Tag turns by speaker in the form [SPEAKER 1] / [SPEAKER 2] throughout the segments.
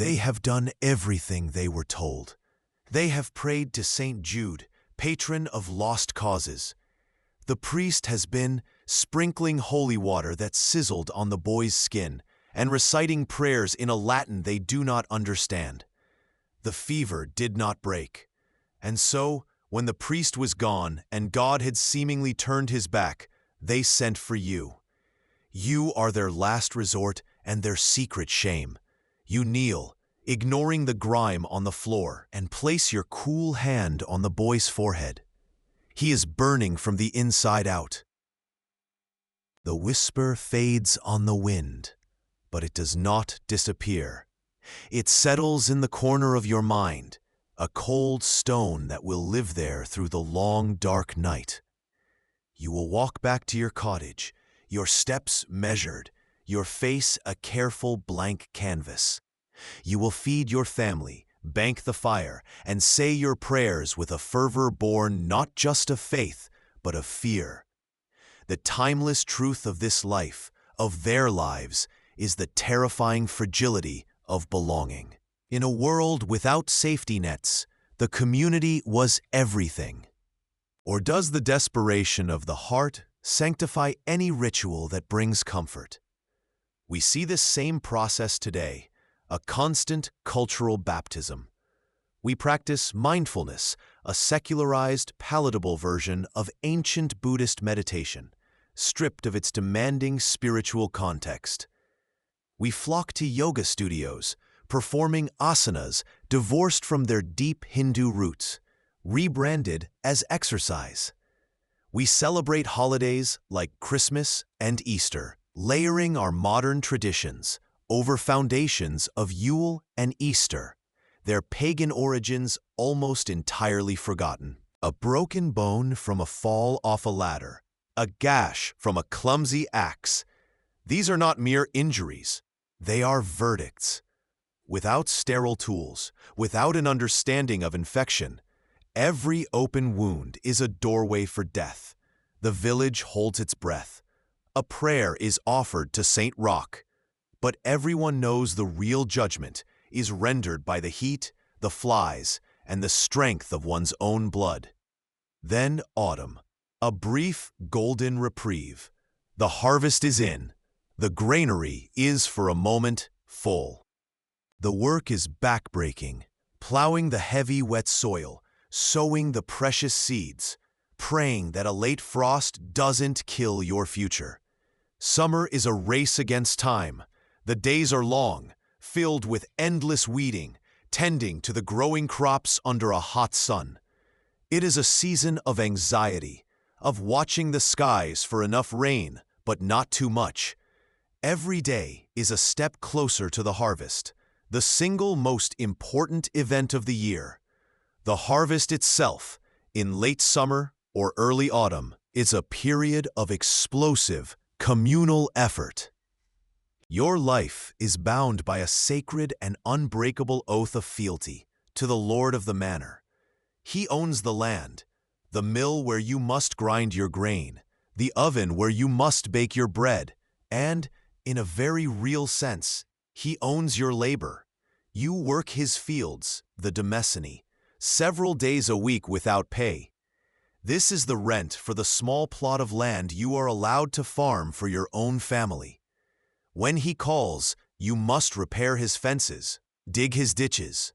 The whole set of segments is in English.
[SPEAKER 1] They have done everything they were told. They have prayed to Saint Jude, patron of lost causes. The priest has been sprinkling holy water that sizzled on the boy's skin and reciting prayers in a Latin they do not understand. The fever did not break. And so, when the priest was gone and God had seemingly turned his back, they sent for you. You are their last resort and their secret shame. You kneel, ignoring the grime on the floor, and place your cool hand on the boy's forehead. He is burning from the inside out. The whisper fades on the wind, but it does not disappear. It settles in the corner of your mind, a cold stone that will live there through the long, dark night. You will walk back to your cottage, your steps measured, your face a careful blank canvas. You will feed your family, bank the fire, and say your prayers with a fervor born not just of faith, but of fear. The timeless truth of this life, of their lives, is the terrifying fragility of belonging. In a world without safety nets, the community was everything. Or does the desperation of the heart sanctify any ritual that brings comfort? We see this same process today, a constant cultural baptism. We practice mindfulness, a secularized, palatable version of ancient Buddhist meditation, stripped of its demanding spiritual context. We flock to yoga studios, performing asanas divorced from their deep Hindu roots, rebranded as exercise. We celebrate holidays like Christmas and Easter, layering our modern traditions over foundations of Yule and Easter, their pagan origins almost entirely forgotten. A broken bone from a fall off a ladder, a gash from a clumsy axe. These are not mere injuries. They are verdicts. Without sterile tools, without an understanding of infection, every open wound is a doorway for death. The village holds its breath. A prayer is offered to Saint Rock, but everyone knows the real judgment is rendered by the heat, the flies, and the strength of one's own blood. Then autumn, a brief golden reprieve. The harvest is in. The granary is for a moment full. The work is backbreaking, plowing the heavy wet soil, sowing the precious seeds, praying that a late frost doesn't kill your future. Summer is a race against time. The days are long, filled with endless weeding, tending to the growing crops under a hot sun. It is a season of anxiety, of watching the skies for enough rain, but not too much. Every day is a step closer to the harvest, the single most important event of the year. The harvest itself, in late summer or early autumn, is a period of explosive, communal effort. Your life is bound by a sacred and unbreakable oath of fealty to the Lord of the manor. He owns the land, the mill where you must grind your grain, the oven where you must bake your bread, and, in a very real sense, he owns your labor. You work his fields, the demesne, several days a week without pay. This is the rent for the small plot of land you are allowed to farm for your own family. When he calls, you must repair his fences, dig his ditches.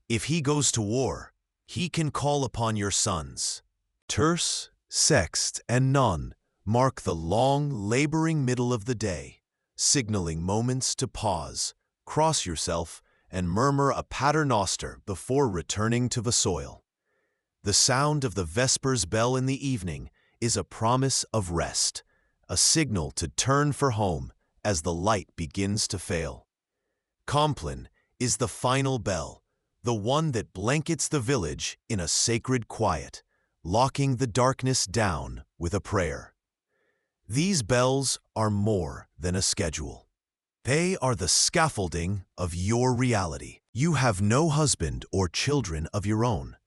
[SPEAKER 1] If he goes to war, he can call upon your sons. Terce, sext, and none mark the long, laboring middle of the day, signaling moments to pause, cross yourself, and murmur a paternoster before returning to the soil. The sound of the Vespers bell in the evening is a promise of rest, a signal to turn for home as the light begins to fail. Compline is the final bell, the one that blankets the village in a sacred quiet, locking the darkness down with a prayer. These bells are more than a schedule. They are the scaffolding of your reality. You have no husband or children of your own.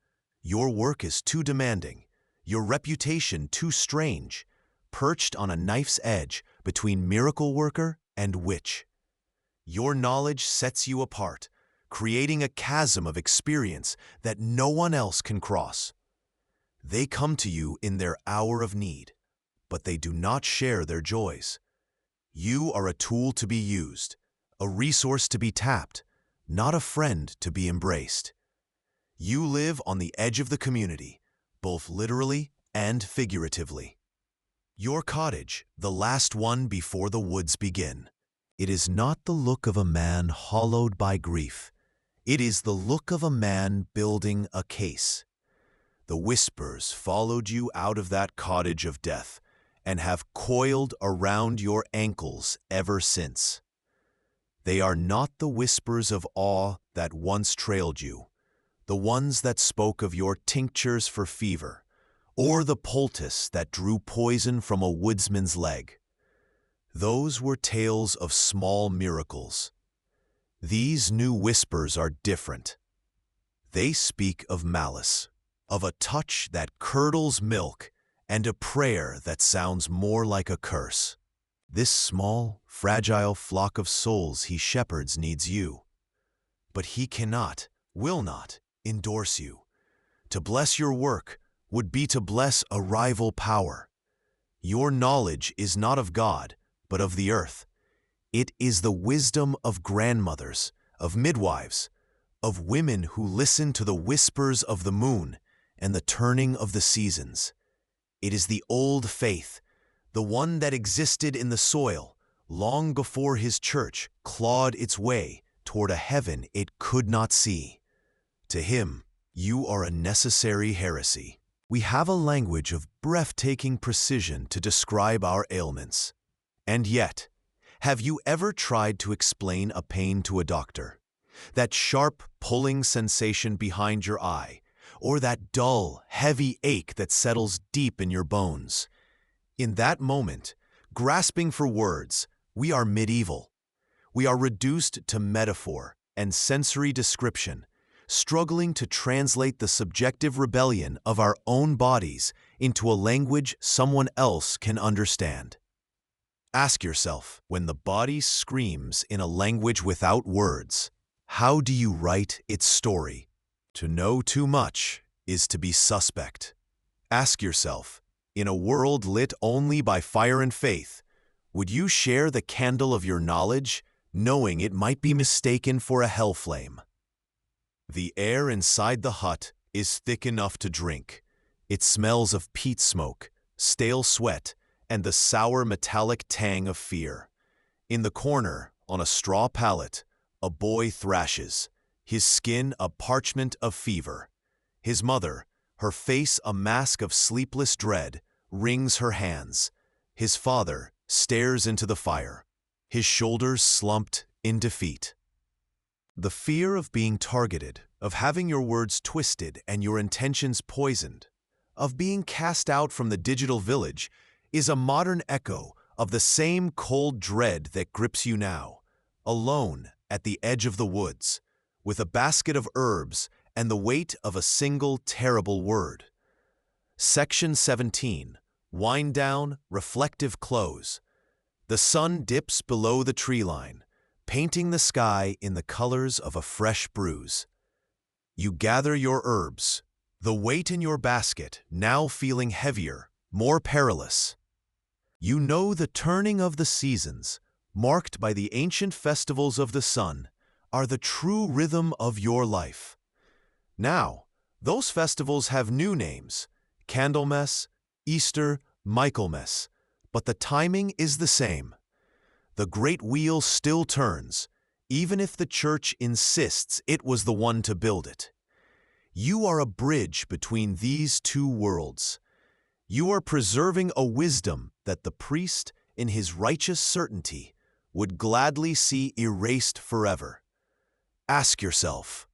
[SPEAKER 1] Your work is too demanding, your reputation too strange, perched on a knife's edge between miracle worker and witch. Your knowledge sets you apart, creating a chasm of experience that no one else can cross. They come to you in their hour of need, but they do not share their joys. You are a tool to be used, a resource to be tapped, not a friend to be embraced. You live on the edge of the community, both literally and figuratively. Your cottage, the last one before the woods begin. It is not the look of a man hollowed by grief. It is the look of a man building a case. The whispers followed you out of that cottage of death and have coiled around your ankles ever since. They are not the whispers of awe that once trailed you, the ones that spoke of your tinctures for fever, or the poultice that drew poison from a woodsman's leg. Those were tales of small miracles. These new whispers are different. They speak of malice, of a touch that curdles milk, and a prayer that sounds more like a curse. This small, fragile flock of souls he shepherds needs you. But he cannot, will not, endorse you. To bless your work would be to bless a rival power. Your knowledge is not of God, but of the earth. It is the wisdom of grandmothers, of midwives, of women who listen to the whispers of the moon and the turning of the seasons. It is the old faith, the one that existed in the soil long before his church clawed its way toward a heaven it could not see. To him, you are a necessary heresy. We have a language of breathtaking precision to describe our ailments. And yet, have you ever tried to explain a pain to a doctor? That sharp, pulling sensation behind your eye, or that dull, heavy ache that settles deep in your bones? In that moment, grasping for words, we are medieval. We are reduced to metaphor and sensory description, struggling to translate the subjective rebellion of our own bodies into a language someone else can understand. Ask yourself, when the body screams in a language without words, how do you write its story? To know too much is to be suspect. Ask yourself, in a world lit only by fire and faith, would you share the candle of your knowledge, knowing it might be mistaken for a hell flame? The air inside the hut is thick enough to drink. It smells of peat smoke, stale sweat, and the sour metallic tang of fear. In the corner, on a straw pallet, a boy thrashes, his skin a parchment of fever. His mother, her face a mask of sleepless dread, wrings her hands. His father stares into the fire, his shoulders slumped in defeat. The fear of being targeted, of having your words twisted and your intentions poisoned, of being cast out from the digital village, is a modern echo of the same cold dread that grips you now, alone at the edge of the woods, with a basket of herbs and the weight of a single terrible word. Section 17. Wind down, reflective close. The sun dips below the tree line, painting the sky in the colors of a fresh bruise. You gather your herbs, the weight in your basket now feeling heavier, more perilous. You know the turning of the seasons, marked by the ancient festivals of the sun, are the true rhythm of your life. Now, those festivals have new names: Candlemas, Easter, Michaelmas, but the timing is the same. The great wheel still turns, even if the church insists it was the one to build it. You are a bridge between these two worlds. You are preserving a wisdom that the priest, in his righteous certainty, would gladly see erased forever. Ask yourself,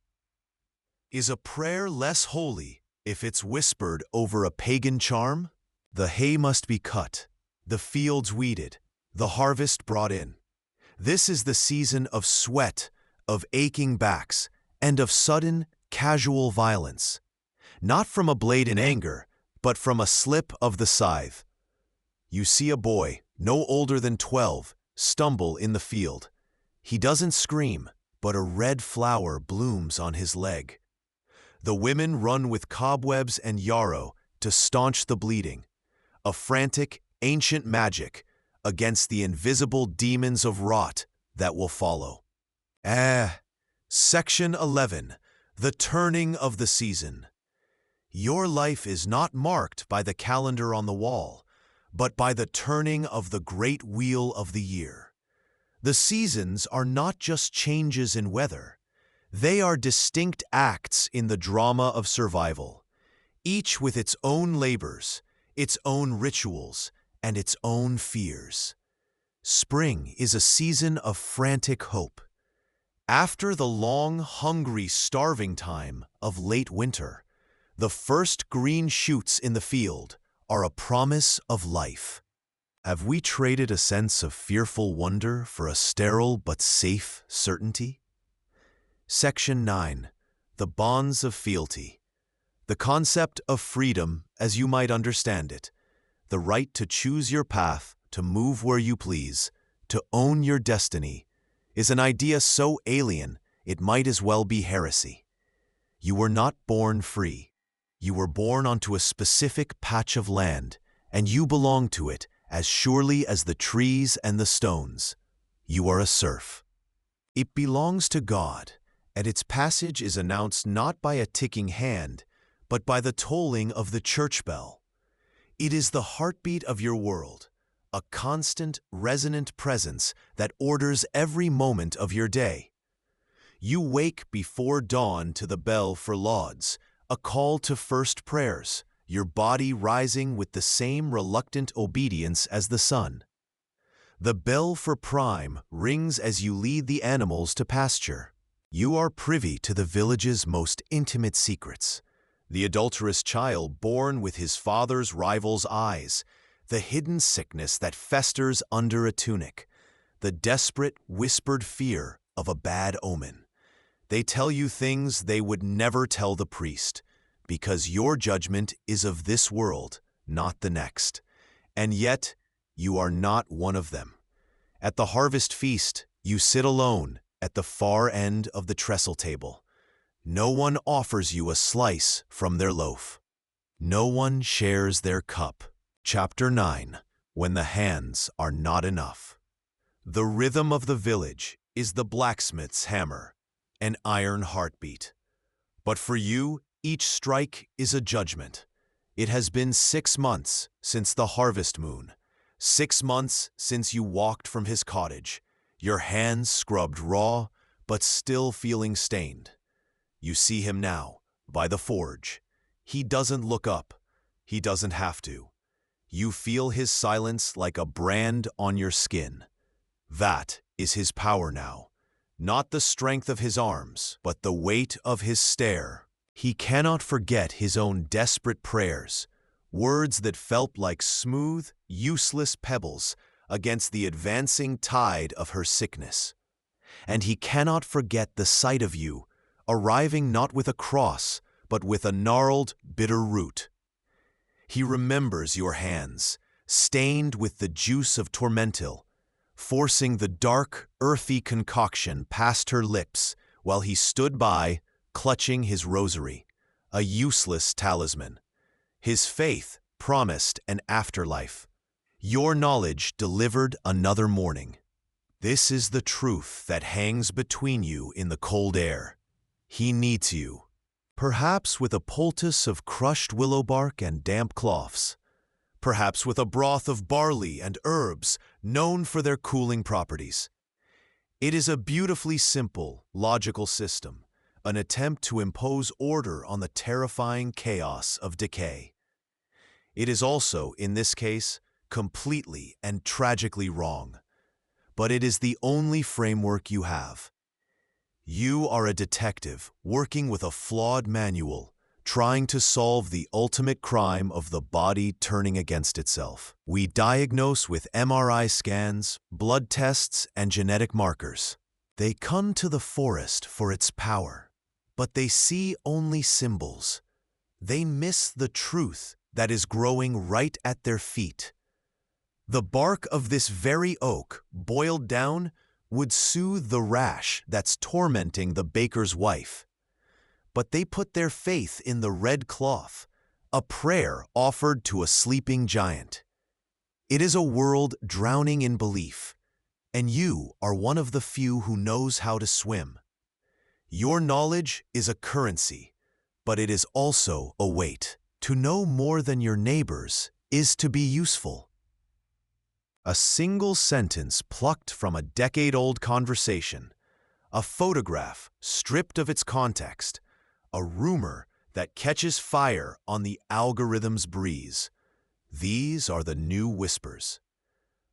[SPEAKER 1] is a prayer less holy if it's whispered over a pagan charm? The hay must be cut, the fields weeded, the harvest brought in. This is the season of sweat, of aching backs, and of sudden, casual violence. Not from a blade in anger, but from a slip of the scythe. You see a boy, no older than 12, stumble in the field. He doesn't scream, but a red flower blooms on his leg. The women run with cobwebs and yarrow to staunch the bleeding, a frantic, ancient magic against the invisible demons of rot that will follow. Section 11. The Turning of the Season. Your life is not marked by the calendar on the wall, but by the turning of the great wheel of the year. The seasons are not just changes in weather. They are distinct acts in the drama of survival, each with its own labors, its own rituals, and its own fears. Spring is a season of frantic hope. After the long, hungry, starving time of late winter, the first green shoots in the field are a promise of life. Have we traded a sense of fearful wonder for a sterile but safe certainty? Section 9. The Bonds of Fealty. The concept of freedom, as you might understand it, the right to choose your path, to move where you please, to own your destiny, is an idea so alien it might as well be heresy. You were not born free. You were born onto a specific patch of land, and you belong to it as surely as the trees and the stones. You are a serf. It belongs to God, and its passage is announced not by a ticking hand, but by the tolling of the church bell. It is the heartbeat of your world, a constant, resonant presence that orders every moment of your day. You wake before dawn to the bell for lauds, a call to first prayers, your body rising with the same reluctant obedience as the sun. The bell for prime rings as you lead the animals to pasture. You are privy to the village's most intimate secrets. The adulterous child born with his father's rival's eyes, the hidden sickness that festers under a tunic, the desperate, whispered fear of a bad omen. They tell you things they would never tell the priest, because your judgment is of this world, not the next. And yet, you are not one of them. At the harvest feast, you sit alone at the far end of the trestle table. No one offers you a slice from their loaf. No one shares their cup. Chapter 9. When the hands are not enough. The rhythm of the village is the blacksmith's hammer, an iron heartbeat. But for you, each strike is a judgment. It has been 6 months since the harvest moon, 6 months since you walked from his cottage, your hands scrubbed raw, but still feeling stained. You see him now, by the forge. He doesn't look up. He doesn't have to. You feel his silence like a brand on your skin. That is his power now. Not the strength of his arms, but the weight of his stare. He cannot forget his own desperate prayers, words that felt like smooth, useless pebbles against the advancing tide of her sickness. And he cannot forget the sight of you, arriving not with a cross, but with a gnarled, bitter root. He remembers your hands, stained with the juice of tormentil, forcing the dark, earthy concoction past her lips while he stood by, clutching his rosary, a useless talisman. His faith promised an afterlife. Your knowledge delivered another morning. This is the truth that hangs between you in the cold air. He needs you, perhaps with a poultice of crushed willow bark and damp cloths, perhaps with a broth of barley and herbs known for their cooling properties. It is a beautifully simple, logical system, an attempt to impose order on the terrifying chaos of decay. It is also, in this case, completely and tragically wrong, but it is the only framework you have. You are a detective working with a flawed manual, trying to solve the ultimate crime of the body turning against itself. We diagnose with MRI scans, blood tests, and genetic markers. They come to the forest for its power, but they see only symbols. They miss the truth that is growing right at their feet. The bark of this very oak, boiled down, would soothe the rash that's tormenting the baker's wife. But they put their faith in the red cloth, a prayer offered to a sleeping giant. It is a world drowning in belief, and you are one of the few who knows how to swim. Your knowledge is a currency, but it is also a weight. To know more than your neighbors is to be useful. A single sentence plucked from a decade-old conversation, a photograph stripped of its context, a rumor that catches fire on the algorithm's breeze. These are the new whispers.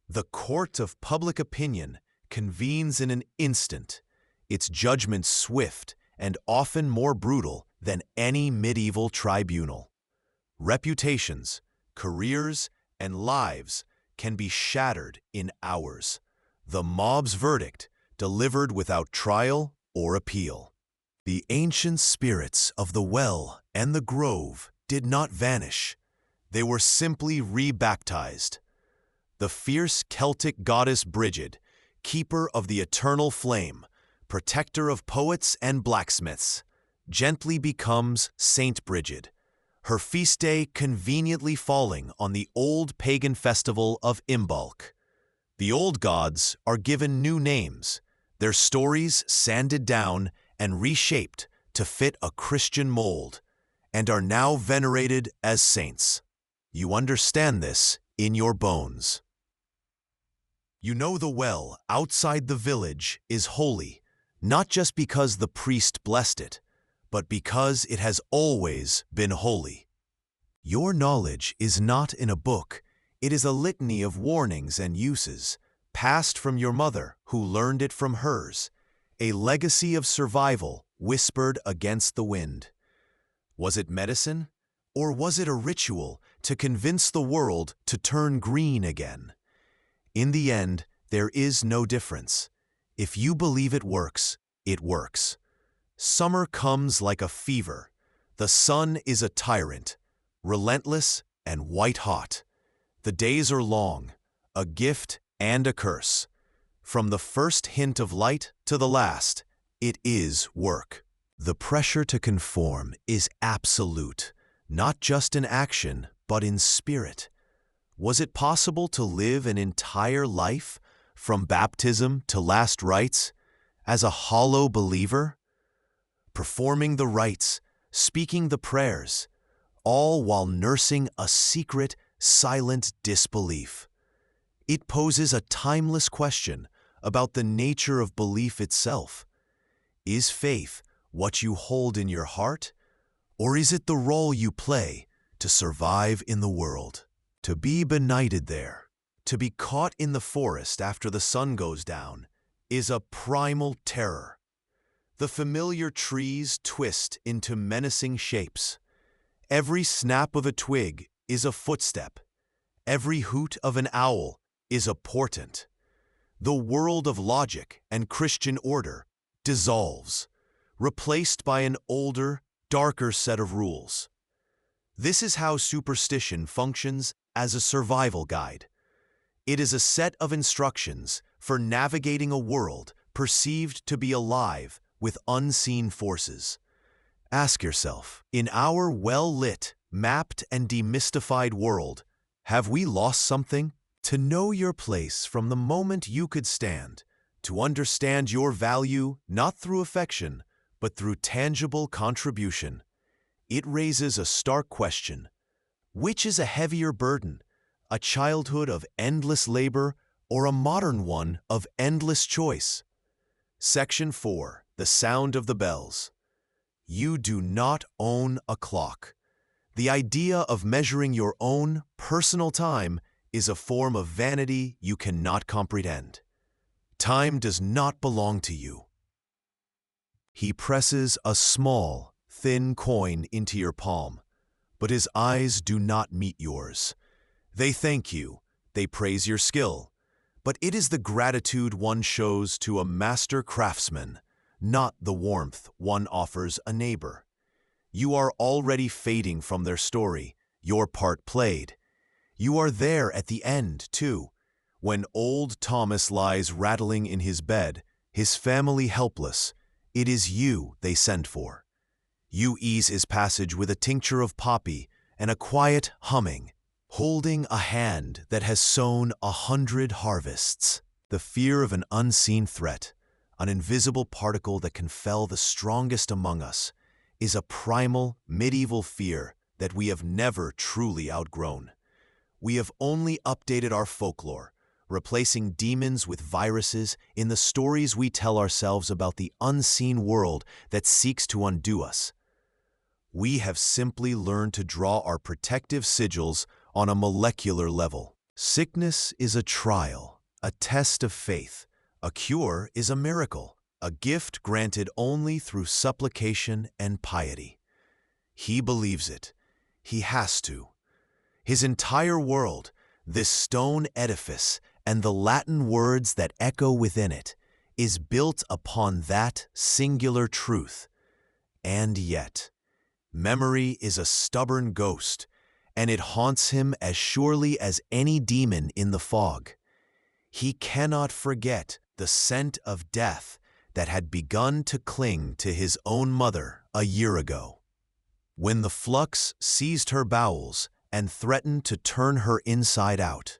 [SPEAKER 1] The court of public opinion convenes in an instant, its judgment swift and often more brutal than any medieval tribunal. Reputations, careers, and lives can be shattered in hours. The mob's verdict delivered without trial or appeal. The ancient spirits of the well and the grove did not vanish. They were simply rebaptized. The fierce Celtic goddess Brigid, keeper of the eternal flame, protector of poets and blacksmiths, gently becomes Saint Brigid, her feast day conveniently falling on the old pagan festival of Imbolc. The old gods are given new names, their stories sanded down and reshaped to fit a Christian mold, and are now venerated as saints. You understand this in your bones. You know the well outside the village is holy, not just because the priest blessed it, but because it has always been holy. Your knowledge is not in a book, it is a litany of warnings and uses, passed from your mother who learned it from hers, a legacy of survival whispered against the wind. Was it medicine? Or was it a ritual to convince the world to turn green again? In the end, there is no difference. If you believe it works, it works. Summer comes like a fever. The sun is a tyrant, relentless and white-hot. The days are long, a gift and a curse. From the first hint of light to the last, it is work. The pressure to conform is absolute, not just in action, but in spirit. Was it possible to live an entire life, from baptism to last rites, as a hollow believer? Performing the rites, speaking the prayers, all while nursing a secret, silent disbelief. It poses a timeless question about the nature of belief itself. Is faith what you hold in your heart, or is it the role you play to survive in the world? To be benighted there, to be caught in the forest after the sun goes down, is a primal terror. The familiar trees twist into menacing shapes. Every snap of a twig is a footstep. Every hoot of an owl is a portent. The world of logic and Christian order dissolves, replaced by an older, darker set of rules. This is how superstition functions as a survival guide. It is a set of instructions for navigating a world perceived to be alive with unseen forces. Ask yourself, in our well-lit, mapped, and demystified world, have we lost something? To know your place from the moment you could stand, to understand your value not through affection, but through tangible contribution. It raises a stark question. Which is a heavier burden, a childhood of endless labor or a modern one of endless choice? Section 4. The Sound of the Bells. You do not own a clock. The idea of measuring your own personal time is a form of vanity you cannot comprehend. Time does not belong to you. He presses a small, thin coin into your palm, but his eyes do not meet yours. They thank you, they praise your skill, but it is the gratitude one shows to a master craftsman, not the warmth one offers a neighbor. You are already fading from their story, your part played. You are there at the end, too, When old Thomas lies rattling in his bed, his family helpless, it is you they send for. You ease his passage with a tincture of poppy and a quiet humming, holding a hand that has sown 100 harvests. The fear of an unseen threat, an invisible particle that can fell the strongest among us, is a primal, medieval fear that we have never truly outgrown. We have only updated our folklore, replacing demons with viruses in the stories we tell ourselves about the unseen world that seeks to undo us. We have simply learned to draw our protective sigils on a molecular level. Sickness is a trial, a test of faith. A cure is a miracle, a gift granted only through supplication and piety. He believes it. He has to. His entire world, this stone edifice, and the Latin words that echo within it, is built upon that singular truth. And yet, memory is a stubborn ghost, and it haunts him as surely as any demon in the fog. He cannot forget the scent of death that had begun to cling to his own mother a year ago, when the flux seized her bowels and threatened to turn her inside out.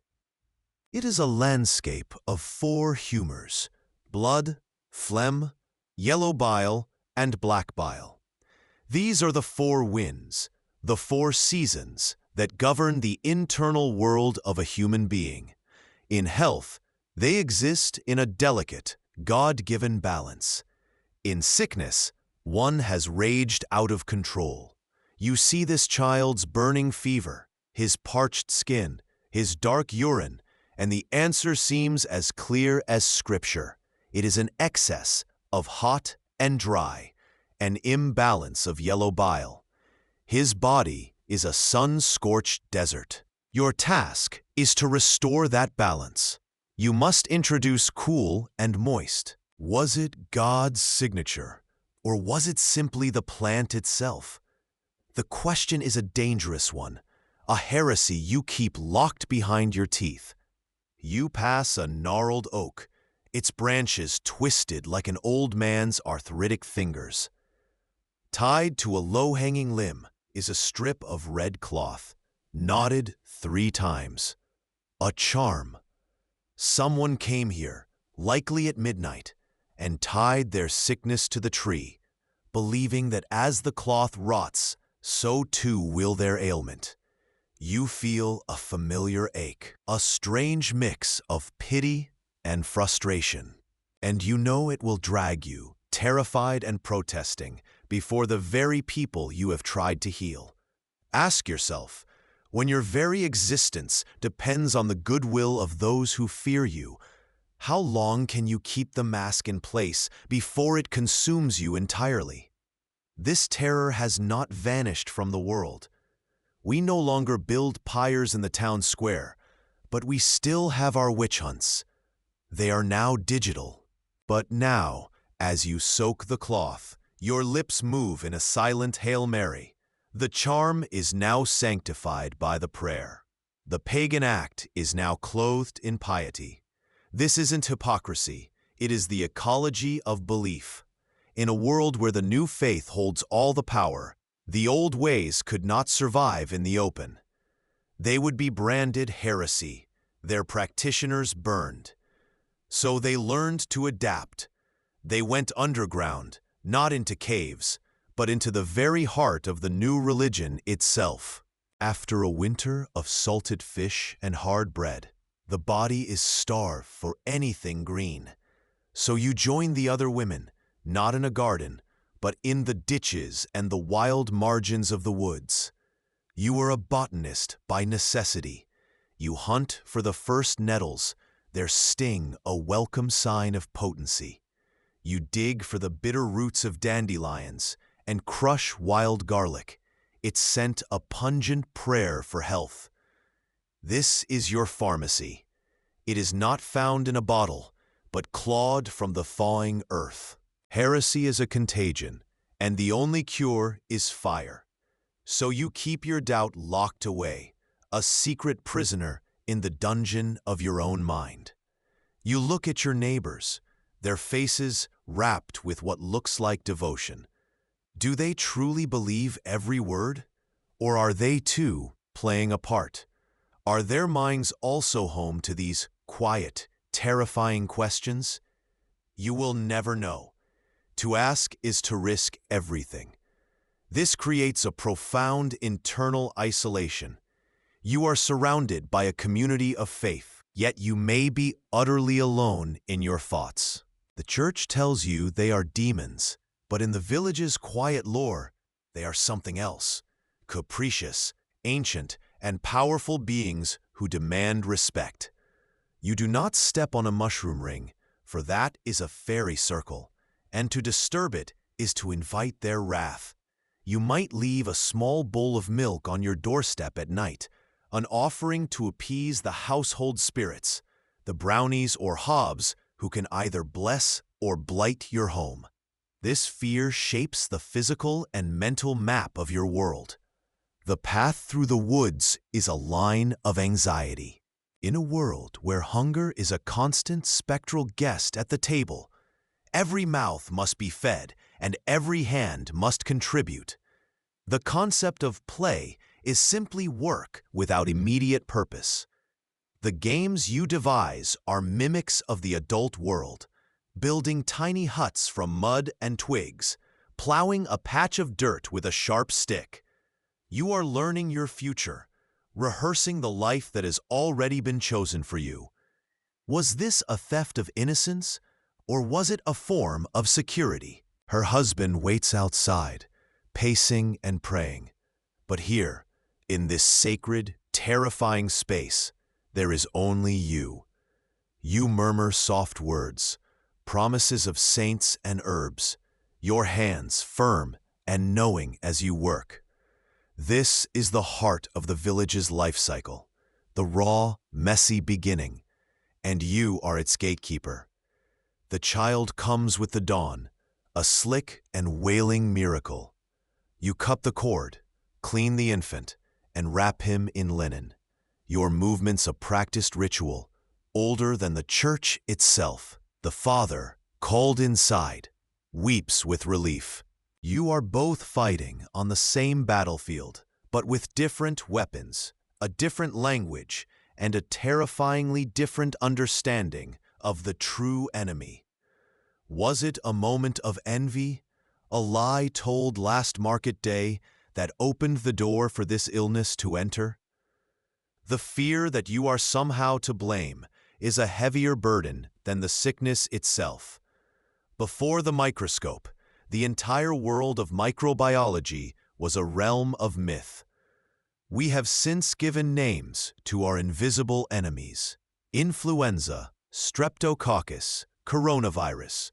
[SPEAKER 1] It is a landscape of 4 humors: blood, phlegm, yellow bile, and black bile. These are the 4 winds, the 4 seasons that govern the internal world of a human being. In health, they exist in a delicate, God-given balance. In sickness, one has raged out of control. You see this child's burning fever, his parched skin, his dark urine, and the answer seems as clear as Scripture. It is an excess of hot and dry, an imbalance of yellow bile. His body is a sun-scorched desert. Your task is to restore that balance. You must introduce cool and moist. Was it God's signature, or was it simply the plant itself? The question is a dangerous one, a heresy you keep locked behind your teeth. You pass a gnarled oak, its branches twisted like an old man's arthritic fingers. Tied to a low-hanging limb is a strip of red cloth, knotted 3 times. A charm. Someone came here, likely at midnight, and tied their sickness to the tree, believing that as the cloth rots, so too will their ailment. You feel a familiar ache, a strange mix of pity and frustration, and you know it will drag you, terrified and protesting, before the very people you have tried to heal. Ask yourself, when your very existence depends on the goodwill of those who fear you, how long can you keep the mask in place before it consumes you entirely? This terror has not vanished from the world. We no longer build pyres in the town square, but we still have our witch hunts. They are now digital. But now, as you soak the cloth, your lips move in a silent Hail Mary. The charm is now sanctified by the prayer. The pagan act is now clothed in piety. This isn't hypocrisy, it is the ecology of belief. In a world where the new faith holds all the power, the old ways could not survive in the open. They would be branded heresy, their practitioners burned. So they learned to adapt. They went underground, not into caves, but into the very heart of the new religion itself. After a winter of salted fish and hard bread, the body is starved for anything green. So you join the other women, not in a garden, but in the ditches and the wild margins of the woods. You are a botanist by necessity. You hunt for the first nettles, their sting a welcome sign of potency. You dig for the bitter roots of dandelions and crush wild garlic, its scent a pungent prayer for health. This is your pharmacy. It is not found in a bottle, but clawed from the thawing earth. Heresy is a contagion, and the only cure is fire. So you keep your doubt locked away, a secret prisoner in the dungeon of your own mind. You look at your neighbors, their faces wrapped with what looks like devotion. Do they truly believe every word? Or are they too playing a part? Are their minds also home to these quiet, terrifying questions? You will never know. To ask is to risk everything. This creates a profound internal isolation. You are surrounded by a community of faith, yet you may be utterly alone in your thoughts. The church tells you they are demons, but in the village's quiet lore, they are something else. Capricious, ancient, and powerful beings who demand respect. You do not step on a mushroom ring, for that is a fairy circle, and to disturb it is to invite their wrath. You might leave a small bowl of milk on your doorstep at night, an offering to appease the household spirits, the brownies or hobs who can either bless or blight your home. This fear shapes the physical and mental map of your world. The path through the woods is a line of anxiety. In a world where hunger is a constant spectral guest at the table, every mouth must be fed and every hand must contribute. The concept of play is simply work without immediate purpose. The games you devise are mimics of the adult world, building tiny huts from mud and twigs, plowing a patch of dirt with a sharp stick. You are learning your future, rehearsing the life that has already been chosen for you. Was this a theft of innocence, or was it a form of security? Her husband waits outside, pacing and praying. But here, in this sacred, terrifying space, there is only you. You murmur soft words, promises of saints and herbs, your hands firm and knowing as you work. This is the heart of the village's life cycle, the raw, messy beginning, and you are its gatekeeper. The child comes with the dawn, a slick and wailing miracle. You cut the cord, clean the infant, and wrap him in linen. Your movement's a practiced ritual, older than the church itself. The father, called inside, weeps with relief. You are both fighting on the same battlefield, but with different weapons, a different language, and a terrifyingly different understanding of the true enemy. Was it a moment of envy, a lie told last market day that opened the door for this illness to enter? The fear that you are somehow to blame is a heavier burden than the sickness itself. Before the microscope, the entire world of microbiology was a realm of myth. We have since given names to our invisible enemies: influenza, streptococcus, coronavirus.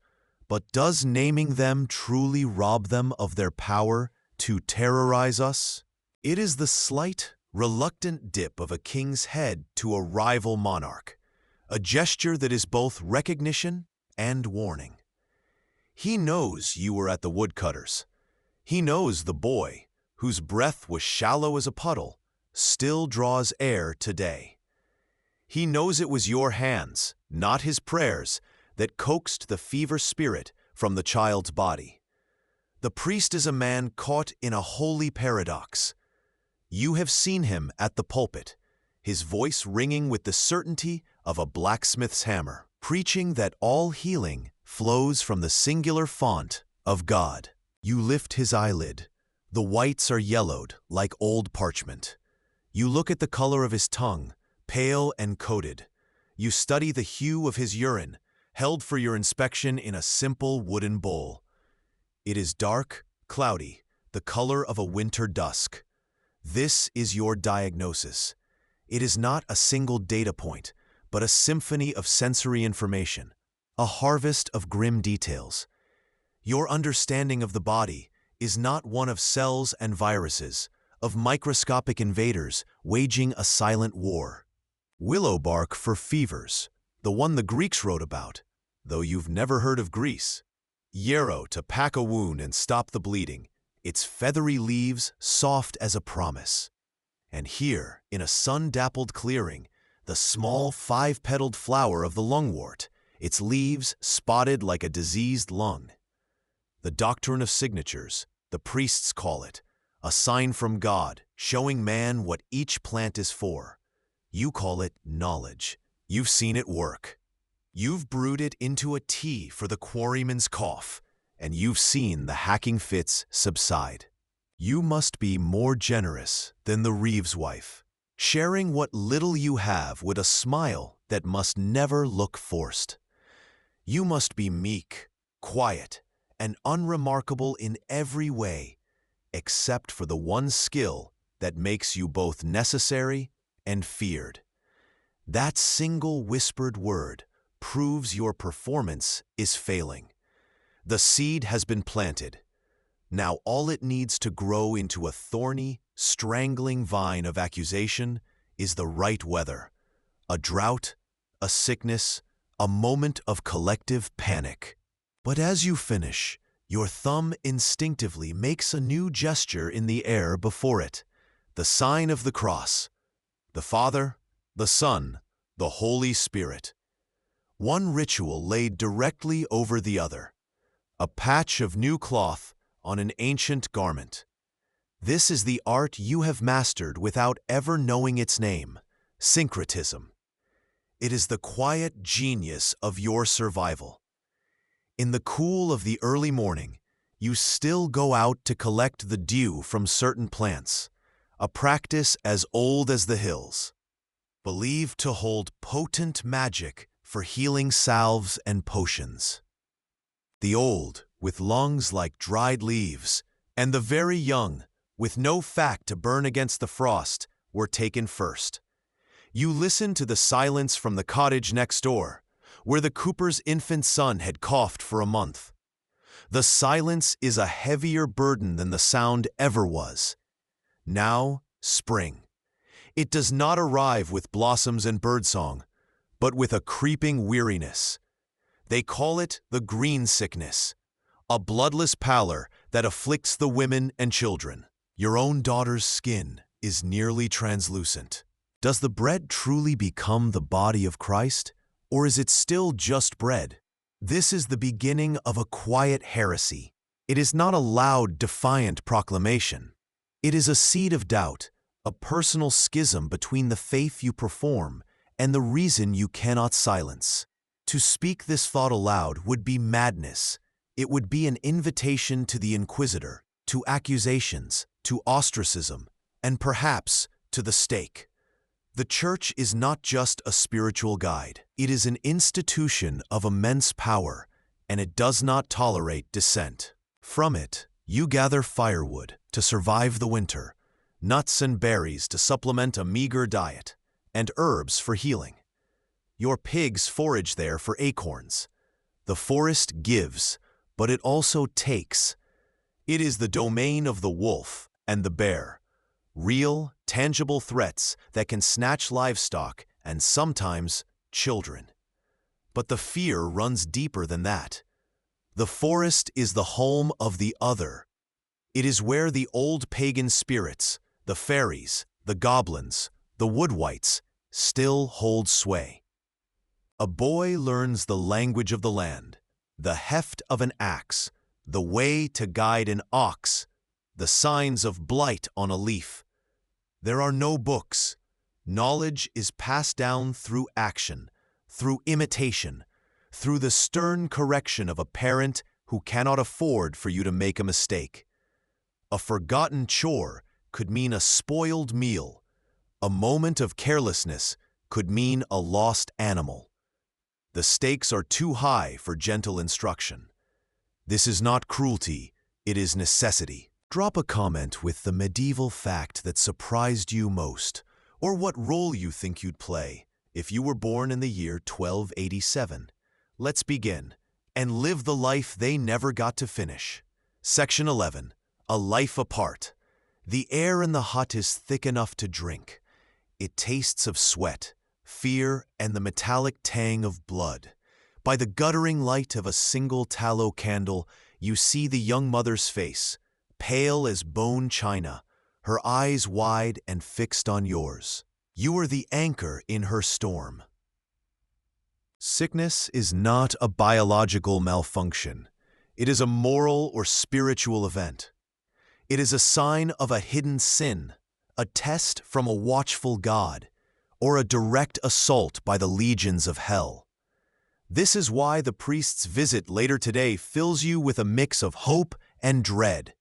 [SPEAKER 1] But does naming them truly rob them of their power to terrorize us? It is the slight, reluctant dip of a king's head to a rival monarch, a gesture that is both recognition and warning. He knows you were at the woodcutters. He knows the boy, whose breath was shallow as a puddle, still draws air today. He knows it was your hands, not his prayers, that coaxed the fever spirit from the child's body. The priest is a man caught in a holy paradox. You have seen him at the pulpit, his voice ringing with the certainty of a blacksmith's hammer, preaching that all healing flows from the singular font of God. You lift his eyelid. The whites are yellowed like old parchment. You look at the color of his tongue, pale and coated. You study the hue of his urine, held for your inspection in a simple wooden bowl. It is dark, cloudy, the color of a winter dusk. This is your diagnosis. It is not a single data point, but a symphony of sensory information, a harvest of grim details. Your understanding of the body is not one of cells and viruses, of microscopic invaders waging a silent war. Willow bark for fevers, the one the Greeks wrote about, though you've never heard of Greece. Yarrow to pack a wound and stop the bleeding, its feathery leaves soft as a promise. And here, in a sun-dappled clearing, the small five-petaled flower of the lungwort, its leaves spotted like a diseased lung. The doctrine of signatures, the priests call it, a sign from God, showing man what each plant is for. You call it knowledge. You've seen it work. You've brewed it into a tea for the quarryman's cough, and you've seen the hacking fits subside. You must be more generous than the Reeves wife, sharing what little you have with a smile that must never look forced. You must be meek, quiet, and unremarkable in every way, except for the one skill that makes you both necessary and feared. That single whispered word proves your performance is failing. The seed has been planted. Now all it needs to grow into a thorny, strangling vine of accusation is the right weather. A drought, a sickness, a moment of collective panic. But as you finish, your thumb instinctively makes a new gesture in the air before it, the sign of the cross. The Father, the Son, the Holy Spirit. One ritual laid directly over the other. A patch of new cloth on an ancient garment. This is the art you have mastered without ever knowing its name, syncretism. It is the quiet genius of your survival. In the cool of the early morning, you still go out to collect the dew from certain plants, a practice as old as the hills, believed to hold potent magic for healing salves and potions. The old, with lungs like dried leaves, and the very young, with no fat to burn against the frost, were taken first. You listen to the silence from the cottage next door, where the cooper's infant son had coughed for a month. The silence is a heavier burden than the sound ever was. Now, spring. It does not arrive with blossoms and birdsong, but with a creeping weariness. They call it the green sickness, a bloodless pallor that afflicts the women and children. Your own daughter's skin is nearly translucent. Does the bread truly become the body of Christ, or is it still just bread? This is the beginning of a quiet heresy. It is not a loud, defiant proclamation. It is a seed of doubt, a personal schism between the faith you perform and the reason you cannot silence. To speak this thought aloud would be madness. It would be an invitation to the inquisitor, to accusations, to ostracism, and perhaps to the stake. The Church is not just a spiritual guide. It is an institution of immense power, and it does not tolerate dissent. From it, you gather firewood to survive the winter, nuts and berries to supplement a meager diet, and herbs for healing. Your pigs forage there for acorns. The forest gives, but it also takes. It is the domain of the wolf and the bear. Real, tangible threats that can snatch livestock and sometimes children. But the fear runs deeper than that. The forest is the home of the other. It is where the old pagan spirits, the fairies, the goblins, the woodwights, still hold sway. A boy learns the language of the land, the heft of an axe, the way to guide an ox, the signs of blight on a leaf. There are no books. Knowledge is passed down through action, through imitation, through the stern correction of a parent who cannot afford for you to make a mistake. A forgotten chore could mean a spoiled meal. A moment of carelessness could mean a lost animal. The stakes are too high for gentle instruction. This is not cruelty, it is necessity. Drop a comment with the medieval fact that surprised you most, or what role you think you'd play if you were born in the year 1287. Let's begin, and live the life they never got to finish. Section 11. A life apart. The air in the hut is thick enough to drink. It tastes of sweat, fear, and the metallic tang of blood. By the guttering light of a single tallow candle, you see the young mother's face, pale as bone china, her eyes wide and fixed on yours. You are the anchor in her storm. Sickness is not a biological malfunction. It is a moral or spiritual event. It is a sign of a hidden sin, a test from a watchful God, or a direct assault by the legions of hell. This is why the priest's visit later today fills you with a mix of hope and dread.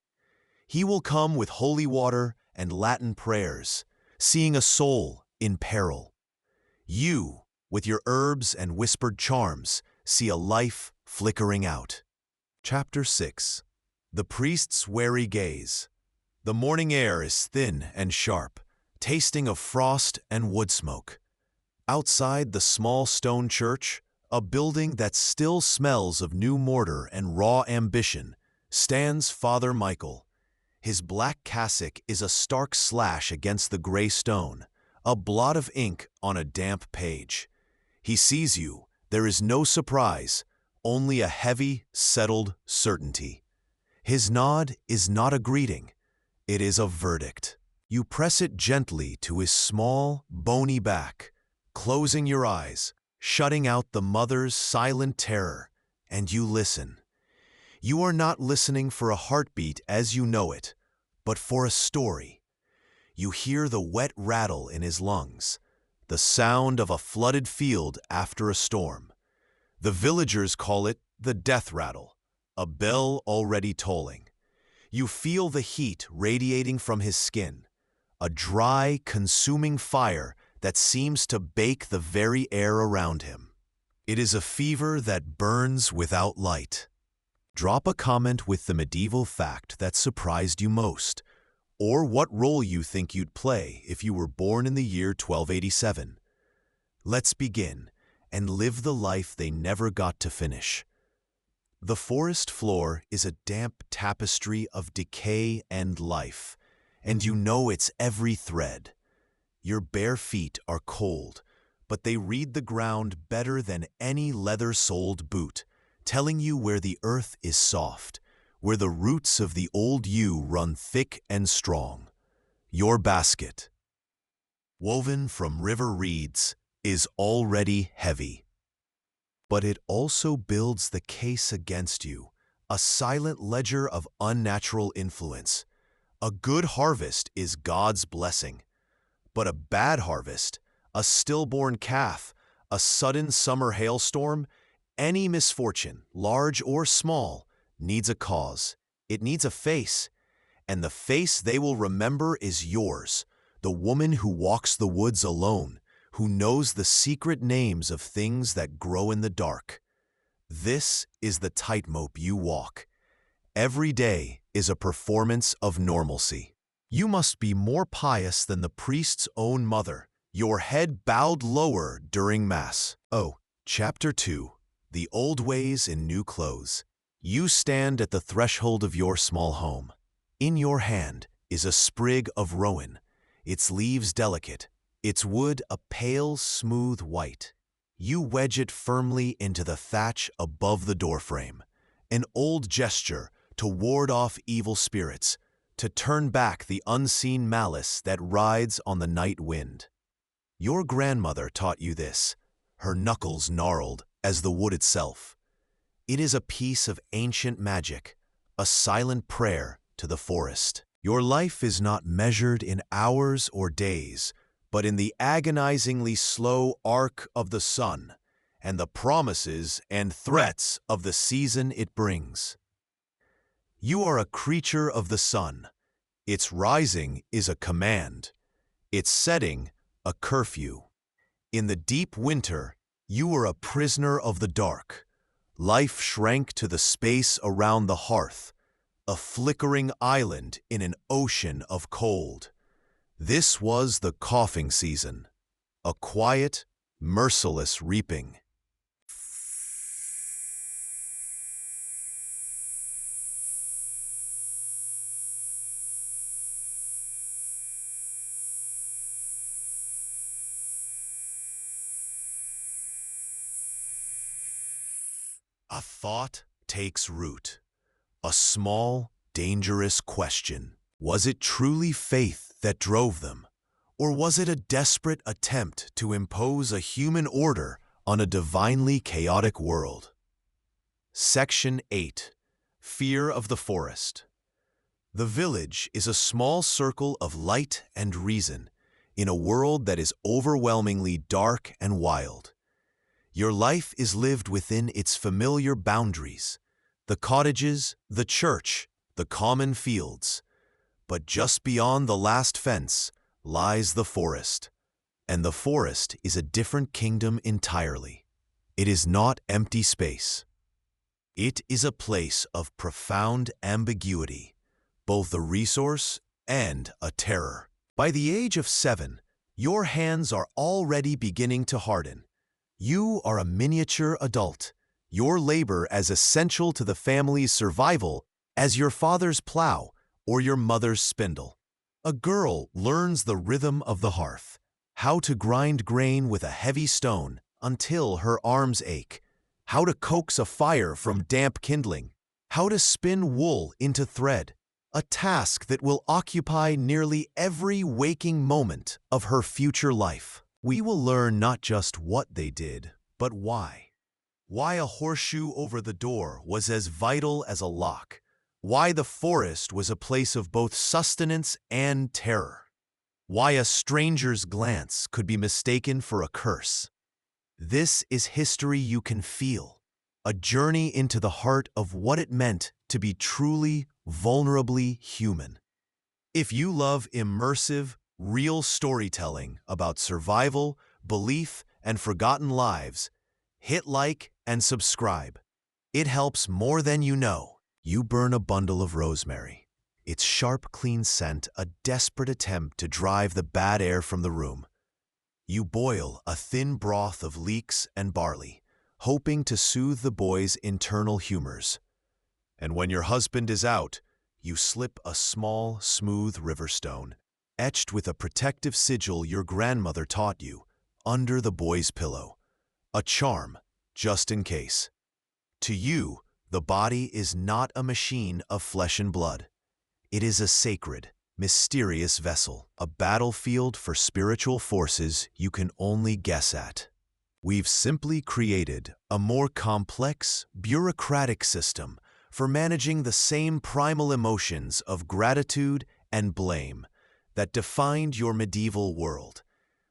[SPEAKER 1] He will come with holy water and Latin prayers, seeing a soul in peril. You, with your herbs and whispered charms, see a life flickering out. Chapter 6. The Priest's Wary Gaze. The morning air is thin and sharp, tasting of frost and wood smoke. Outside the small stone church, a building that still smells of new mortar and raw ambition, stands Father Michael. His black cassock is a stark slash against the gray stone, a blot of ink on a damp page. He sees you. There is no surprise, only a heavy, settled certainty. His nod is not a greeting. It is a verdict. You press it gently to his small, bony back, closing your eyes, shutting out the mother's silent terror, and you listen. You are not listening for a heartbeat as you know it, but for a story. You hear the wet rattle in his lungs, the sound of a flooded field after a storm. The villagers call it the death rattle, a bell already tolling. You feel the heat radiating from his skin, a dry, consuming fire that seems to bake the very air around him. It is a fever that burns without light. Drop a comment with the medieval fact that surprised you most, or what role you think you'd play if you were born in the year 1287. Let's begin and live the life they never got to finish. The forest floor is a damp tapestry of decay and life, and you know its every thread. Your bare feet are cold, but they read the ground better than any leather-soled boot, telling you where the earth is soft, where the roots of the old you run thick and strong. Your basket, woven from river reeds, is already heavy. But it also builds the case against you, a silent ledger of unnatural influence. A good harvest is God's blessing, but a bad harvest, a stillborn calf, a sudden summer hailstorm, any misfortune, large or small, needs a cause. It needs a face, and the face they will remember is yours, the woman who walks the woods alone, who knows the secret names of things that grow in the dark. This is the tightrope you walk. Every day is a performance of normalcy. You must be more pious than the priest's own mother, your head bowed lower during Mass. Oh, Chapter 2. The Old Ways in New Clothes. You stand at the threshold of your small home. In your hand is a sprig of rowan, its leaves delicate, its wood a pale, smooth white. You wedge it firmly into the thatch above the doorframe, an old gesture to ward off evil spirits, to turn back the unseen malice that rides on the night wind. Your grandmother taught you this, her knuckles gnarled as the wood itself. It is a piece of ancient magic, a silent prayer to the forest. Your life is not measured in hours or days, but in the agonizingly slow arc of the sun and the promises and threats of the season it brings. You are a creature of the sun. Its rising is a command, its setting a curfew. In the deep winter, you are a prisoner of the dark. Life shrank to the space around the hearth, a flickering island in an ocean of cold. This was the coughing season, a quiet, merciless reaping. A thought takes root, a small, dangerous question. Was it truly faith that drove them, Or was it a desperate attempt to impose a human order on a divinely chaotic world? Section 8. Fear of the Forest. The village is a small circle of light and reason in a world that is overwhelmingly dark and wild. Your life is lived within its familiar boundaries, the cottages, the church, the common fields. But just beyond the last fence lies the forest, and the forest is a different kingdom entirely. It is not empty space. It is a place of profound ambiguity, both a resource and a terror. By the age of 7, your hands are already beginning to harden. You are a miniature adult, your labor as essential to the family's survival as your father's plow or your mother's spindle. A girl learns the rhythm of the hearth, how to grind grain with a heavy stone until her arms ache, how to coax a fire from damp kindling, how to spin wool into thread, a task that will occupy nearly every waking moment of her future life. We will learn not just what they did, but why. Why a horseshoe over the door was as vital as a lock. Why the forest was a place of both sustenance and terror. Why a stranger's glance could be mistaken for a curse. This is history you can feel, a journey into the heart of what it meant to be truly, vulnerably human. If you love immersive, real storytelling about survival, belief, and forgotten lives, hit like and subscribe. It helps more than you know. You burn a bundle of rosemary. Its sharp, clean scent a desperate attempt to drive the bad air from the room. You boil a thin broth of leeks and barley, hoping to soothe the boy's internal humors. And when your husband is out, you slip a small, smooth river stone, etched with a protective sigil your grandmother taught you, under the boy's pillow. A charm, just in case. To you, the body is not a machine of flesh and blood. It is a sacred, mysterious vessel, a battlefield for spiritual forces you can only guess at. We've simply created a more complex, bureaucratic system for managing the same primal emotions of gratitude and blame that defined your medieval world,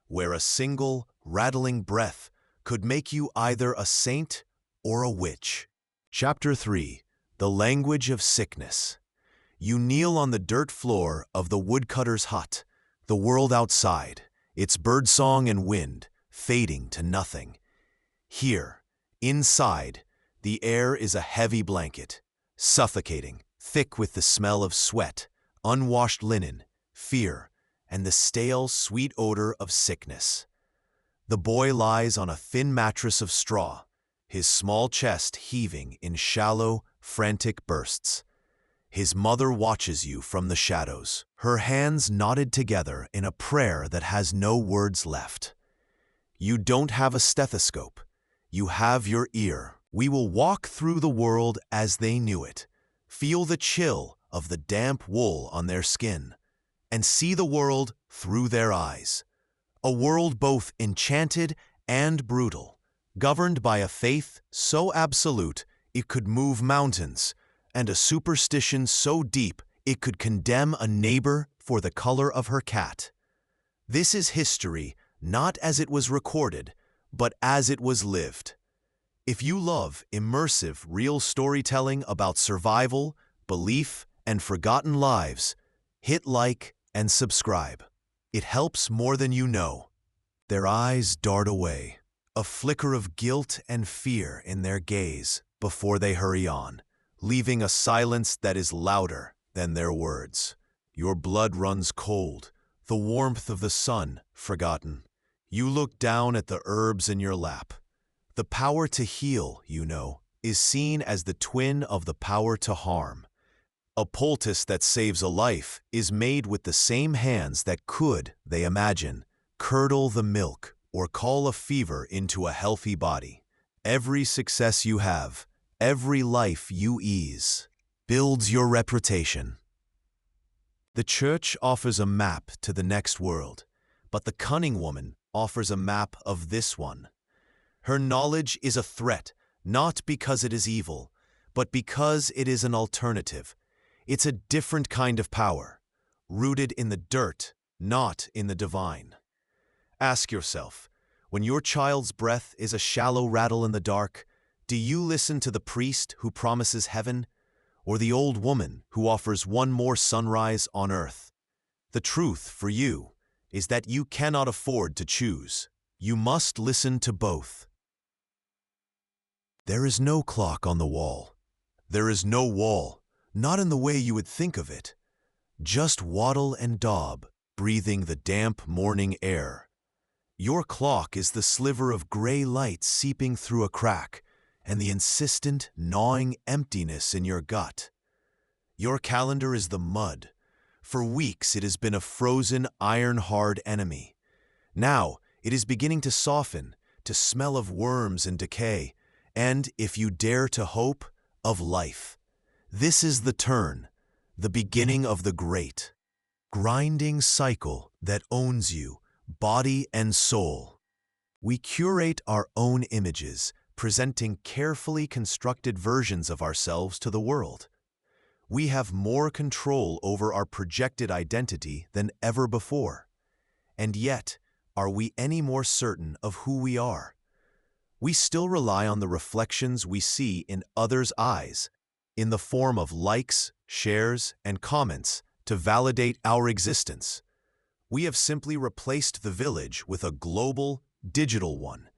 [SPEAKER 1] where a single, rattling breath could make you either a saint or a witch. Chapter 3. The Language of Sickness. You kneel on the dirt floor of the woodcutter's hut, the world outside, its birdsong and wind fading to nothing. Here, inside, the air is a heavy blanket, suffocating, thick with the smell of sweat, unwashed linen, fear, and the stale, sweet odor of sickness. The boy lies on a thin mattress of straw, his small chest heaving in shallow, frantic bursts. His mother watches you from the shadows, her hands knotted together in a prayer that has no words left. You don't have a stethoscope. You have your ear. We will walk through the world as they knew it, feel the chill of the damp wool on their skin, and see the world through their eyes. A world both enchanted and brutal, governed by a faith so absolute it could move mountains, and a superstition so deep it could condemn a neighbor for the color of her cat. This is history, not as it was recorded, but as it was lived. If you love immersive, real storytelling about survival, belief, and forgotten lives, hit like and subscribe. It helps more than you know. Their eyes dart away, a flicker of guilt and fear in their gaze before they hurry on, leaving a silence that is louder than their words. Your blood runs cold, the warmth of the sun forgotten. You look down at the herbs in your lap. The power to heal, you know, is seen as the twin of the power to harm. A poultice that saves a life is made with the same hands that could, they imagine, curdle the milk or call a fever into a healthy body. Every success you have, every life you ease, builds your reputation. The church offers a map to the next world, But the cunning woman offers a map of this one. Her knowledge is a threat, not because it is evil, but because it is an alternative. It's a different kind of power, rooted in the dirt, not in the divine. Ask yourself, when your child's breath is a shallow rattle in the dark, do you listen to the priest who promises heaven, or the old woman who offers one more sunrise on earth? The truth for you is that you cannot afford to choose. You must listen to both. There is no clock on the wall. There is no wall, not in the way you would think of it. Just Waddle and Daub, breathing the damp morning air. Your clock is the sliver of gray light seeping through a crack, and the insistent, gnawing emptiness in your gut. Your calendar is the mud. For weeks it has been a frozen, iron-hard enemy. Now it is beginning to soften, to smell of worms and decay, and, if you dare to hope, of life. This is the turn, the beginning of the great, grinding cycle that owns you, body and soul. We curate our own images, presenting carefully constructed versions of ourselves to the world. We have more control over our projected identity than ever before. And yet, are we any more certain of who we are? We still rely on the reflections we see in others' eyes, in the form of likes, shares, and comments, to validate our existence. We have simply replaced the village with a global, digital one.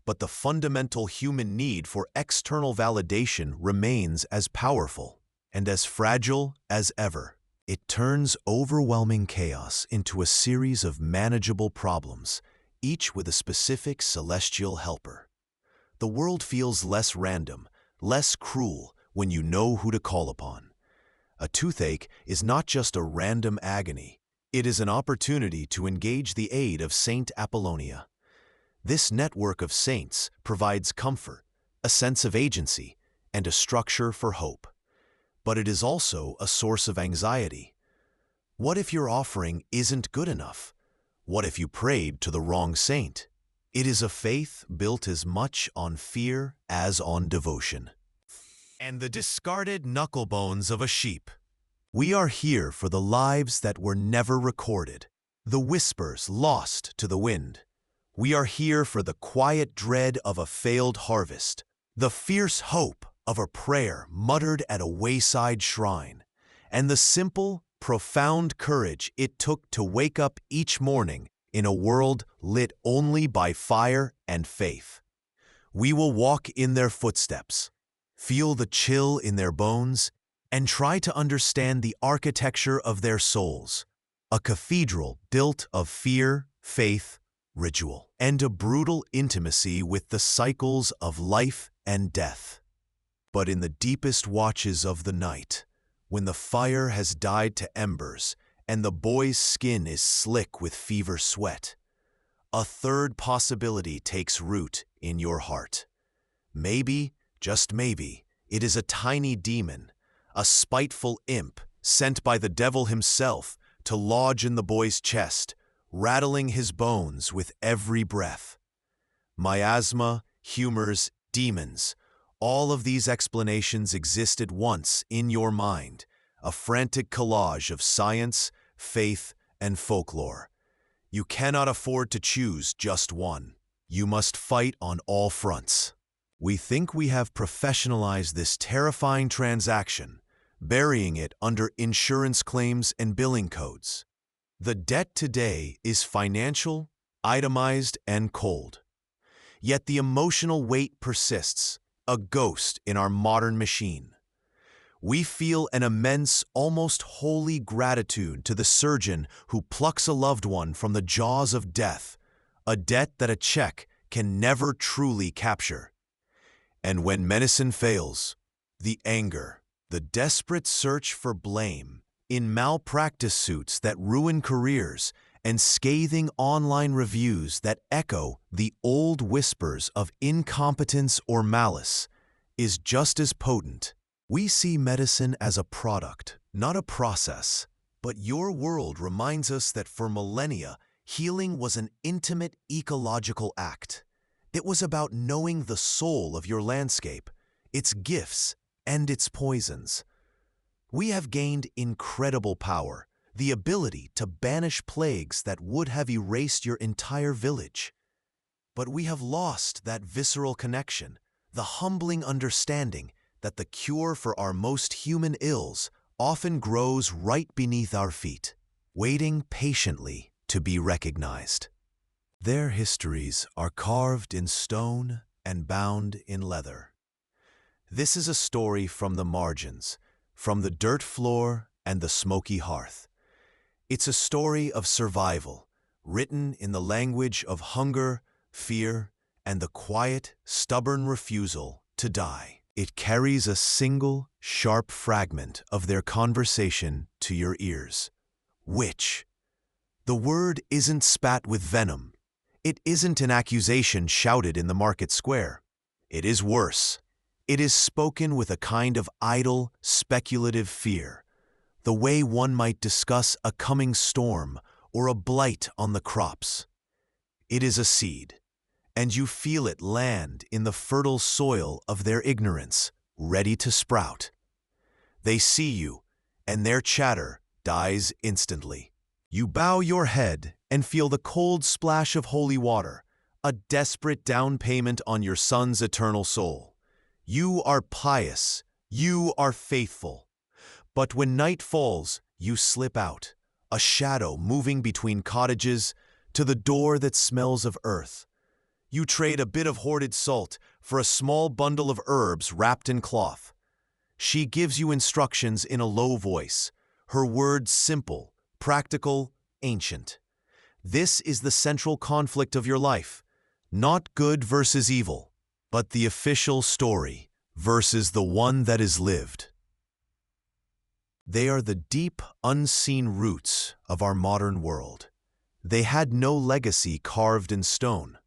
[SPEAKER 1] But the fundamental human need for external validation remains as powerful and as fragile as ever. It turns overwhelming chaos into a series of manageable problems, each with a specific celestial helper. The world feels less random, less cruel when you know who to call upon. A toothache is not just a random agony. It is an opportunity to engage the aid of Saint Apollonia. This network of saints provides comfort, a sense of agency, and a structure for hope. But it is also a source of anxiety. What if your offering isn't good enough? What if you prayed to the wrong saint? It is a faith built as much on fear as on devotion. And the discarded knucklebones of a sheep. We are here for the lives that were never recorded, the whispers lost to the wind. We are here for the quiet dread of a failed harvest, the fierce hope of a prayer muttered at a wayside shrine, and the simple, profound courage it took to wake up each morning in a world lit only by fire and faith. We will walk in their footsteps, feel the chill in their bones, and try to understand the architecture of their souls, a cathedral built of fear, faith, ritual, and a brutal intimacy with the cycles of life and death. But in the deepest watches of the night, when the fire has died to embers and the boy's skin is slick with fever sweat, a third possibility takes root in your heart. Maybe, just maybe, it is a tiny demon, a spiteful imp sent by the devil himself to lodge in the boy's chest, rattling his bones with every breath. Miasma, humors, demons, all of these explanations existed once in your mind, a frantic collage of science, faith, and folklore. You cannot afford to choose just one. You must fight on all fronts. We think we have professionalized this terrifying transaction, burying it under insurance claims and billing codes. The debt today is financial, itemized, and cold. Yet the emotional weight persists, a ghost in our modern machine. We feel an immense, almost holy gratitude to the surgeon who plucks a loved one from the jaws of death, a debt that a check can never truly capture. And when medicine fails, the anger, the desperate search for blame, in malpractice suits that ruin careers, and scathing online reviews that echo the old whispers of incompetence or malice, is just as potent. We see medicine as a product, not a process, but your world reminds us that for millennia, Healing was an intimate ecological act. It was about knowing the soul of your landscape, its gifts, and its poisons. We have gained incredible power, the ability to banish plagues that would have erased your entire village. But we have lost that visceral connection, the humbling understanding that the cure for our most human ills often grows right beneath our feet, waiting patiently to be recognized. Their histories are carved in stone and bound in leather. This is a story from the margins, from the dirt floor and the smoky hearth. It's a story of survival, written in the language of hunger, fear, and the quiet, stubborn refusal to die. It carries a single, sharp fragment of their conversation to your ears. Witch. The word isn't spat with venom. It isn't an accusation shouted in the market square. It is worse. It is spoken with a kind of idle, speculative fear, the way one might discuss a coming storm or a blight on the crops. It is a seed, and you feel it land in the fertile soil of their ignorance, ready to sprout. They see you, and their chatter dies instantly. You bow your head and feel the cold splash of holy water, a desperate down payment on your son's eternal soul. You are pious, you are faithful. But when night falls, you slip out, a shadow moving between cottages to the door that smells of earth. You trade a bit of hoarded salt for a small bundle of herbs wrapped in cloth. She gives you instructions in a low voice, her words simple, practical, ancient. This is the central conflict of your life, not good versus evil, but the official story versus the one that is lived. They are the deep, unseen roots of our modern world. They had no legacy carved in stone,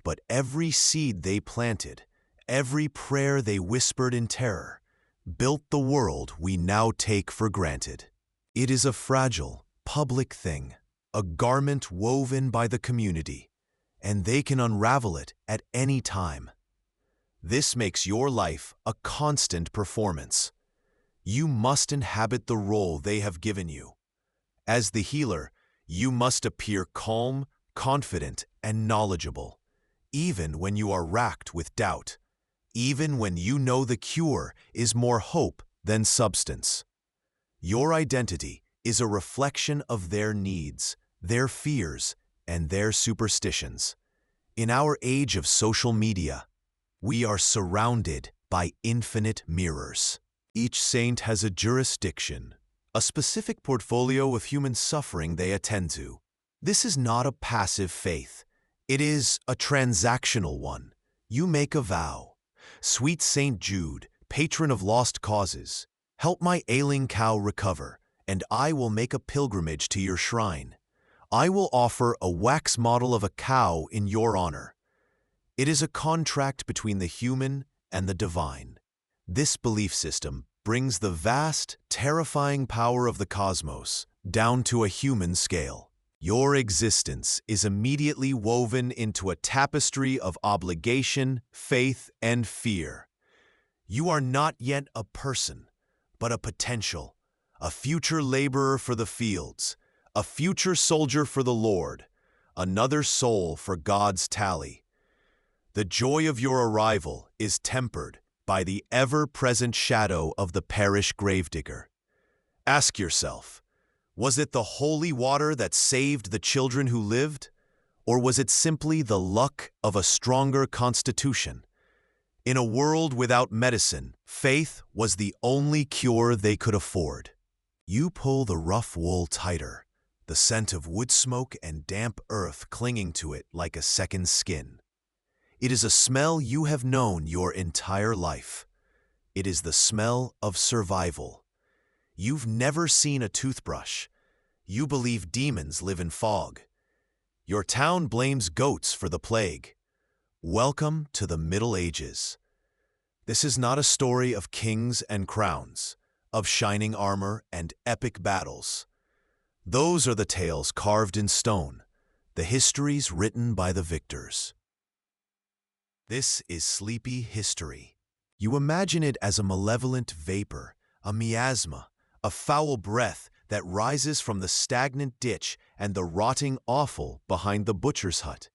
[SPEAKER 1] but every seed they planted, every prayer they whispered in terror, built the world we now take for granted. It is a fragile, public thing, a garment woven by the community, and they can unravel it at any time. This makes your life a constant performance. You must inhabit the role they have given you. As the healer, you must appear calm, confident, and knowledgeable, even when you are racked with doubt, even when you know the cure is more hope than substance. Your identity is a reflection of their needs, their fears, and their superstitions. In our age of social media, we are surrounded by infinite mirrors. Each saint has a jurisdiction, a specific portfolio of human suffering they attend to. This is not a passive faith. It is a transactional one. You make a vow. Sweet Saint Jude, patron of lost causes, help my ailing cow recover, and I will make a pilgrimage to your shrine. I will offer a wax model of a cow in your honor. It is a contract between the human and the divine. This belief system brings the vast, terrifying power of the cosmos down to a human scale. Your existence is immediately woven into a tapestry of obligation, faith, and fear. You are not yet a person, but a potential, a future laborer for the fields, a future soldier for the Lord, another soul for God's tally. The joy of your arrival is tempered by the ever-present shadow of the parish gravedigger. Ask yourself, was it the holy water that saved the children who lived, or was it simply the luck of a stronger constitution? In a world without medicine, faith was the only cure they could afford. You pull the rough wool tighter, the scent of wood smoke and damp earth clinging to it like a second skin. It is a smell you have known your entire life. It is the smell of survival. You've never seen a toothbrush. You believe demons live in fog. Your town blames goats for the plague. Welcome to the Middle Ages. This is not a story of kings and crowns, of shining armor and epic battles. Those are the tales carved in stone. the histories written by the victors. This is sleepy history. You imagine it as a malevolent vapor, a miasma, a foul breath that rises from the stagnant ditch and the rotting offal behind the butcher's hut.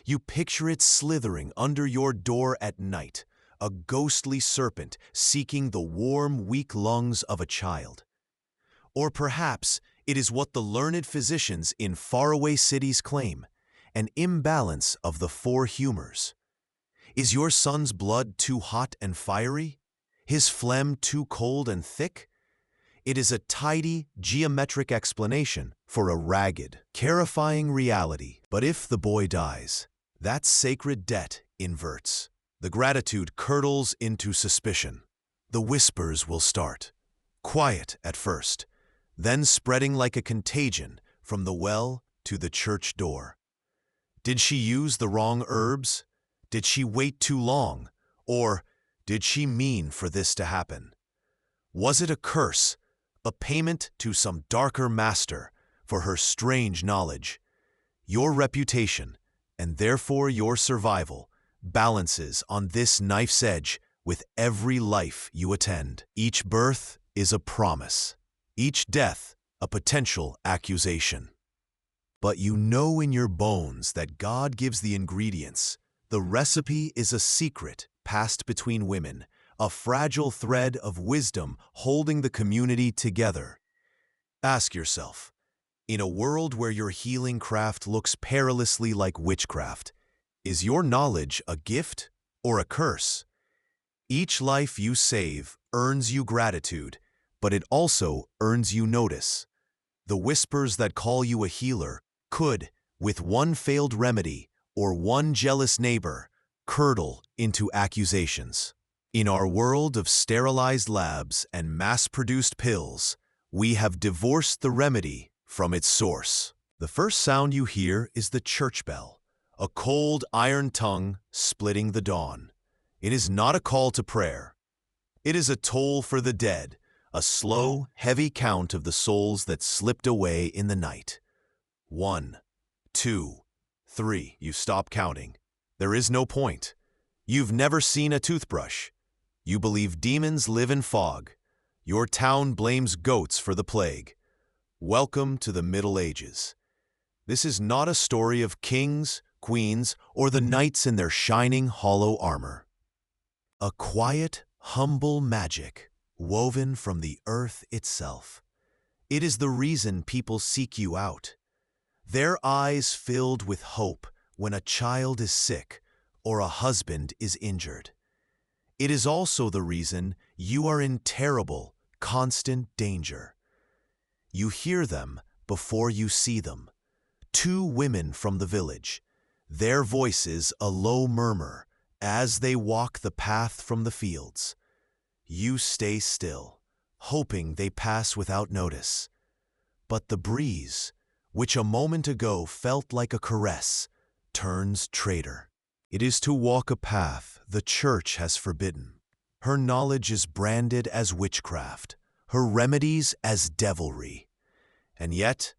[SPEAKER 1] You picture it slithering under your door at night, a ghostly serpent seeking the warm, weak lungs of a child. Or perhaps it is what the learned physicians in faraway cities claim, an imbalance of the four humors. Is your son's blood too hot and fiery? His phlegm too cold and thick? It is a tidy, geometric explanation for a ragged, terrifying reality. But if the boy dies, that sacred debt inverts. The gratitude curdles into suspicion. The whispers will start, quiet at first, then spreading like a contagion from the well to the church door. Did she use the wrong herbs? Did she wait too long? Or did she mean for this to happen? Was it a curse, a payment to some darker master for her strange knowledge? Your reputation, and therefore your survival, balances on this knife's edge with every life you attend. Each birth is a promise, each death a potential accusation. But you know in your bones that God gives the ingredients. The recipe is a secret passed between women, a fragile thread of wisdom holding the community together. Ask yourself, in a world where your healing craft looks perilously like witchcraft, is your knowledge a gift or a curse? Each life you save earns you gratitude, but it also earns you notice. The whispers that call you a healer could, with one failed remedy or one jealous neighbor, curdle into accusations. In our world of sterilized labs and mass-produced pills, we have divorced the remedy from its source. The first sound you hear is the church bell, a cold iron tongue splitting the dawn. It is not a call to prayer. It is a toll for the dead, a slow, heavy count of the souls that slipped away in the night. 1, 2, 3. You stop counting. There is no point. You've never seen a toothbrush. You believe demons live in fog. Your town blames goats for the plague. Welcome to the Middle Ages. This is not a story of kings, queens, or the knights in their shining hollow armor. A quiet, humble magic woven from the earth itself. It is the reason people seek you out. Their eyes filled with hope when a child is sick or a husband is injured. It is also the reason you are in terrible, constant danger. You hear them before you see them. 2 women from the village, their voices a low murmur as they walk the path from the fields. You stay still, hoping they pass without notice. But the breeze, which a moment ago felt like a caress, turns traitor. It is to walk a path the church has forbidden. Her knowledge is branded as witchcraft, her remedies as devilry. And yet,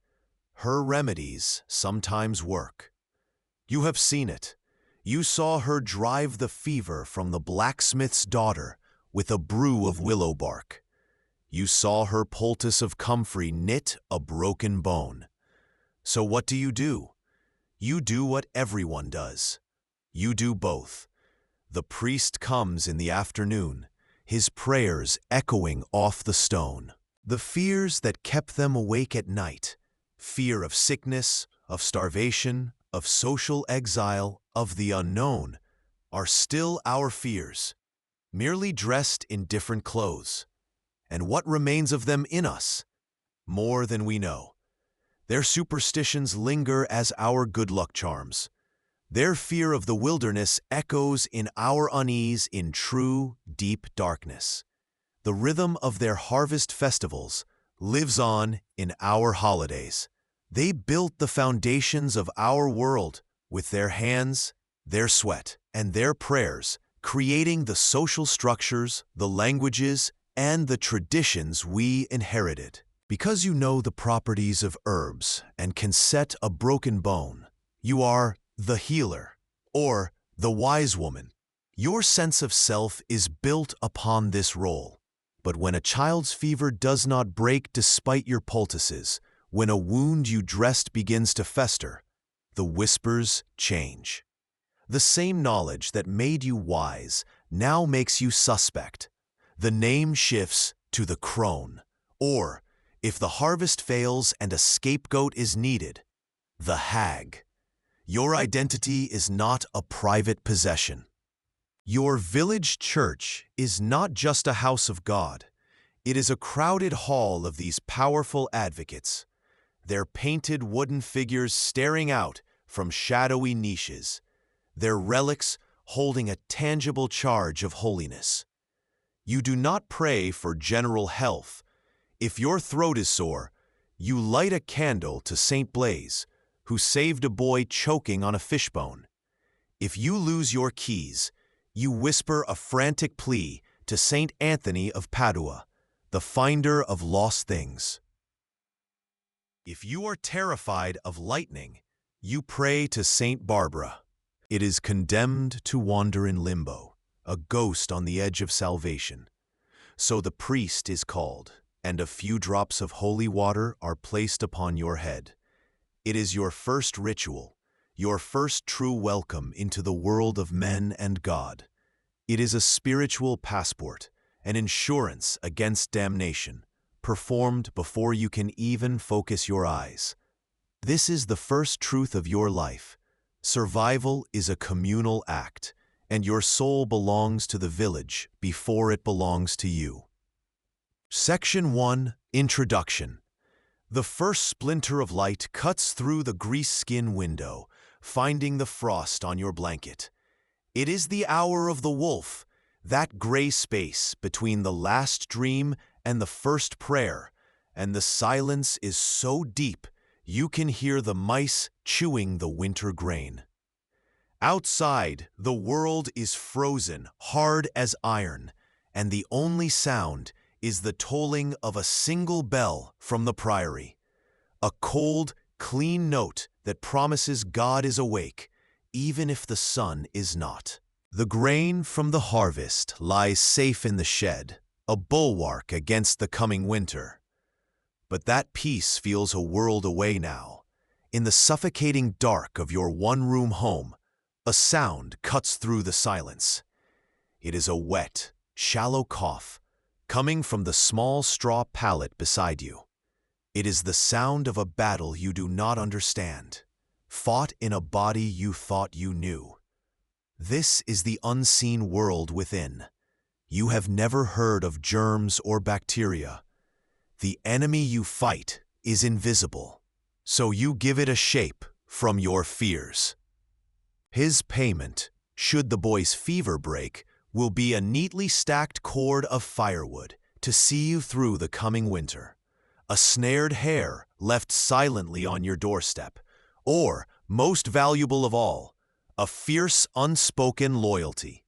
[SPEAKER 1] her remedies sometimes work. You have seen it. You saw her drive the fever from the blacksmith's daughter with a brew of willow bark. You saw her poultice of comfrey knit a broken bone. So what do? You do what everyone does. You do both. The priest comes in the afternoon, his prayers echoing off the stone. The fears that kept them awake at night, fear of sickness, of starvation, of social exile, of the unknown, are still our fears, merely dressed in different clothes. And what remains of them in us? More than we know. Their superstitions linger as our good luck charms. Their fear of the wilderness echoes in our unease in true, deep darkness. The rhythm of their harvest festivals lives on in our holidays. They built the foundations of our world with their hands, their sweat, and their prayers, creating the social structures, the languages, and the traditions we inherited. Because you know the properties of herbs and can set a broken bone, You are the healer, or the wise woman. Your sense of self is built upon this role. But when a child's fever does not break despite your poultices, when a wound you dressed begins to fester, the whispers change. The same knowledge that made you wise now makes you suspect. The name shifts to the crone, or, if the harvest fails and a scapegoat is needed, the hag. Your identity is not a private possession. Your village church is not just a house of God. It is a crowded hall of these powerful advocates, their painted wooden figures staring out from shadowy niches, their relics holding a tangible charge of holiness. You do not pray for general health. If your throat is sore, you light a candle to Saint Blaise, who saved a boy choking on a fishbone. If you lose your keys, you whisper a frantic plea to Saint Anthony of Padua, the finder of lost things. If you are terrified of lightning, you pray to Saint Barbara. It is condemned to wander in limbo, a ghost on the edge of salvation. So the priest is called, and a few drops of holy water are placed upon your head. It is your first ritual, your first true welcome into the world of men and God. It is a spiritual passport, an insurance against damnation, performed before you can even focus your eyes. This is the first truth of your life. Survival is a communal act, and your soul belongs to the village before it belongs to you. Section 1, Introduction. The first splinter of light cuts through the grease-skin window, finding the frost on your blanket. It is the hour of the wolf, that gray space between the last dream and the first prayer, and the silence is so deep you can hear the mice chewing the winter grain. Outside, the world is frozen, hard as iron, and the only sound is the tolling of a single bell from the priory. A cold, clean note that promises God is awake, even if the sun is not. The grain from the harvest lies safe in the shed, a bulwark against the coming winter. But that peace feels a world away now. In the suffocating dark of your one-room home, a sound cuts through the silence. It is a wet, shallow cough, coming from the small straw pallet beside you. It is the sound of a battle you do not understand, fought in a body you thought you knew. This is the unseen world within. You have never heard of germs or bacteria. The enemy you fight is invisible, so you give it a shape from your fears. His payment, should the boy's fever break, will be a neatly stacked cord of firewood to see you through the coming winter, a snared hare left silently on your doorstep, or, most valuable of all, a fierce, unspoken loyalty.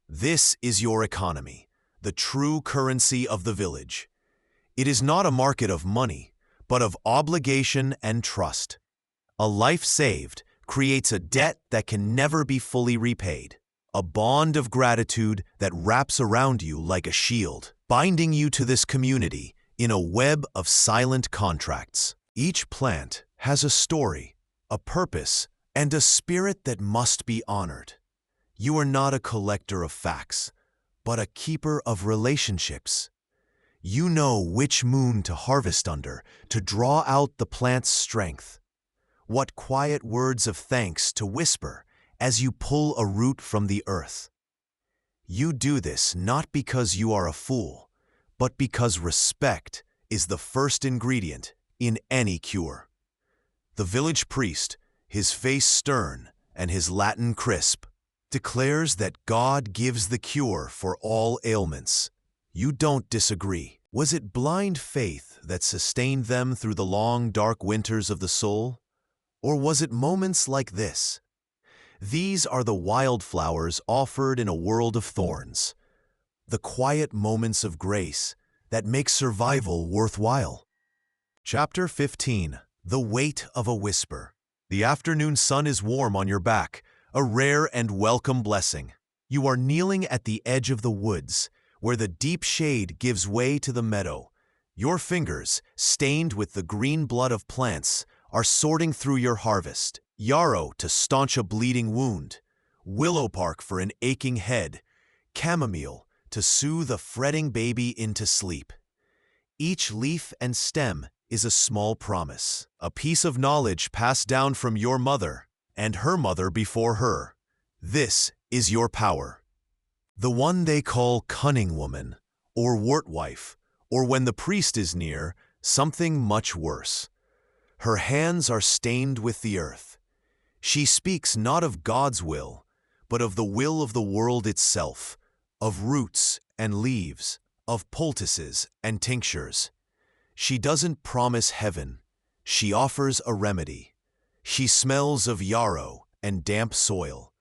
[SPEAKER 1] This is your economy, the true currency of the village. It is not a market of money, but of obligation and trust. A life saved creates a debt that can never be fully repaid, a bond of gratitude that wraps around you like a shield, binding you to this community in a web of silent contracts. Each plant has a story, a purpose, and a spirit that must be honored. You are not a collector of facts, but a keeper of relationships. You know which moon to harvest under to draw out the plant's strength, what quiet words of thanks to whisper as you pull a root from the earth. You do this not because you are a fool, but because respect is the first ingredient in any cure. The village priest, his face stern and his Latin crisp, declares that God gives the cure for all ailments. You don't disagree. Was it blind faith that sustained them through the long, dark winters of the soul? Or was it moments like this? These are the wildflowers offered in a world of thorns, the quiet moments of grace that make survival worthwhile. Chapter 15. The Weight of a Whisper. The afternoon sun is warm on your back, a rare and welcome blessing. You are kneeling at the edge of the woods, where the deep shade gives way to the meadow. Your fingers, stained with the green blood of plants, are sorting through your harvest. Yarrow to staunch a bleeding wound, willow bark for an aching head, chamomile to soothe a fretting baby into sleep. Each leaf and stem is a small promise, a piece of knowledge passed down from your mother and her mother before her. This is your power. The one they call cunning woman, or wart-wife, or when the priest is near, something much worse. Her hands are stained with the earth. She speaks not of God's will, but of the will of the world itself, of roots and leaves, of poultices and tinctures. She doesn't promise heaven, she offers a remedy. She smells of yarrow and damp soil,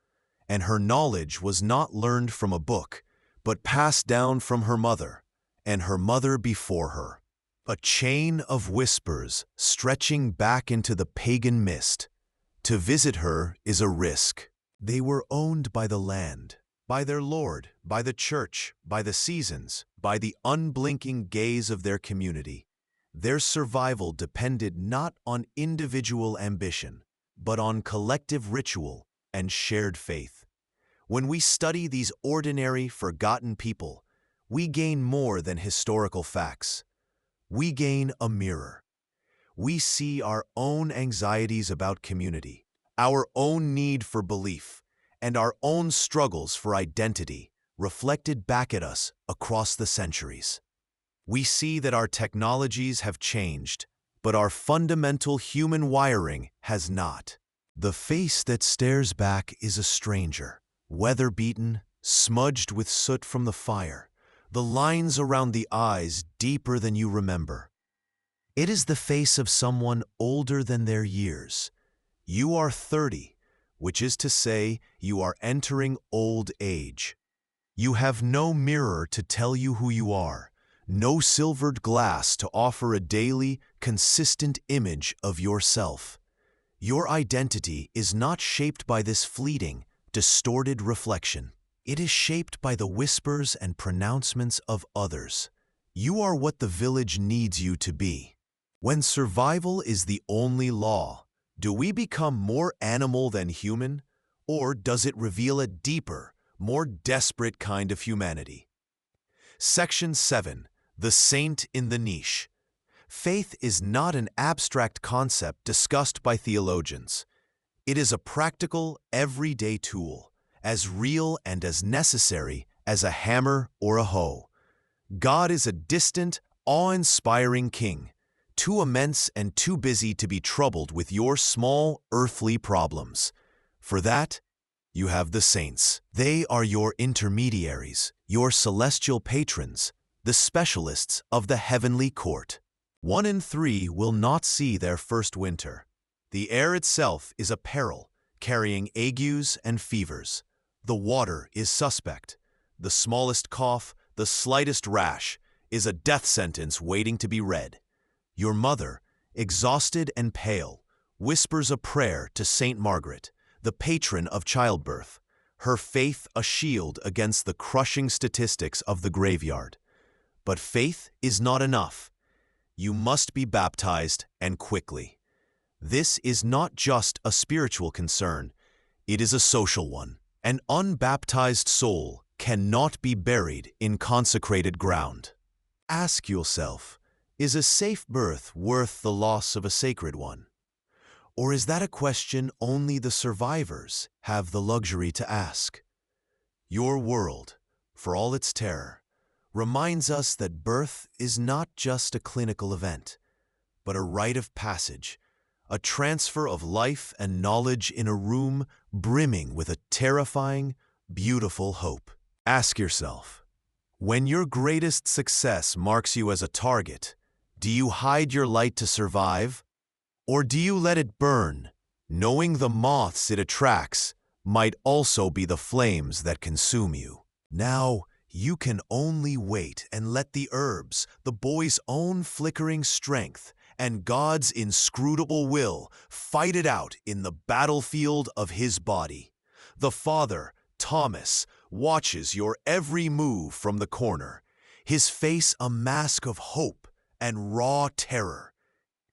[SPEAKER 1] and her knowledge was not learned from a book, but passed down from her mother, and her mother before her. A chain of whispers stretching back into the pagan mist. To visit her is a risk. They were owned by the land, by their lord, by the church, by the seasons, by the unblinking gaze of their community. Their survival depended not on individual ambition, but on collective ritual and shared faith. When we study these ordinary, forgotten people, we gain more than historical facts. We gain a mirror. We see our own anxieties about community, our own need for belief, and our own struggles for identity reflected back at us across the centuries. We see that our technologies have changed, but our fundamental human wiring has not. The face that stares back is a stranger, weather-beaten, smudged with soot from the fire, the lines around the eyes deeper than you remember. It is the face of someone older than their years. You are 30, which is to say you are entering old age. You have no mirror to tell you who you are, no silvered glass to offer a daily, consistent image of yourself. Your identity is not shaped by this fleeting, distorted reflection. It is shaped by the whispers and pronouncements of others. You are what the village needs you to be. When survival is the only law, do we become more animal than human, or does it reveal a deeper, more desperate kind of humanity? Section 7. The Saint in the Niche. Faith is not an abstract concept discussed by theologians. It is a practical, everyday tool, as real and as necessary as a hammer or a hoe. God is a distant, awe-inspiring king, too immense and too busy to be troubled with your small, earthly problems. For that, you have the saints. They are your intermediaries, your celestial patrons, the specialists of the heavenly court. 1 in 3 will not see their first winter. The air itself is a peril, carrying agues and fevers. The water is suspect. The smallest cough, the slightest rash, is a death sentence waiting to be read. Your mother, exhausted and pale, whispers a prayer to Saint Margaret, the patron of childbirth, her faith a shield against the crushing statistics of the graveyard. But faith is not enough. You must be baptized, and quickly. This is not just a spiritual concern, it is a social one. An unbaptized soul cannot be buried in consecrated ground. Ask yourself, is a safe birth worth the loss of a sacred one? Or is that a question only the survivors have the luxury to ask? Your world, for all its terror, reminds us that birth is not just a clinical event, but a rite of passage, a transfer of life and knowledge in a room brimming with a terrifying, beautiful hope. Ask yourself, when your greatest success marks you as a target, do you hide your light to survive? Or do you let it burn, knowing the moths it attracts might also be the flames that consume you? Now, you can only wait and let the herbs, the boy's own flickering strength, and God's inscrutable will fight it out in the battlefield of his body. The Father, Thomas, watches your every move from the corner, his face a mask of hope and raw terror.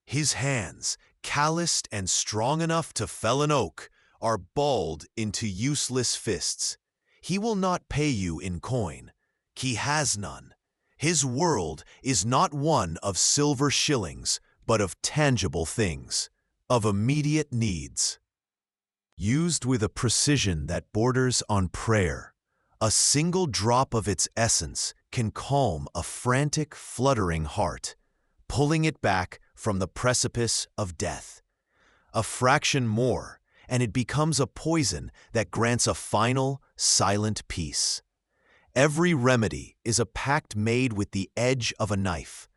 [SPEAKER 1] His hands, calloused and strong enough to fell an oak, are balled into useless fists. He will not pay you in coin. He has none. His world is not one of silver shillings, but of tangible things, of immediate needs. Used with a precision that borders on prayer, a single drop of its essence can calm a frantic, fluttering heart, pulling it back from the precipice of death. A fraction more, and it becomes a poison that grants a final, silent peace. Every remedy is a pact made with the edge of a knife.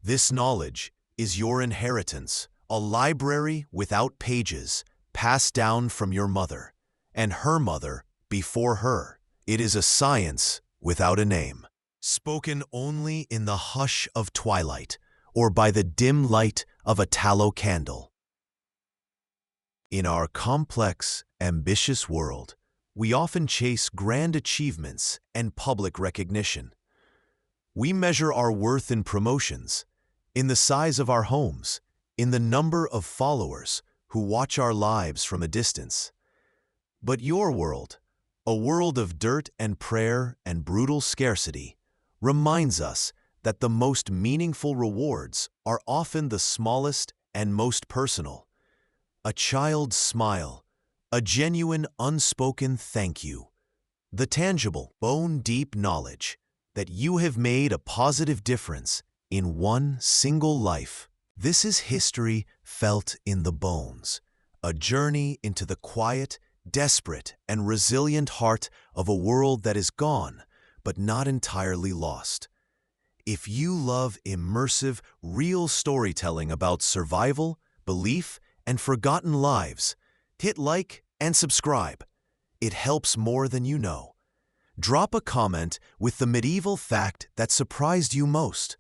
[SPEAKER 1] This knowledge is your inheritance, a library without pages, passed down from your mother, and her mother before her. It is a science without a name, spoken only in the hush of twilight, or by the dim light of a tallow candle. In our complex, ambitious world, we often chase grand achievements and public recognition. We measure our worth in promotions, in the size of our homes, in the number of followers who watch our lives from a distance. But your world, a world of dirt and prayer and brutal scarcity, reminds us that the most meaningful rewards are often the smallest and most personal. A child's smile, a genuine unspoken thank you, the tangible, bone-deep knowledge that you have made a positive difference in one single life. This is history felt in the bones, a journey into the quiet, desperate, and resilient heart of a world that is gone, but not entirely lost. If you love immersive, real storytelling about survival, belief, and forgotten lives, hit like and subscribe. It helps more than you know. Drop a comment with the medieval fact that surprised you most,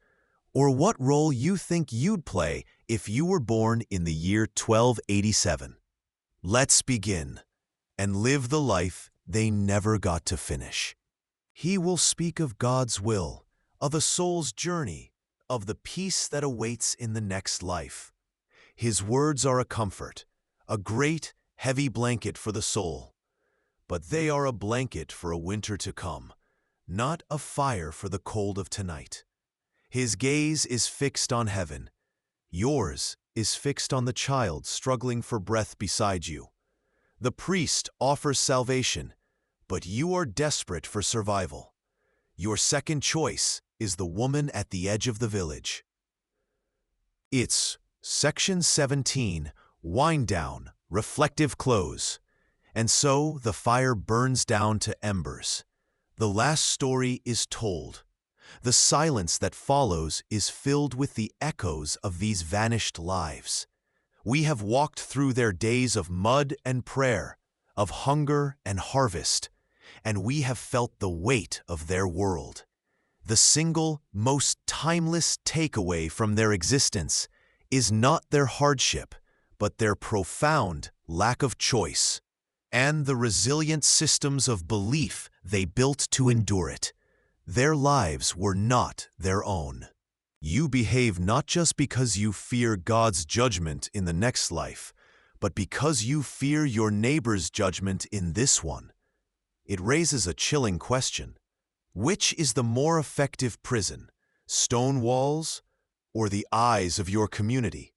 [SPEAKER 1] or what role you think you'd play if you were born in the year 1287. Let's begin and live the life they never got to finish. He will speak of God's will, of a soul's journey, of the peace that awaits in the next life. His words are a comfort, a great, heavy blanket for the soul. But they are a blanket for a winter to come, not a fire for the cold of tonight. His gaze is fixed on heaven. Yours is fixed on the child struggling for breath beside you. The priest offers salvation, but you are desperate for survival. Your second choice is the woman at the edge of the village. It's Section 17, Wind Down, Reflective Close. And so the fire burns down to embers. The last story is told. The silence that follows is filled with the echoes of these vanished lives. We have walked through their days of mud and prayer, of hunger and harvest, and we have felt the weight of their world. The single, most timeless takeaway from their existence is not their hardship, but their profound lack of choice, and the resilient systems of belief they built to endure it. Their lives were not their own. You behave not just because you fear God's judgment in the next life, but because you fear your neighbor's judgment in this one. It raises a chilling question. Which is the more effective prison, stone walls or the eyes of your community?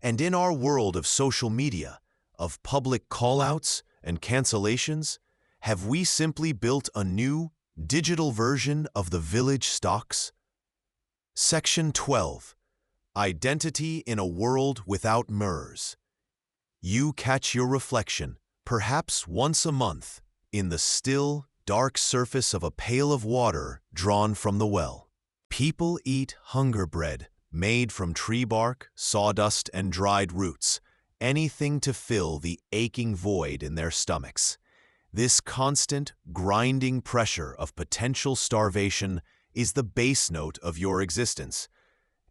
[SPEAKER 1] And in our world of social media, of public call-outs and cancellations, have we simply built a new, digital version of the village stocks? Section 12. Identity in a world without mirrors. You catch your reflection, perhaps once a month, in the still, dark surface of a pail of water drawn from the well. People eat hunger bread, made from tree bark, sawdust, and dried roots, anything to fill the aching void in their stomachs. This constant, grinding pressure of potential starvation is the base note of your existence.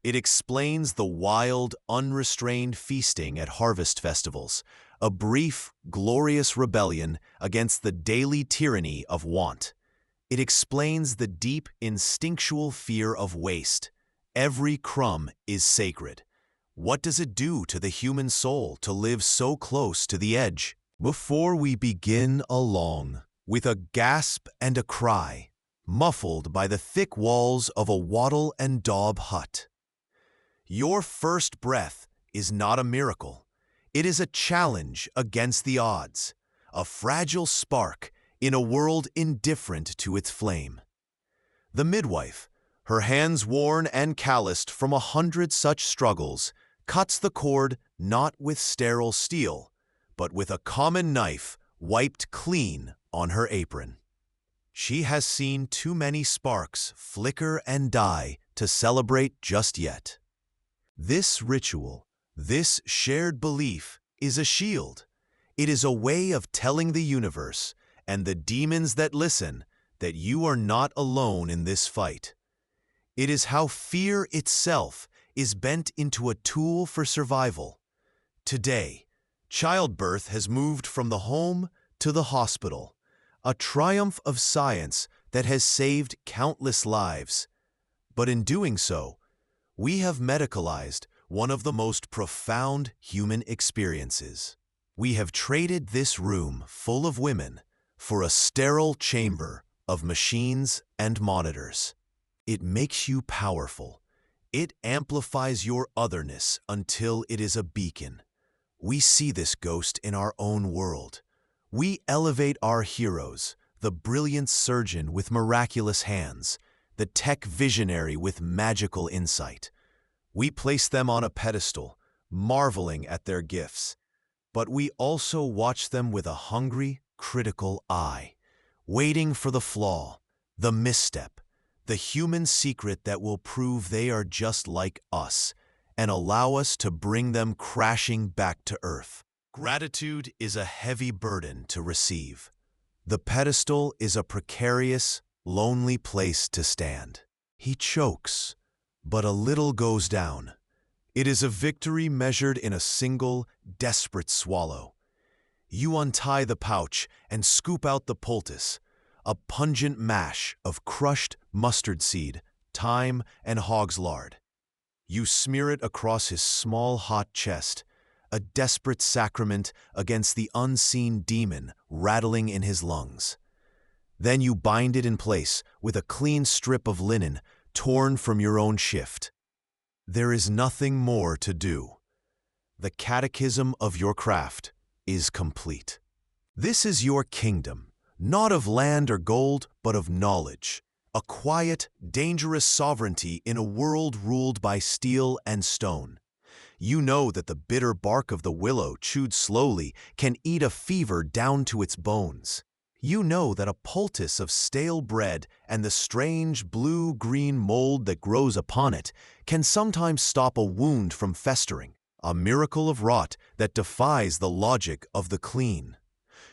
[SPEAKER 1] It explains the wild, unrestrained feasting at harvest festivals, a brief, glorious rebellion against the daily tyranny of want. It explains the deep, instinctual fear of waste. Every crumb is sacred. What does it do to the human soul to live so close to the edge? Before we begin along, with a gasp and a cry, muffled by the thick walls of a wattle and daub hut. Your first breath is not a miracle. It is a challenge against the odds, a fragile spark in a world indifferent to its flame. The midwife, her hands worn and calloused from 100 such struggles, cuts the cord not with sterile steel, but with a common knife wiped clean on her apron. She has seen too many sparks flicker and die to celebrate just yet. This ritual, this shared belief, is a shield. It is a way of telling the universe and the demons that listen that you are not alone in this fight. It is how fear itself is bent into a tool for survival. Today, childbirth has moved from the home to the hospital, a triumph of science that has saved countless lives. But in doing so, we have medicalized one of the most profound human experiences. We have traded this room full of women for a sterile chamber of machines and monitors. It makes you powerful. It amplifies your otherness until it is a beacon. We see this ghost in our own world. We elevate our heroes, the brilliant surgeon with miraculous hands, the tech visionary with magical insight. We place them on a pedestal, marveling at their gifts. But we also watch them with a hungry, critical eye, waiting for the flaw, the misstep, the human secret that will prove they are just like us and allow us to bring them crashing back to earth. Gratitude is a heavy burden to receive. The pedestal is a precarious, lonely place to stand. He chokes, but a little goes down. It is a victory measured in a single, desperate swallow. You untie the pouch and scoop out the poultice, a pungent mash of crushed mustard seed, thyme, and hog's lard. You smear it across his small, hot chest, a desperate sacrament against the unseen demon rattling in his lungs. Then you bind it in place with a clean strip of linen torn from your own shift. There is nothing more to do. The catechism of your craft is complete. This is your kingdom, not of land or gold, but of knowledge. A quiet, dangerous sovereignty in a world ruled by steel and stone. You know that the bitter bark of the willow, chewed slowly, can eat a fever down to its bones. You know that a poultice of stale bread and the strange blue-green mold that grows upon it can sometimes stop a wound from festering, a miracle of rot that defies the logic of the clean.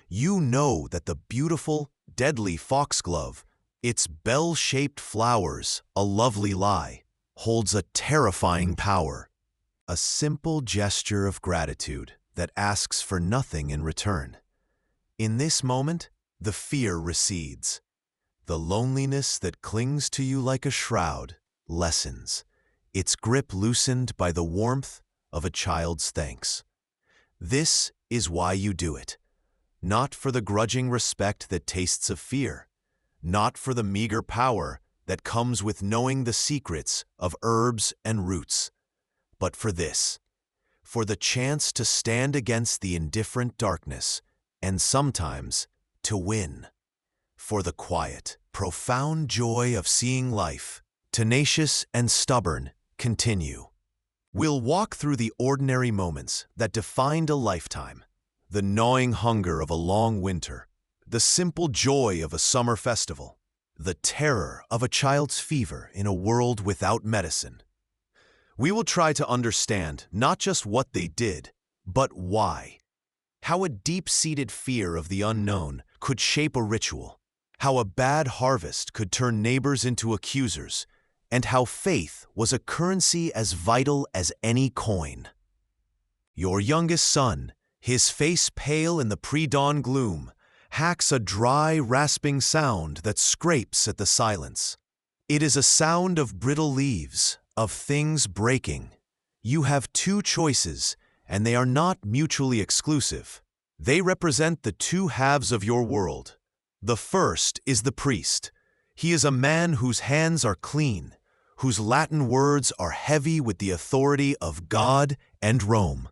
[SPEAKER 1] You know that the beautiful, deadly foxglove, its bell-shaped flowers, a lovely lie, holds a terrifying power. A simple gesture of gratitude that asks for nothing in return. In this moment, the fear recedes. The loneliness that clings to you like a shroud lessens, its grip loosened by the warmth of a child's thanks. This is why you do it. Not for the grudging respect that tastes of fear, not for the meager power that comes with knowing the secrets of herbs and roots, but for this, for the chance to stand against the indifferent darkness and sometimes to win, for the quiet, profound joy of seeing life, tenacious and stubborn, continue. We'll walk through the ordinary moments that defined a lifetime, the gnawing hunger of a long winter, the simple joy of a summer festival, the terror of a child's fever in a world without medicine. We will try to understand not just what they did, but why. How a deep-seated fear of the unknown could shape a ritual. How a bad harvest could turn neighbors into accusers, and how faith was a currency as vital as any coin. Your youngest son, his face pale in the pre-dawn gloom, hacks a dry, rasping sound that scrapes at the silence. It is a sound of brittle leaves, of things breaking. You have two choices, and they are not mutually exclusive. They represent the two halves of your world. The first is the priest. He is a man whose hands are clean, whose Latin words are heavy with the authority of God and Rome.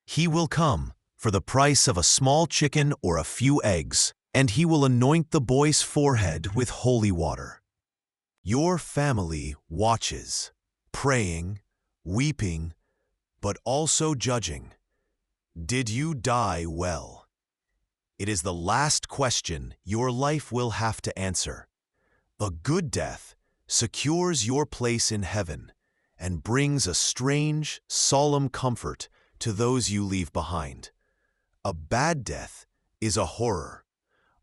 [SPEAKER 1] He will come for the price of a small chicken or a few eggs, and he will anoint the boy's forehead with holy water. Your family watches, praying, weeping, but also judging. Did you die well? It is the last question your life will have to answer. A good death secures your place in heaven and brings a strange, solemn comfort to those you leave behind. A bad death is a horror,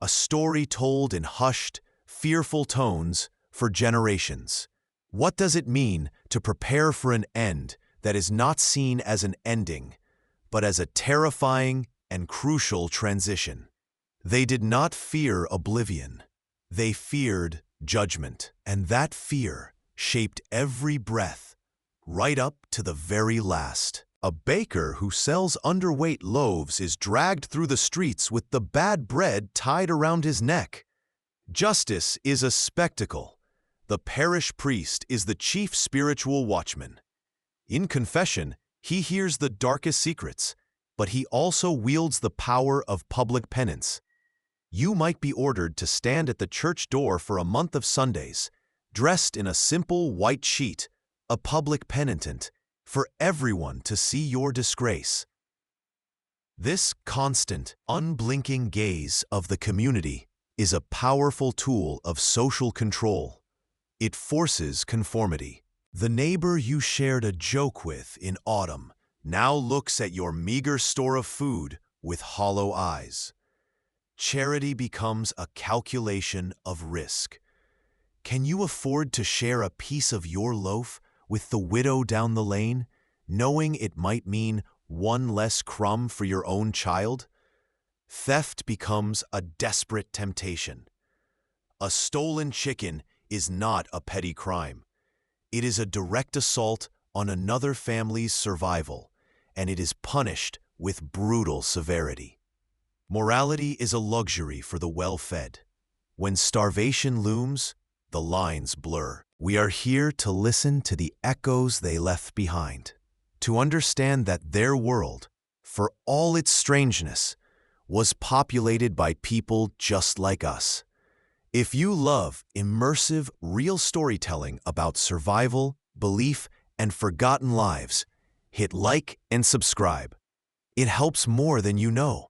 [SPEAKER 1] a story told in hushed, fearful tones for generations. What does it mean to prepare for an end that is not seen as an ending, but as a terrifying and crucial transition? They did not fear oblivion. They feared judgment, and that fear shaped every breath, right up to the very last. A baker who sells underweight loaves is dragged through the streets with the bad bread tied around his neck. Justice is a spectacle. The parish priest is the chief spiritual watchman. In confession, he hears the darkest secrets, but he also wields the power of public penance. You might be ordered to stand at the church door for a month of Sundays, dressed in a simple white sheet, a public penitent, for everyone to see your disgrace. This constant, unblinking gaze of the community is a powerful tool of social control. It forces conformity. The neighbor you shared a joke with in autumn now looks at your meager store of food with hollow eyes. Charity becomes a calculation of risk. Can you afford to share a piece of your loaf with the widow down the lane, knowing it might mean one less crumb for your own child? Theft becomes a desperate temptation. A stolen chicken is not a petty crime. It is a direct assault on another family's survival, and it is punished with brutal severity. Morality is a luxury for the well-fed. When starvation looms, the lines blur. We are here to listen to the echoes they left behind, to understand that their world, for all its strangeness, was populated by people just like us. If you love immersive, real storytelling about survival, belief, and forgotten lives, hit like and subscribe. It helps more than you know.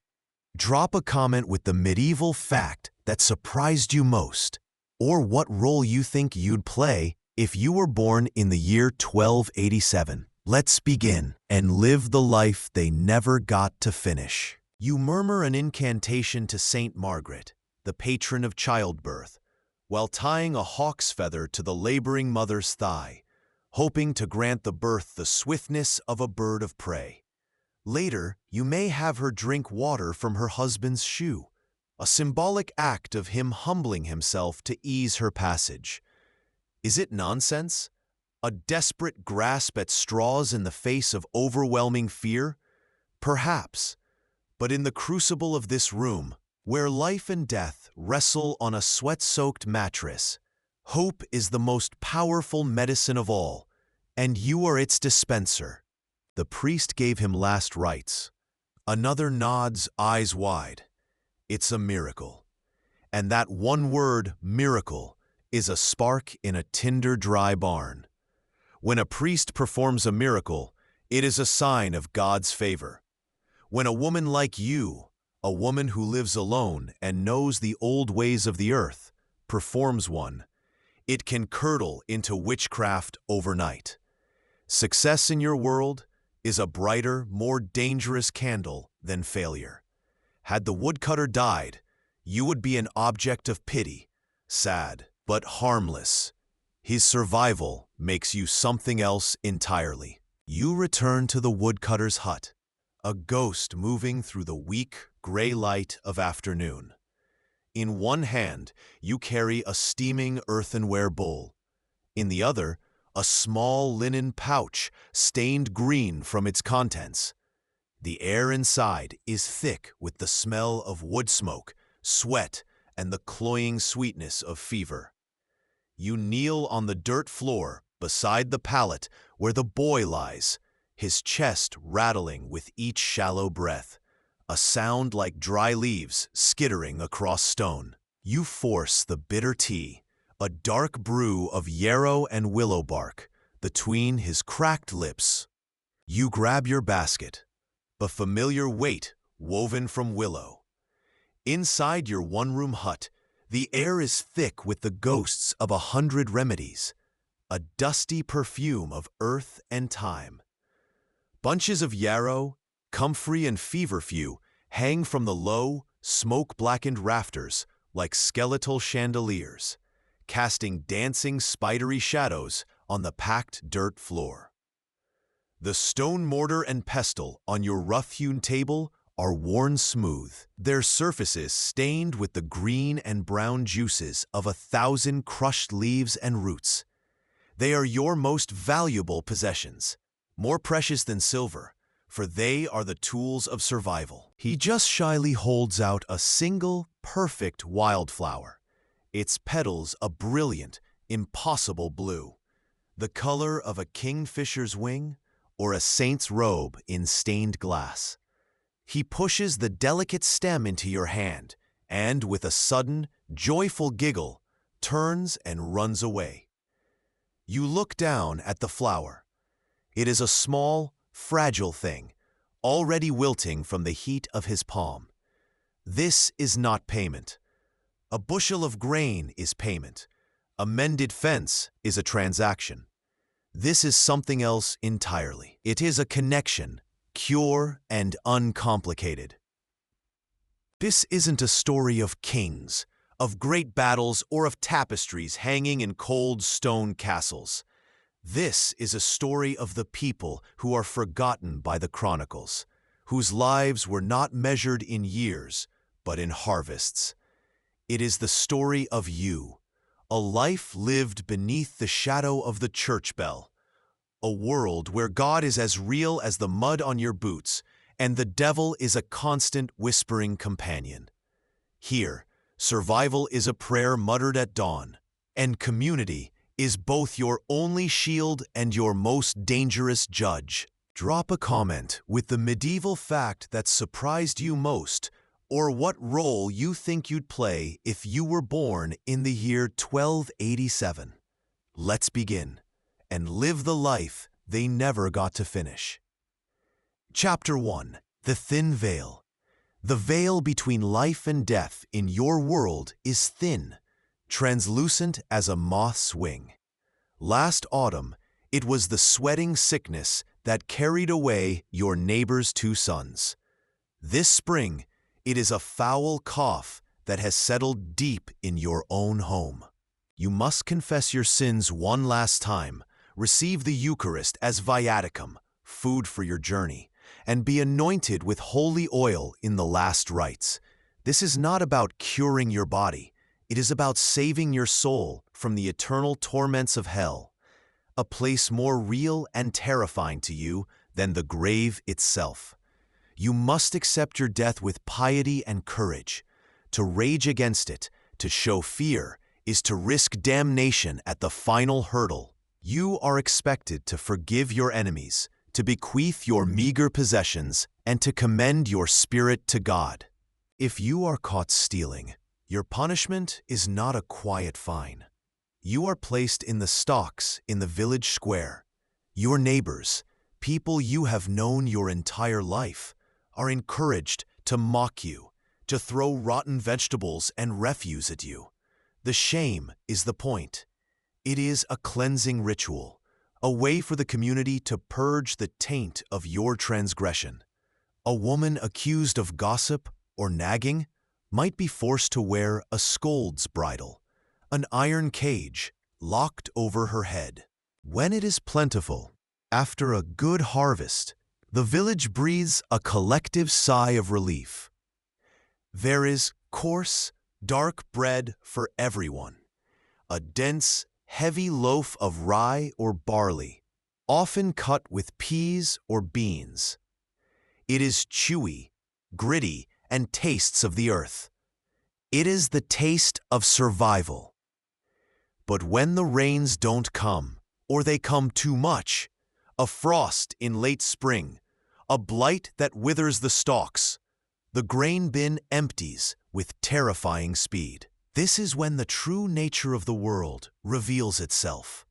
[SPEAKER 1] Drop a comment with the medieval fact that surprised you most, or what role you think you'd play if you were born in the year 1287. Let's begin and live the life they never got to finish. You murmur an incantation to Saint Margaret, the patron of childbirth, while tying a hawk's feather to the laboring mother's thigh, hoping to grant the birth the swiftness of a bird of prey. Later, you may have her drink water from her husband's shoe, a symbolic act of him humbling himself to ease her passage. Is it nonsense? A desperate grasp at straws in the face of overwhelming fear? Perhaps. But in the crucible of this room, where life and death wrestle on a sweat-soaked mattress, hope is the most powerful medicine of all, and you are its dispenser. The priest gave him last rites. Another nods, eyes wide. It's a miracle. And that one word, miracle, is a spark in a tinder-dry barn. When a priest performs a miracle, it is a sign of God's favor. When a woman like you, a woman who lives alone and knows the old ways of the earth, performs one, it can curdle into witchcraft overnight. Success in your world is a brighter, more dangerous candle than failure. Had the woodcutter died, you would be an object of pity, sad but harmless. His survival makes you something else entirely. You return to the woodcutter's hut, a ghost moving through the weak, gray light of afternoon. In one hand, you carry a steaming earthenware bowl. In the other, a small linen pouch stained green from its contents. The air inside is thick with the smell of wood smoke, sweat, and the cloying sweetness of fever. You kneel on the dirt floor beside the pallet where the boy lies, his chest rattling with each shallow breath, a sound like dry leaves skittering across stone. You force the bitter tea, a dark brew of yarrow and willow bark, between his cracked lips. You grab your basket, a familiar weight woven from willow. Inside your one-room hut, the air is thick with the ghosts of 100 remedies, a dusty perfume of earth and time. Bunches of yarrow, comfrey and feverfew hang from the low, smoke-blackened rafters like skeletal chandeliers, casting dancing spidery shadows on the packed dirt floor. The stone mortar and pestle on your rough-hewn table are worn smooth, their surfaces stained with the green and brown juices of 1,000 crushed leaves and roots. They are your most valuable possessions, more precious than silver, for they are the tools of survival. He just shyly holds out a single, perfect wildflower, its petals a brilliant, impossible blue, the color of a kingfisher's wing or a saint's robe in stained glass. He pushes the delicate stem into your hand and, with a sudden, joyful giggle, turns and runs away. You look down at the flower. It is a small, fragile thing, already wilting from the heat of his palm. This is not payment. A bushel of grain is payment. A mended fence is a transaction. This is something else entirely. It is a connection, pure and uncomplicated. This isn't a story of kings, of great battles, or of tapestries hanging in cold stone castles. This is a story of the people who are forgotten by the chronicles, whose lives were not measured in years, but in harvests. It is the story of you, a life lived beneath the shadow of the church bell, a world where God is as real as the mud on your boots, and the devil is a constant whispering companion. Here, survival is a prayer muttered at dawn, and community is both your only shield and your most dangerous judge. Drop a comment with the medieval fact that surprised you most, or what role you think you'd play if you were born in the year 1287. Let's begin and live the life they never got to finish. Chapter 1. The Thin Veil. The veil between life and death in your world is thin, translucent as a moth's wing. Last autumn, it was the sweating sickness that carried away your neighbor's 2 sons. This spring, it is a foul cough that has settled deep in your own home. You must confess your sins one last time, receive the Eucharist as viaticum, food for your journey, and be anointed with holy oil in the last rites. This is not about curing your body. It is about saving your soul from the eternal torments of hell, a place more real and terrifying to you than the grave itself. You must accept your death with piety and courage. To rage against it, to show fear, is to risk damnation at the final hurdle. You are expected to forgive your enemies, to bequeath your meager possessions, and to commend your spirit to God. If you are caught stealing, your punishment is not a quiet fine. You are placed in the stocks in the village square. Your neighbors, people you have known your entire life, are encouraged to mock you, to throw rotten vegetables and refuse at you. The shame is the point. It is a cleansing ritual, a way for the community to purge the taint of your transgression. A woman accused of gossip or nagging might be forced to wear a scold's bridle, an iron cage, locked over her head. When it is plentiful, after a good harvest, the village breathes a collective sigh of relief. There is coarse, dark bread for everyone. A dense, heavy loaf of rye or barley, often cut with peas or beans. It is chewy, gritty, and tastes of the earth. It is the taste of survival. But when the rains don't come, or they come too much, a frost in late spring, a blight that withers the stalks, the grain bin empties with terrifying speed. This is when the true nature of the world reveals itself.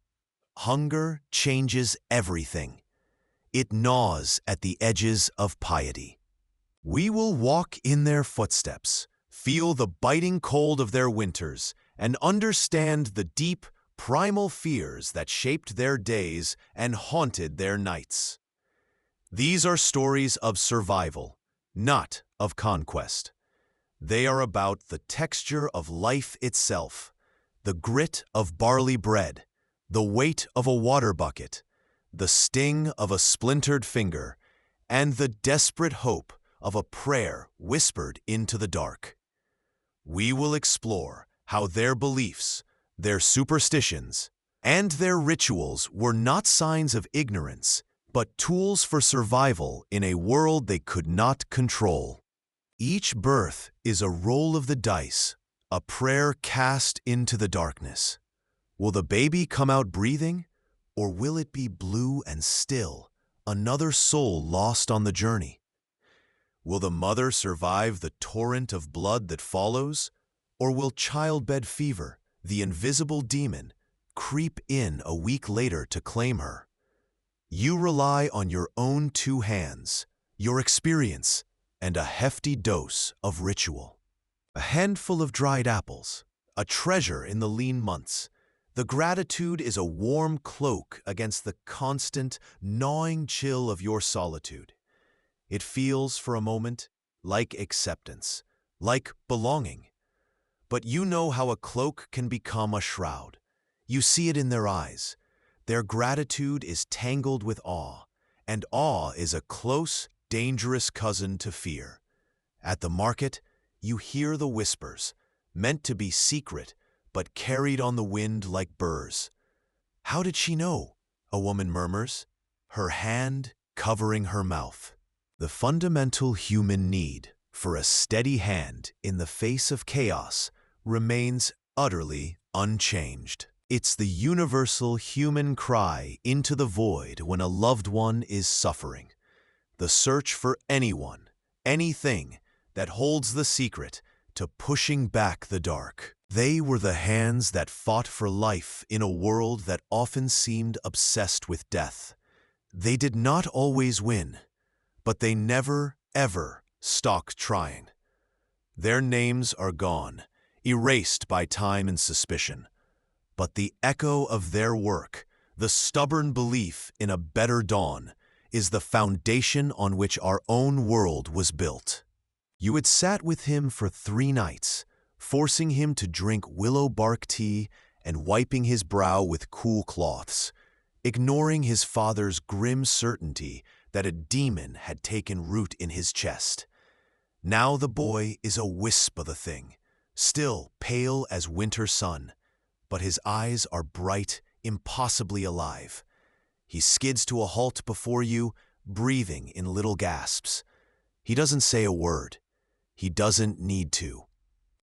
[SPEAKER 1] Hunger changes everything. It gnaws at the edges of piety. We will walk in their footsteps, feel the biting cold of their winters, and understand the deep, primal fears that shaped their days and haunted their nights. These are stories of survival, not of conquest. They are about the texture of life itself, the grit of barley bread, the weight of a water bucket, the sting of a splintered finger, and the desperate hope of a prayer whispered into the dark. We will explore how their beliefs, their superstitions, and their rituals were not signs of ignorance, but tools for survival in a world they could not control. Each birth is a roll of the dice, a prayer cast into the darkness. Will the baby come out breathing, or will it be blue and still, another soul lost on the journey? Will the mother survive the torrent of blood that follows, or will childbed fever, the invisible demon, creep in a week later to claim her? You rely on your own two hands, your experience, and a hefty dose of ritual. A handful of dried apples, a treasure in the lean months. The gratitude is a warm cloak against the constant, gnawing chill of your solitude. It feels, for a moment, like acceptance, like belonging. But you know how a cloak can become a shroud. You see it in their eyes. Their gratitude is tangled with awe, and awe is a close, dangerous cousin to fear. At the market, you hear the whispers, meant to be secret, but carried on the wind like burrs. How did she know? A woman murmurs, her hand covering her mouth. The fundamental human need for a steady hand in the face of chaos remains utterly unchanged. It's the universal human cry into the void when a loved one is suffering. The search for anyone, anything that holds the secret to pushing back the dark. They were the hands that fought for life in a world that often seemed obsessed with death. They did not always win, but they never, ever stopped trying. Their names are gone, erased by time and suspicion. But the echo of their work, the stubborn belief in a better dawn, is the foundation on which our own world was built. You had sat with him for 3 nights, forcing him to drink willow bark tea and wiping his brow with cool cloths, ignoring his father's grim certainty that a demon had taken root in his chest. Now the boy is a wisp of a thing, still pale as winter sun, but his eyes are bright, impossibly alive. He skids to a halt before you, breathing in little gasps. He doesn't say a word. He doesn't need to.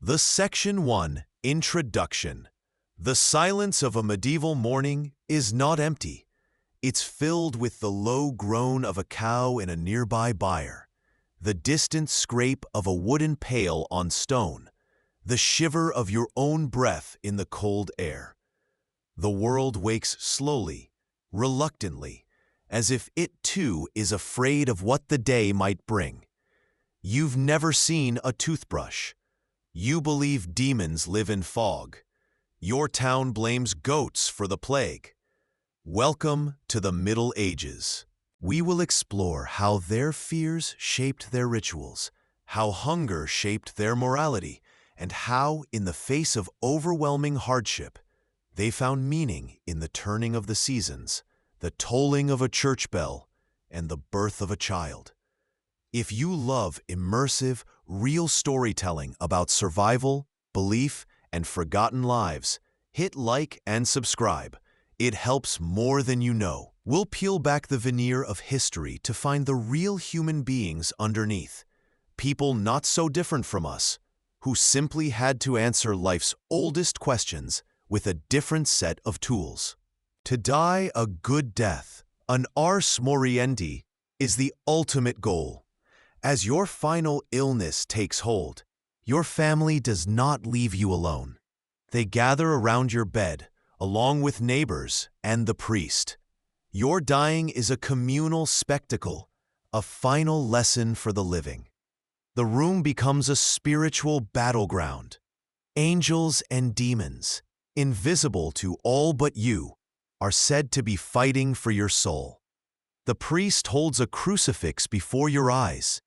[SPEAKER 1] The Section 1 Introduction. The silence of a medieval morning is not empty. It's filled with the low groan of a cow in a nearby byre, the distant scrape of a wooden pail on stone, the shiver of your own breath in the cold air. The world wakes slowly, reluctantly, as if it too is afraid of what the day might bring. You've never seen a toothbrush. You believe demons live in fog. Your town blames goats for the plague. Welcome to the Middle Ages. We will explore how their fears shaped their rituals, how hunger shaped their morality, and how, in the face of overwhelming hardship, They found meaning in the turning of the seasons, the tolling of a church bell, and the birth of a child. If you love immersive, real storytelling about survival, belief, and forgotten lives, hit like and subscribe. It helps more than you know. We'll peel back the veneer of history to find the real human beings underneath. People not so different from us, who simply had to answer life's oldest questions with a different set of tools. To die a good death, an ars moriendi, is the ultimate goal. As your final illness takes hold, your family does not leave you alone. They gather around your bed, along with neighbors and the priest. Your dying is a communal spectacle, a final lesson for the living. The room becomes a spiritual battleground. Angels and demons, invisible to all but you, are said to be fighting for your soul. The priest holds a crucifix before your eyes,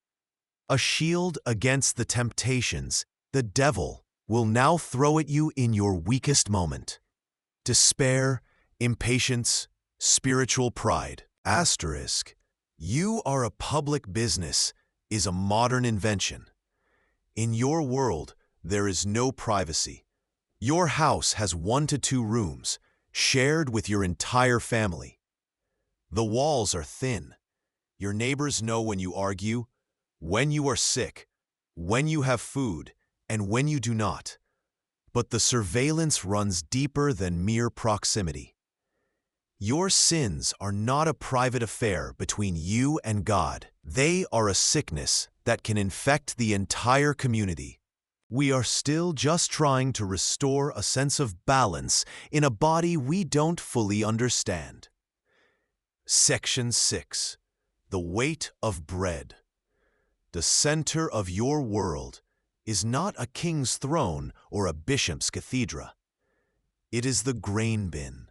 [SPEAKER 1] a shield against the temptations the devil will now throw at you in your weakest moment. Despair, impatience, spiritual pride. Asterisk. You are a public business is a modern invention. In your world, there is no privacy. Your house has 1 to 2 rooms, shared with your entire family. The walls are thin. Your neighbors know when you argue, when you are sick, when you have food, and when you do not. But the surveillance runs deeper than mere proximity. Your sins are not a private affair between you and God. They are a sickness that can infect the entire community. We are still just trying to restore a sense of balance in a body we don't fully understand. Section 6. The weight of bread. The center of your world is not a king's throne or a bishop's cathedra. It is the grain bin.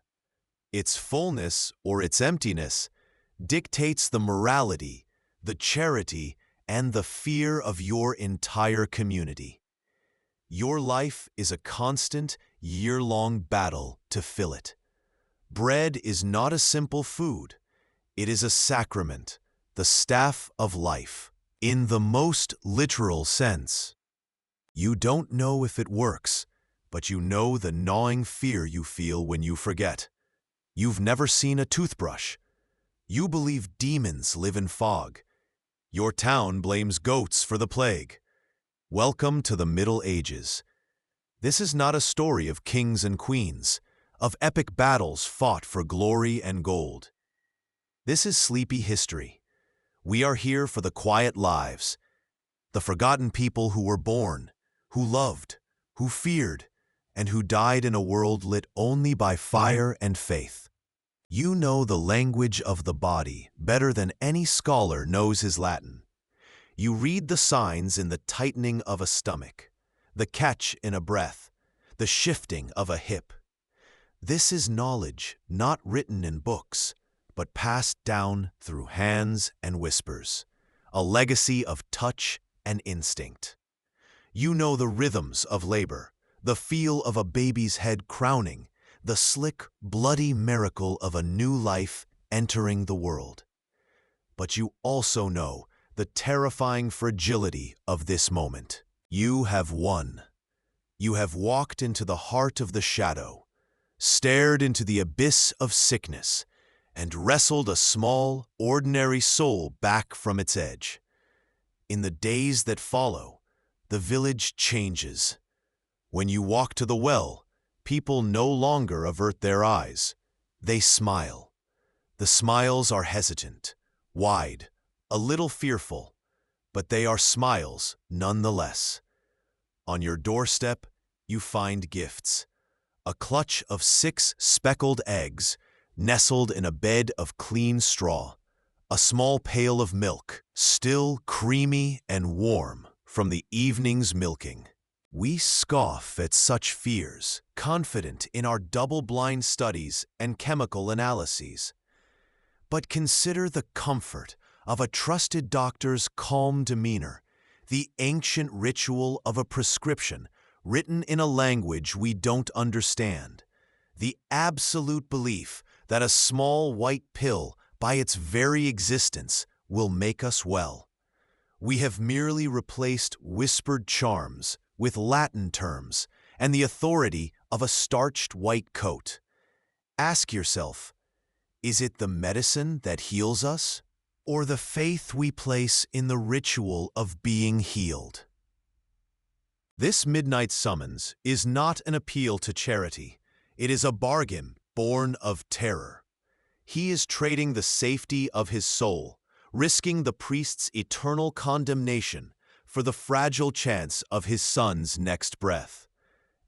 [SPEAKER 1] Its fullness or its emptiness dictates the morality, the charity, and the fear of your entire community. Your life is a constant, year-long battle to fill it. Bread is not a simple food. It is a sacrament, the staff of life. In the most literal sense. You don't know if it works, but you know the gnawing fear you feel when you forget. You've never seen a toothbrush. You believe demons live in fog. Your town blames goats for the plague. Welcome to the Middle Ages. This is not a story of kings and queens, of epic battles fought for glory and gold. This is sleepy history. We are here for the quiet lives, the forgotten people who were born, who loved, who feared, and who died in a world lit only by fire and faith. You know the language of the body better than any scholar knows his Latin. You read the signs in the tightening of a stomach, the catch in a breath, the shifting of a hip. This is knowledge not written in books, but passed down through hands and whispers, a legacy of touch and instinct. You know the rhythms of labor, the feel of a baby's head crowning, the slick, bloody miracle of a new life entering the world. But you also know the terrifying fragility of this moment. You have won. You have walked into the heart of the shadow, stared into the abyss of sickness, and wrestled a small, ordinary soul back from its edge. In the days that follow, the village changes. When you walk to the well, people no longer avert their eyes. They smile. The smiles are hesitant, wide, a little fearful, but they are smiles nonetheless. On your doorstep, you find gifts. A clutch of 6 speckled eggs, nestled in a bed of clean straw, a small pail of milk, still creamy and warm from the evening's milking. We scoff at such fears, confident in our double-blind studies and chemical analyses. But consider the comfort of a trusted doctor's calm demeanor, the ancient ritual of a prescription written in a language we don't understand, the absolute belief that a small white pill, by its very existence, will make us well. We have merely replaced whispered charms with Latin terms and the authority of a starched white coat. Ask yourself, is it the medicine that heals us, or the faith we place in the ritual of being healed? This midnight summons is not an appeal to charity. It is a bargain born of terror. He is trading the safety of his soul, risking the priest's eternal condemnation for the fragile chance of his son's next breath.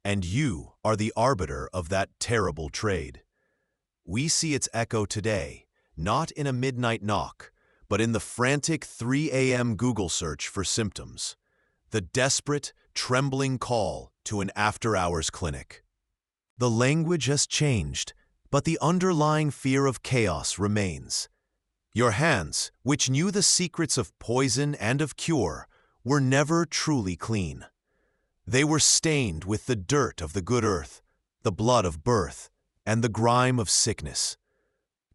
[SPEAKER 1] And you are the arbiter of that terrible trade. We see its echo today, not in a midnight knock, but in the frantic 3 a.m. Google search for symptoms, the desperate, trembling call to an after-hours clinic. The language has changed, but the underlying fear of chaos remains. Your hands, which knew the secrets of poison and of cure, were never truly clean. They were stained with the dirt of the good earth, the blood of birth, and the grime of sickness.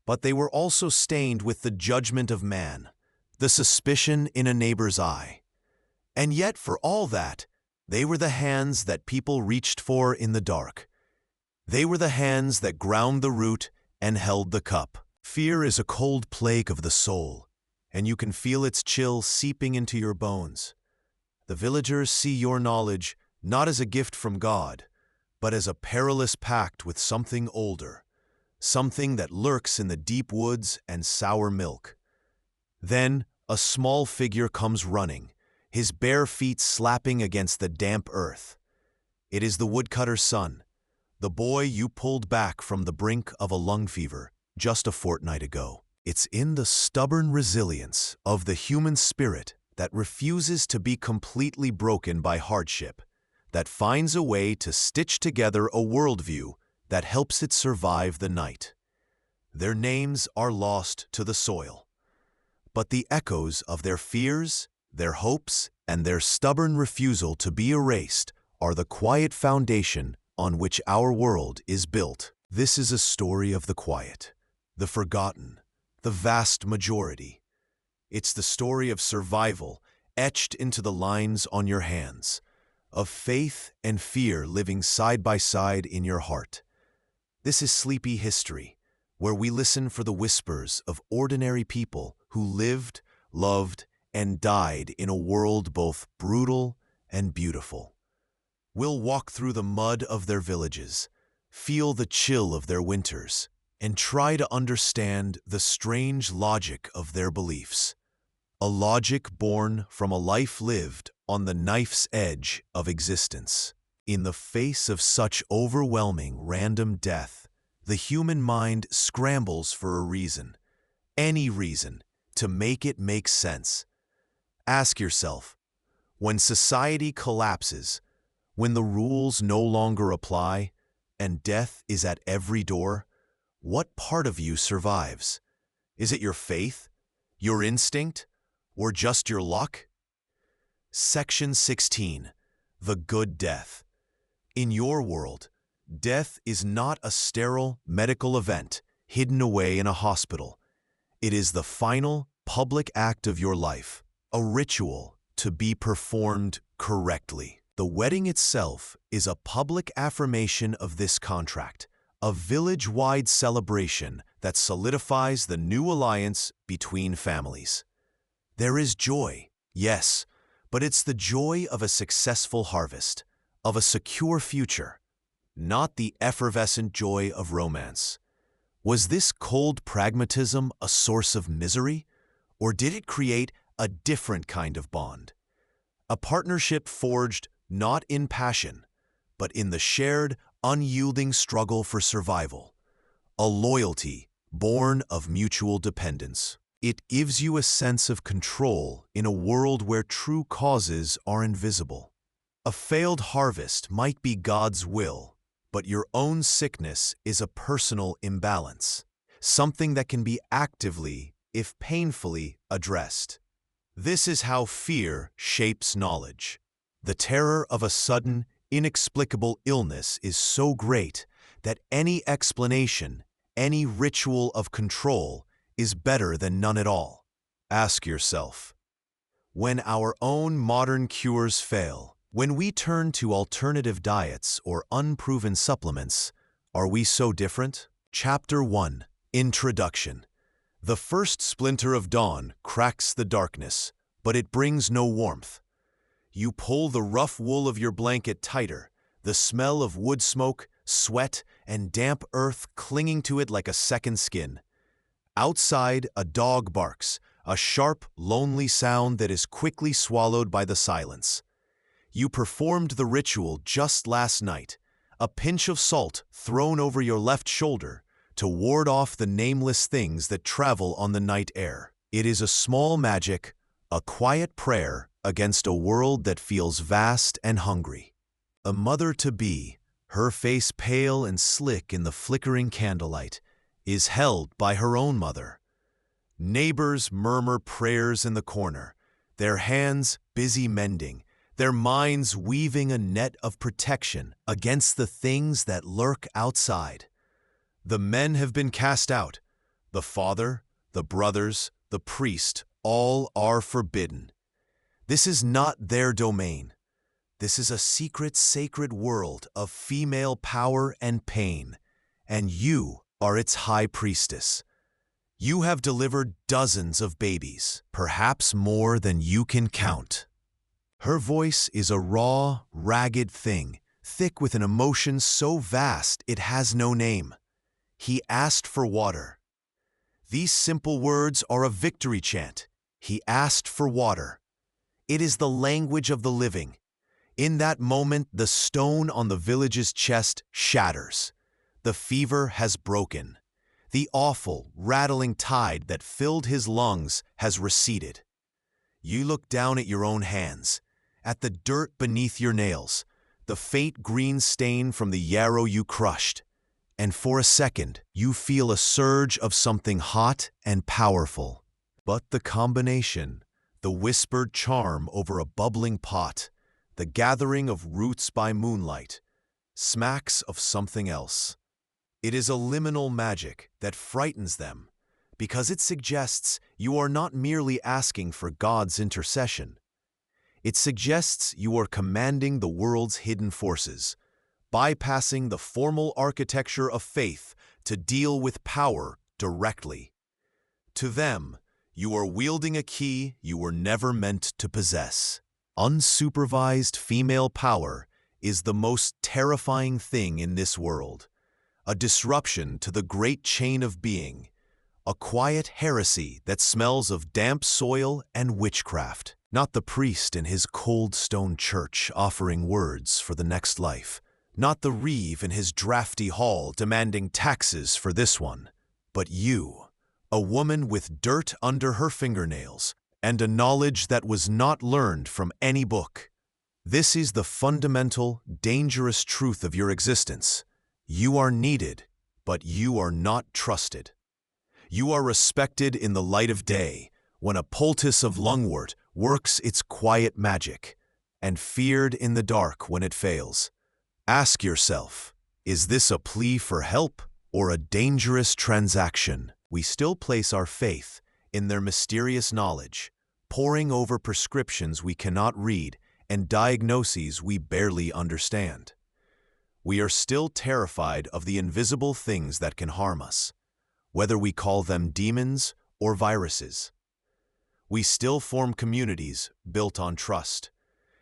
[SPEAKER 1] But they were also stained with the judgment of man, the suspicion in a neighbor's eye. And yet, for all that, they were the hands that people reached for in the dark. They were the hands that ground the root and held the cup. Fear is a cold plague of the soul, and you can feel its chill seeping into your bones. The villagers see your knowledge not as a gift from God, but as a perilous pact with something older, something that lurks in the deep woods and sour milk. Then a small figure comes running, his bare feet slapping against the damp earth. It is the woodcutter's son, the boy you pulled back from the brink of a lung fever just a fortnight ago. It's in the stubborn resilience of the human spirit that refuses to be completely broken by hardship, that finds a way to stitch together a worldview that helps it survive the night. Their names are lost to the soil, but the echoes of their fears, their hopes, and their stubborn refusal to be erased are the quiet foundation on which our world is built. This is a story of the quiet, the forgotten, the vast majority. It's the story of survival etched into the lines on your hands, of faith and fear living side by side in your heart. This is Sleepy History, where we listen for the whispers of ordinary people who lived, loved, and died in a world both brutal and beautiful. We'll walk through the mud of their villages, feel the chill of their winters, and try to understand the strange logic of their beliefs. A logic born from a life lived on the knife's edge of existence. In the face of such overwhelming random death, the human mind scrambles for a reason, any reason, to make it make sense. Ask yourself, when society collapses, when the rules no longer apply, and death is at every door, what part of you survives? Is it your faith, your instinct, or just your luck? Section 16. The Good Death. In your world, death is not a sterile medical event hidden away in a hospital. It is the final, public act of your life, a ritual to be performed correctly. The wedding itself is a public affirmation of this contract, a village-wide celebration that solidifies the new alliance between families. There is joy, yes, but it's the joy of a successful harvest, of a secure future, not the effervescent joy of romance. Was this cold pragmatism a source of misery, or did it create a different kind of bond? A partnership forged not in passion, but in the shared, unyielding struggle for survival. A loyalty born of mutual dependence. It gives you a sense of control in a world where true causes are invisible. A failed harvest might be God's will, but your own sickness is a personal imbalance, something that can be actively, if painfully, addressed. This is how fear shapes knowledge. The terror of a sudden, inexplicable illness is so great that any explanation, any ritual of control is better than none at all. Ask yourself, when our own modern cures fail, when we turn to alternative diets or unproven supplements, are we so different? Chapter 1. Introduction. The first splinter of dawn cracks the darkness, but it brings no warmth. You pull the rough wool of your blanket tighter, the smell of wood smoke, sweat, and damp earth clinging to it like a second skin. Outside, a dog barks, a sharp, lonely sound that is quickly swallowed by the silence. You performed the ritual just last night, a pinch of salt thrown over your left shoulder to ward off the nameless things that travel on the night air. It is a small magic, a quiet prayer against a world that feels vast and hungry. A mother-to-be, her face pale and slick in the flickering candlelight, is held by her own mother. Neighbors murmur prayers in the corner, their hands busy mending, their minds weaving a net of protection against the things that lurk outside. The men have been cast out. The father, the brothers, the priest, all are forbidden. This is not their domain. This is a secret, sacred world of female power and pain, and you are its high priestess. You have delivered dozens of babies, perhaps more than you can count. Her voice is a raw, ragged thing, thick with an emotion so vast it has no name. He asked for water. These simple words are a victory chant. He asked for water. It is the language of the living. In that moment, the stone on the village's chest shatters. The fever has broken. The awful, rattling tide that filled his lungs has receded. You look down at your own hands, at the dirt beneath your nails, the faint green stain from the yarrow you crushed. And for a second, you feel a surge of something hot and powerful. But the combination, the whispered charm over a bubbling pot, the gathering of roots by moonlight, smacks of something else. It is a liminal magic that frightens them, because it suggests you are not merely asking for God's intercession. It suggests you are commanding the world's hidden forces, bypassing the formal architecture of faith to deal with power directly. To them, you are wielding a key you were never meant to possess. Unsupervised female power is the most terrifying thing in this world, a disruption to the great chain of being, a quiet heresy that smells of damp soil and witchcraft. Not the priest in his cold stone church offering words for the next life, not the reeve in his drafty hall demanding taxes for this one, but you, a woman with dirt under her fingernails and a knowledge that was not learned from any book. This is the fundamental, dangerous truth of your existence. You are needed, but you are not trusted. You are respected in the light of day, when a poultice of lungwort works its quiet magic, and feared in the dark when it fails. Ask yourself, is this a plea for help or a dangerous transaction? We still place our faith in their mysterious knowledge, poring over prescriptions we cannot read and diagnoses we barely understand. We are still terrified of the invisible things that can harm us, whether we call them demons or viruses. We still form communities built on trust,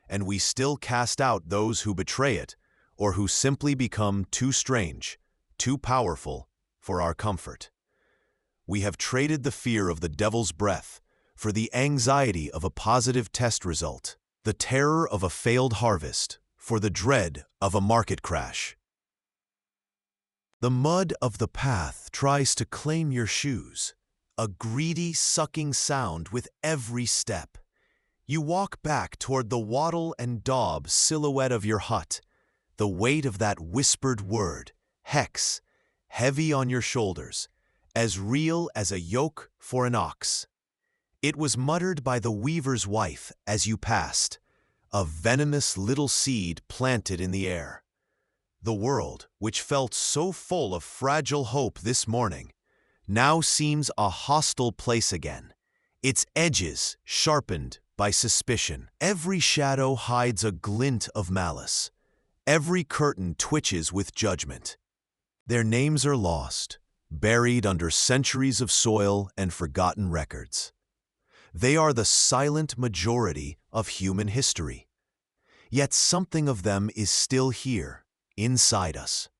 [SPEAKER 1] and we still cast out those who betray it or who simply become too strange, too powerful for our comfort. We have traded the fear of the devil's breath for the anxiety of a positive test result, the terror of a failed harvest for the dread of a market crash. The mud of the path tries to claim your shoes, a greedy, sucking sound with every step. You walk back toward the wattle and daub silhouette of your hut, the weight of that whispered word, hex, heavy on your shoulders, as real as a yoke for an ox. It was muttered by the weaver's wife as you passed, a venomous little seed planted in the air. The world, which felt so full of fragile hope this morning, now seems a hostile place again, its edges sharpened by suspicion. Every shadow hides a glint of malice. Every curtain twitches with judgment. Their names are lost, buried under centuries of soil and forgotten records. They are the silent majority of human history. Yet something of them is still here, inside us.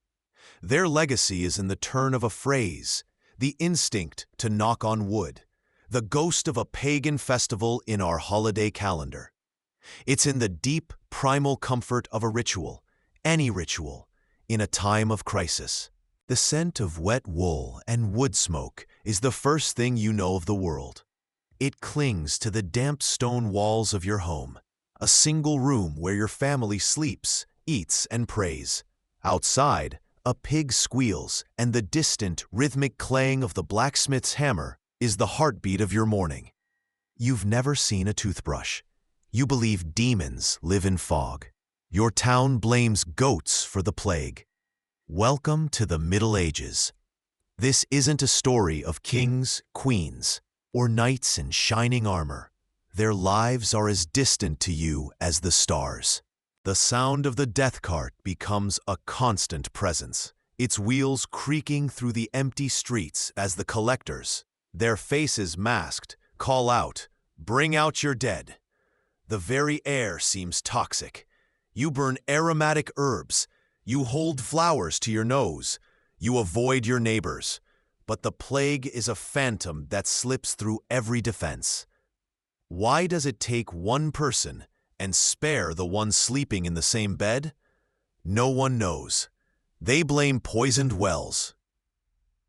[SPEAKER 1] Their legacy is in the turn of a phrase, the instinct to knock on wood, the ghost of a pagan festival in our holiday calendar. It's in the deep, primal comfort of a ritual, any ritual, in a time of crisis. The scent of wet wool and wood smoke is the first thing you know of the world. It clings to the damp stone walls of your home, a single room where your family sleeps, eats, and prays. Outside, a pig squeals, and the distant, rhythmic clang of the blacksmith's hammer is the heartbeat of your morning. You've never seen a toothbrush. You believe demons live in fog. Your town blames goats for the plague. Welcome to the Middle Ages. This isn't a story of kings, queens, or knights in shining armor. Their lives are as distant to you as the stars. The sound of the death cart becomes a constant presence, its wheels creaking through the empty streets as the collectors, their faces masked, call out, "Bring out your dead." The very air seems toxic. You burn aromatic herbs. You hold flowers to your nose. You avoid your neighbors. But the plague is a phantom that slips through every defense. Why does it take one person and spare the one sleeping in the same bed? No one knows. They blame poisoned wells,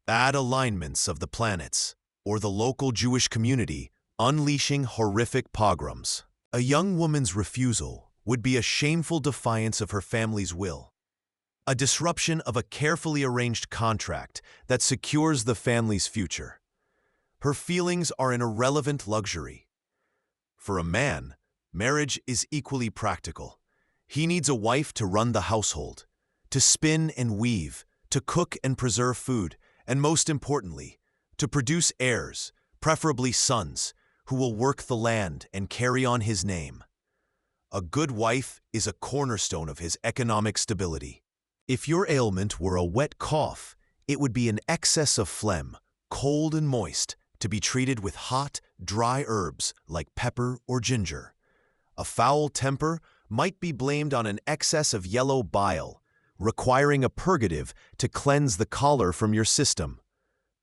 [SPEAKER 1] bad alignments of the planets, or the local Jewish community unleashing horrific pogroms. A young woman's refusal would be a shameful defiance of her family's will, a disruption of a carefully arranged contract that secures the family's future. Her feelings are an irrelevant luxury. For a man, marriage is equally practical. He needs a wife to run the household, to spin and weave, to cook and preserve food, and most importantly, to produce heirs, preferably sons, who will work the land and carry on his name. A good wife is a cornerstone of his economic stability. If your ailment were a wet cough, it would be an excess of phlegm, cold and moist, to be treated with hot, dry herbs like pepper or ginger. A foul temper might be blamed on an excess of yellow bile, requiring a purgative to cleanse the choler from your system.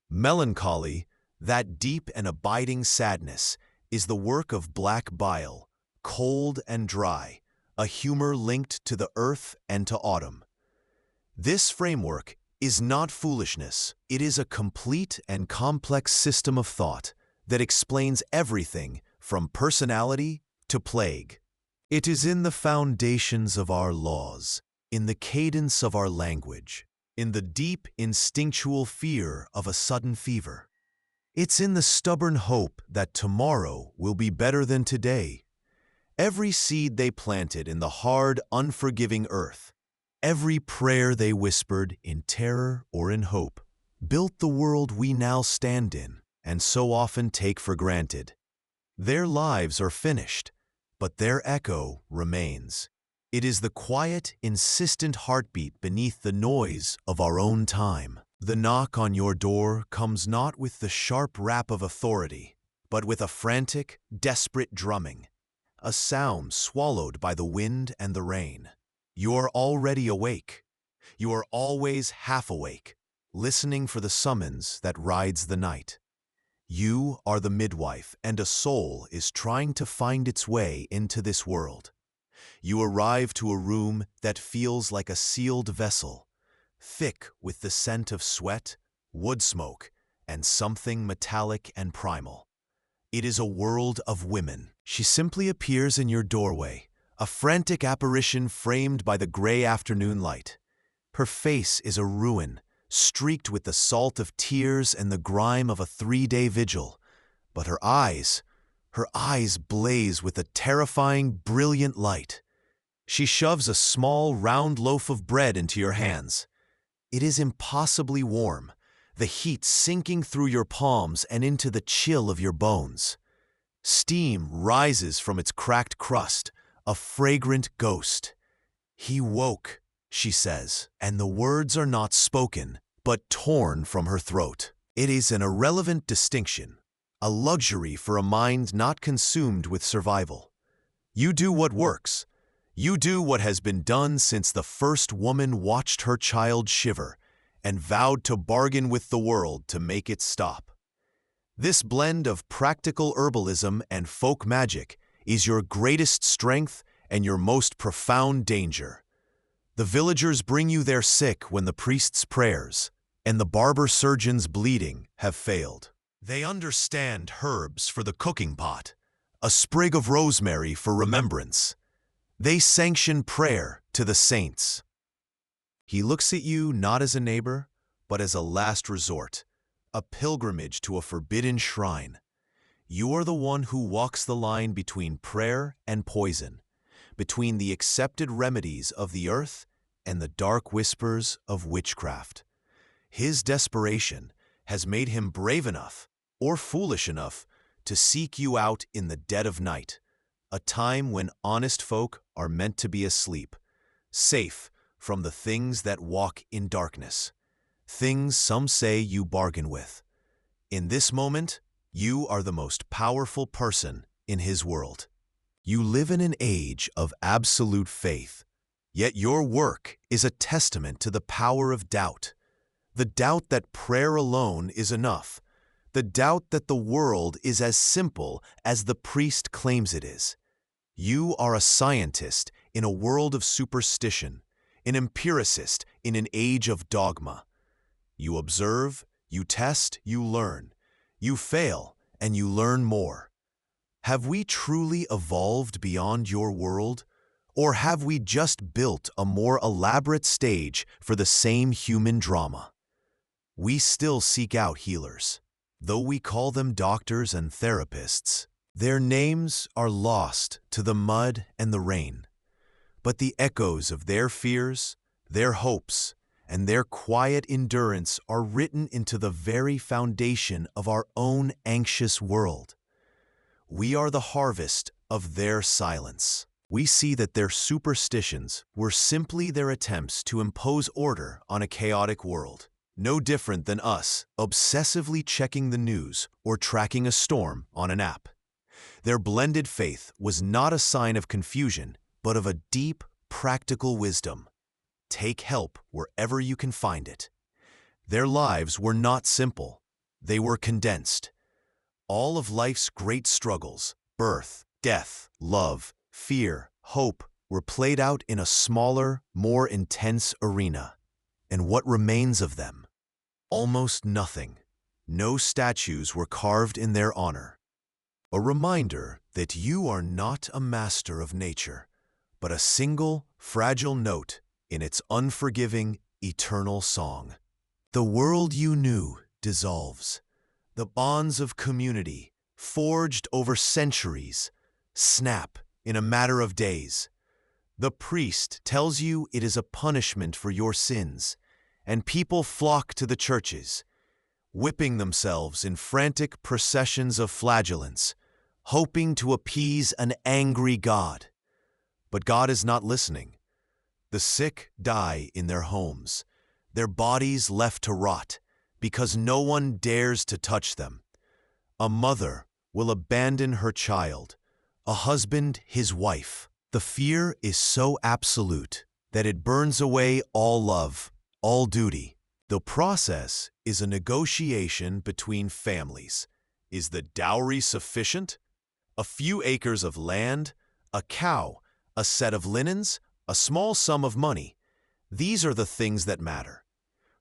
[SPEAKER 1] Melancholy, that deep and abiding sadness, is the work of black bile, cold and dry, a humor linked to the earth and to autumn. This framework is not foolishness. It is a complete and complex system of thought that explains everything from personality to plague. It is in the foundations of our laws, in the cadence of our language, in the deep instinctual fear of a sudden fever. It's in the stubborn hope that tomorrow will be better than today. Every seed they planted in the hard, unforgiving earth, every prayer they whispered in terror or in hope, built the world we now stand in and so often take for granted. Their lives are finished, but their echo remains. It is the quiet, insistent heartbeat beneath the noise of our own time. The knock on your door comes not with the sharp rap of authority, but with a frantic, desperate drumming, a sound swallowed by the wind and the rain. You are already awake. You are always half awake, listening for the summons that rides the night. You are the midwife, and a soul is trying to find its way into this world. You arrive to a room that feels like a sealed vessel, thick with the scent of sweat, wood smoke, and something metallic and primal. It is a world of women. She simply appears in your doorway, a frantic apparition framed by the gray afternoon light. Her face is a ruin, streaked with the salt of tears and the grime of a 3-day vigil. But her eyes blaze with a terrifying, brilliant light. She shoves a small, round loaf of bread into your hands. It is impossibly warm, the heat sinking through your palms and into the chill of your bones. Steam rises from its cracked crust, a fragrant ghost. "He woke," she says, and the words are not spoken, but torn from her throat. It is an irrelevant distinction, a luxury for a mind not consumed with survival. You do what works. You do what has been done since the first woman watched her child shiver and vowed to bargain with the world to make it stop. This blend of practical herbalism and folk magic is your greatest strength and your most profound danger. The villagers bring you their sick when the priest's prayers and the barber surgeon's bleeding have failed. They understand herbs for the cooking pot, a sprig of rosemary for remembrance. They sanction prayer to the saints. He looks at you not as a neighbor, but as a last resort, a pilgrimage to a forbidden shrine. You are the one who walks the line between prayer and poison, between the accepted remedies of the earth and the dark whispers of witchcraft. His desperation has made him brave enough, or foolish enough, to seek you out in the dead of night, a time when honest folk are meant to be asleep, safe from the things that walk in darkness, things some say you bargain with. In this moment, you are the most powerful person in his world. You live in an age of absolute faith, yet your work is a testament to the power of doubt. The doubt that prayer alone is enough, the doubt that the world is as simple as the priest claims it is. You are a scientist in a world of superstition, an empiricist in an age of dogma. You observe, you test, you learn. You fail, and you learn more. Have we truly evolved beyond your world? Or have we just built a more elaborate stage for the same human drama? We still seek out healers. Though we call them doctors and therapists, their names are lost to the mud and the rain. But the echoes of their fears, their hopes, and their quiet endurance are written into the very foundation of our own anxious world. We are the harvest of their silence. We see that their superstitions were simply their attempts to impose order on a chaotic world, no different than us obsessively checking the news or tracking a storm on an app. Their blended faith was not a sign of confusion, but of a deep, practical wisdom. Take help wherever you can find it. Their lives were not simple. They were condensed. All of life's great struggles, birth, death, love, fear, hope, were played out in a smaller, more intense arena. And what remains of them? Almost nothing. No statues were carved in their honor. A reminder that you are not a master of nature, but a single, fragile note in its unforgiving, eternal song. The world you knew dissolves. The bonds of community, forged over centuries, snap in a matter of days. The priest tells you it is a punishment for your sins, and people flock to the churches, whipping themselves in frantic processions of flagellants, hoping to appease an angry God. But God is not listening. The sick die in their homes, their bodies left to rot, because no one dares to touch them. A mother will abandon her child, a husband his wife. The fear is so absolute that it burns away all love, all duty. The process is a negotiation between families. Is the dowry sufficient? A few acres of land, a cow, a set of linens, a small sum of money. These are the things that matter.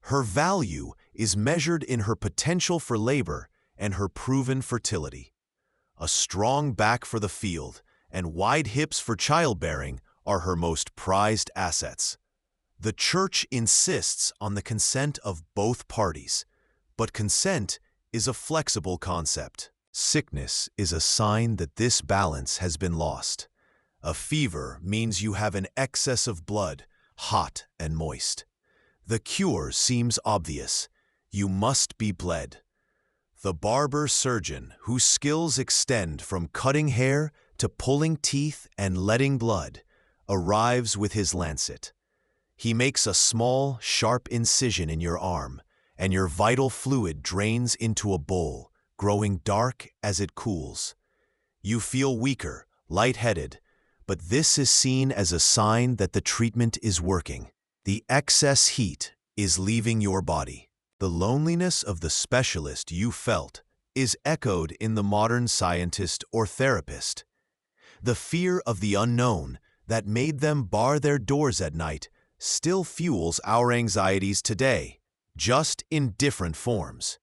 [SPEAKER 1] Her value is measured in her potential for labor and her proven fertility. A strong back for the field and wide hips for childbearing are her most prized assets. The church insists on the consent of both parties, but consent is a flexible concept. Sickness is a sign that this balance has been lost, A fever means you have an excess of blood, hot and moist. The cure seems obvious. You must be bled. The barber surgeon, whose skills extend from cutting hair to pulling teeth and letting blood, arrives with his lancet. He makes a small, sharp incision in your arm, and your vital fluid drains into a bowl, growing dark as it cools. You feel weaker, lightheaded, but this is seen as a sign that the treatment is working. The excess heat is leaving your body. The loneliness of the specialist you felt is echoed in the modern scientist or therapist. The fear of the unknown that made them bar their doors at night still fuels our anxieties today, just in different forms.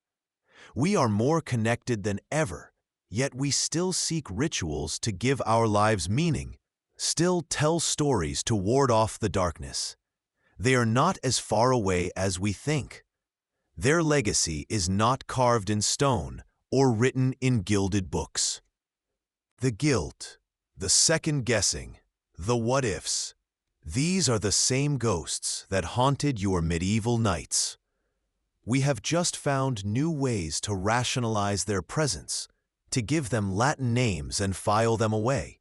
[SPEAKER 1] We are more connected than ever, yet we still seek rituals to give our lives meaning, still tell stories to ward off the darkness. They are not as far away as we think. Their legacy is not carved in stone or written in gilded books. The guilt, the second-guessing, the what-ifs, these are the same ghosts that haunted your medieval nights. We have just found new ways to rationalize their presence, to give them Latin names and file them away.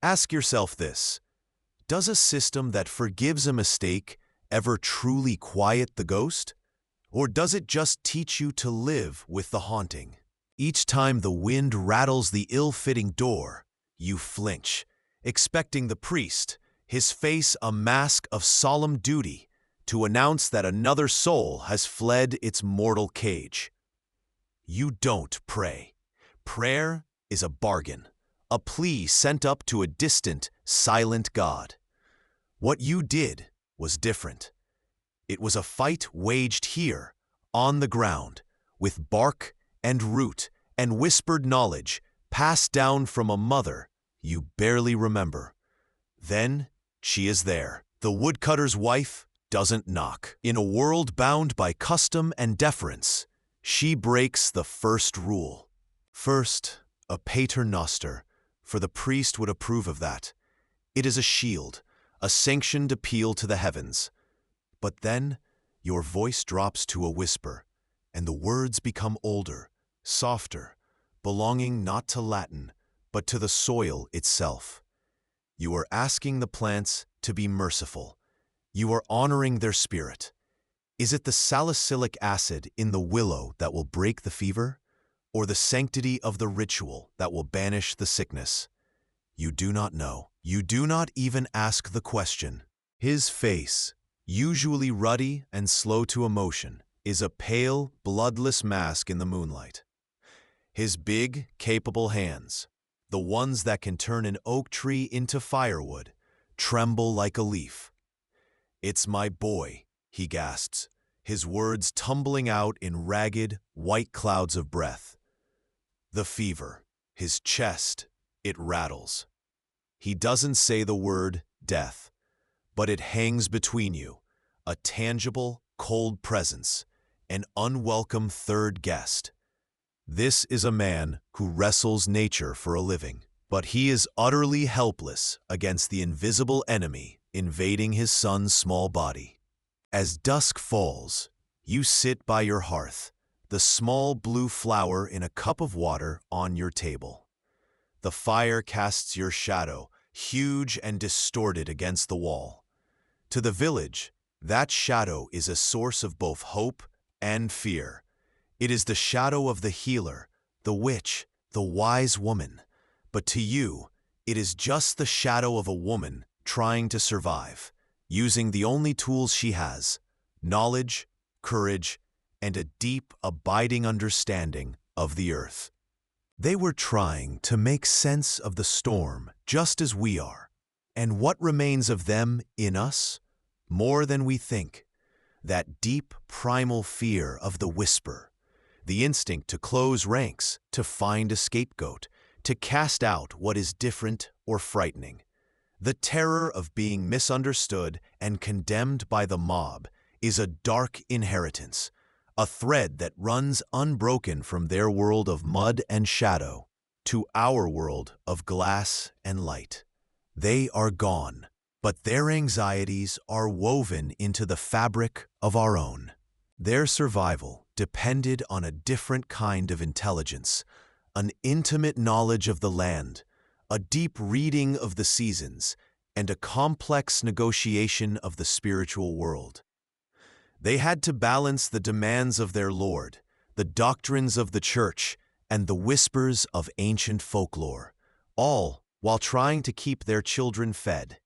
[SPEAKER 1] Ask yourself this: does a system that forgives a mistake ever truly quiet the ghost? Or does it just teach you to live with the haunting? Each time the wind rattles the ill-fitting door, you flinch, expecting the priest, his face a mask of solemn duty, to announce that another soul has fled its mortal cage. You don't pray. Prayer is a bargain, a plea sent up to a distant, silent God. What you did was different. It was a fight waged here, on the ground, with bark and root and whispered knowledge passed down from a mother you barely remember. Then she is there. The woodcutter's wife doesn't knock. In a world bound by custom and deference, she breaks the first rule. First, a paternoster, for the priest would approve of that. It is a shield, a sanctioned appeal to the heavens. But then, your voice drops to a whisper, and the words become older, softer, belonging not to Latin, but to the soil itself. You are asking the plants to be merciful. You are honoring their spirit. Is it the salicylic acid in the willow that will break the fever, or the sanctity of the ritual that will banish the sickness? You do not know. You do not even ask the question. His face, usually ruddy and slow to emotion, is a pale, bloodless mask in the moonlight. His big, capable hands, the ones that can turn an oak tree into firewood, tremble like a leaf. "It's my boy," he gasps, his words tumbling out in ragged, white clouds of breath. The fever, his chest, it rattles. He doesn't say the word death, but it hangs between you, a tangible, cold presence, an unwelcome third guest. This is a man who wrestles nature for a living, but he is utterly helpless against the invisible enemy invading his son's small body. As dusk falls, you sit by your hearth, the small blue flower in a cup of water on your table. The fire casts your shadow, huge and distorted against the wall. To the village, that shadow is a source of both hope and fear. It is the shadow of the healer, the witch, the wise woman. But to you, it is just the shadow of a woman trying to survive, using the only tools she has: knowledge, courage, and a deep, abiding understanding of the earth. They were trying to make sense of the storm just as we are. And what remains of them in us? More than we think. That deep, primal fear of the whisper. The instinct to close ranks, to find a scapegoat, to cast out what is different or frightening. The terror of being misunderstood and condemned by the mob is a dark inheritance, a thread that runs unbroken from their world of mud and shadow to our world of glass and light. They are gone, but their anxieties are woven into the fabric of our own. Their survival depended on a different kind of intelligence, an intimate knowledge of the land, a deep reading of the seasons, and a complex negotiation of the spiritual world. They had to balance the demands of their Lord, the doctrines of the Church, and the whispers of ancient folklore, all while trying to keep their children fed.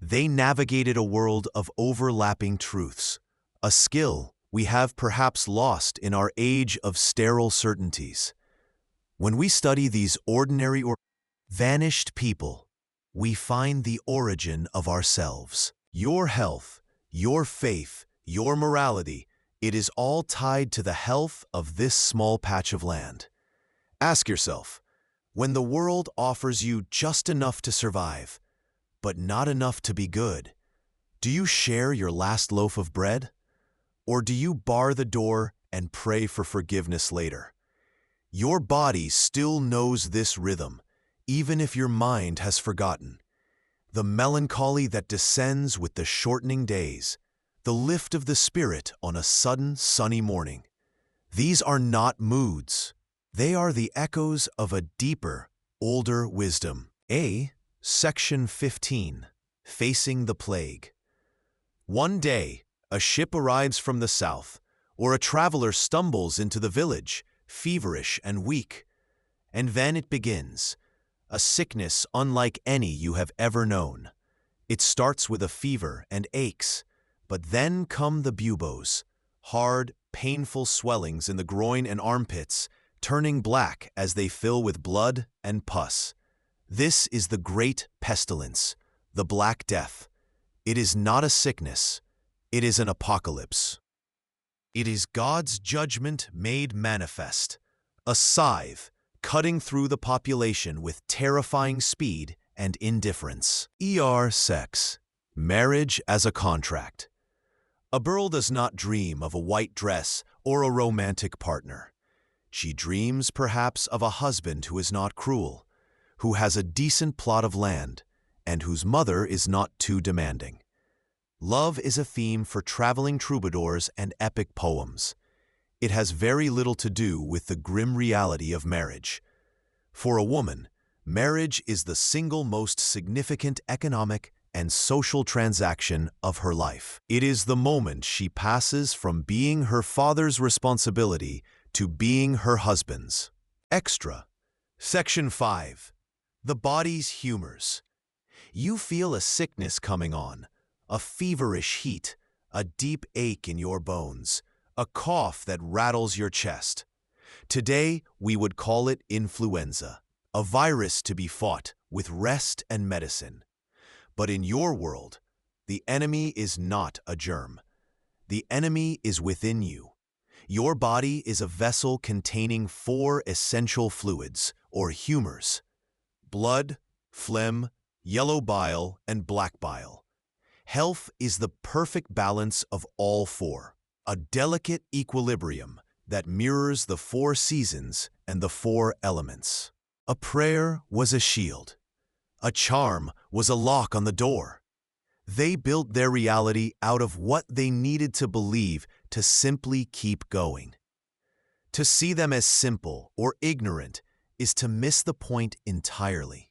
[SPEAKER 1] They navigated a world of overlapping truths, a skill we have perhaps lost in our age of sterile certainties. When we study these ordinary or vanished people, we find the origin of ourselves. Your health, your faith, your morality, it is all tied to the health of this small patch of land. Ask yourself, when the world offers you just enough to survive, but not enough to be good, do you share your last loaf of bread? Or do you bar the door and pray for forgiveness later? Your body still knows this rhythm, even if your mind has forgotten. The melancholy that descends with the shortening days, the lift of the spirit on a sudden sunny morning. These are not moods. They are the echoes of a deeper, older wisdom. Section 15. Facing the Plague. One day, a ship arrives from the south, or a traveler stumbles into the village, feverish and weak. And then it begins, a sickness unlike any you have ever known. It starts with a fever and aches, but then come the buboes, hard, painful swellings in the groin and armpits, turning black as they fill with blood and pus. This is the great pestilence, the Black Death. It is not a sickness, it is an apocalypse. It is God's judgment made manifest, a scythe cutting through the population with terrifying speed and indifference. Sex. Marriage as a contract. A girl does not dream of a white dress or a romantic partner. She dreams perhaps of a husband who is not cruel, who has a decent plot of land, and whose mother is not too demanding. Love is a theme for traveling troubadours and epic poems. It has very little to do with the grim reality of marriage. For a woman, marriage is the single most significant economic and social transaction of her life. It is the moment she passes from being her father's responsibility to being her husband's. Extra. Section 5. The body's humors. You feel a sickness coming on, a feverish heat, a deep ache in your bones, a cough that rattles your chest. Today, we would call it influenza, a virus to be fought with rest and medicine. But in your world, the enemy is not a germ. The enemy is within you. Your body is a vessel containing 4 essential fluids, or humors: blood, phlegm, yellow bile, and black bile. Health is the perfect balance of all 4, a delicate equilibrium that mirrors the 4 seasons and the 4 elements. A prayer was a shield. A charm was a lock on the door. They built their reality out of what they needed to believe to simply keep going. To see them as simple or ignorant is to miss the point entirely.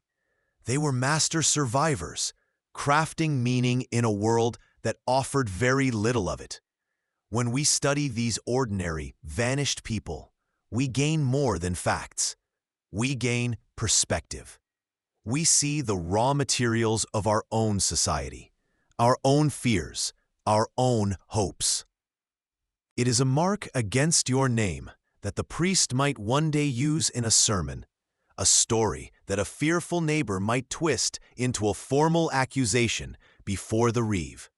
[SPEAKER 1] They were master survivors, crafting meaning in a world that offered very little of it. When we study these ordinary, vanished people, we gain more than facts. We gain perspective. We see the raw materials of our own society, our own fears, our own hopes. It is a mark against your name that the priest might one day use in a sermon, a story that a fearful neighbor might twist into a formal accusation before the reeve.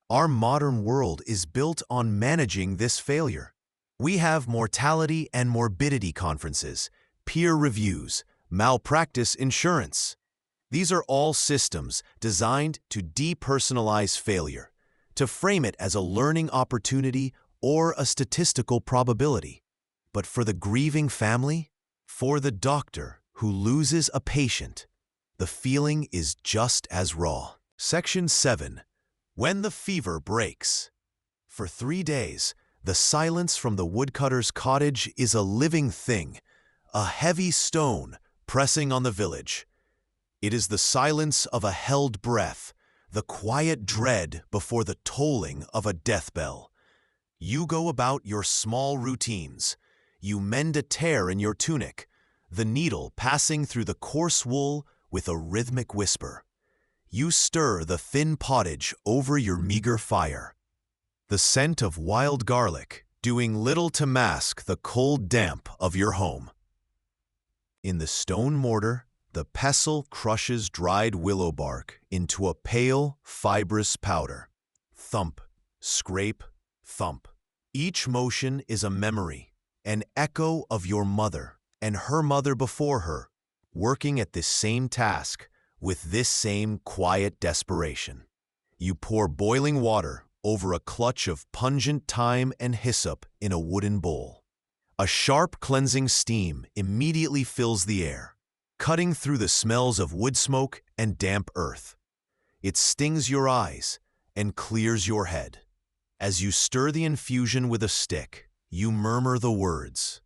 [SPEAKER 1] Our modern world is built on managing this failure. We have mortality and morbidity conferences, peer reviews, malpractice insurance. These are all systems designed to depersonalize failure, to frame it as a learning opportunity or a statistical probability. But for the grieving family, for the doctor who loses a patient, the feeling is just as raw. Section 7. When the fever breaks. For 3 days, the silence from the woodcutter's cottage is a living thing, a heavy stone pressing on the village. It is the silence of a held breath, the quiet dread before the tolling of a death bell. You go about your small routines. You mend a tear in your tunic, the needle passing through the coarse wool with a rhythmic whisper. You stir the thin pottage over your meager fire. The scent of wild garlic doing little to mask the cold damp of your home. In the stone mortar, the pestle crushes dried willow bark into a pale, fibrous powder. Thump, scrape, thump. Each motion is a memory, an echo of your mother and her mother before her, working at this same task with this same quiet desperation. You pour boiling water over a clutch of pungent thyme and hyssop in a wooden bowl. A sharp cleansing steam immediately fills the air, cutting through the smells of wood smoke and damp earth. It stings your eyes and clears your head. As you stir the infusion with a stick, you murmur the words.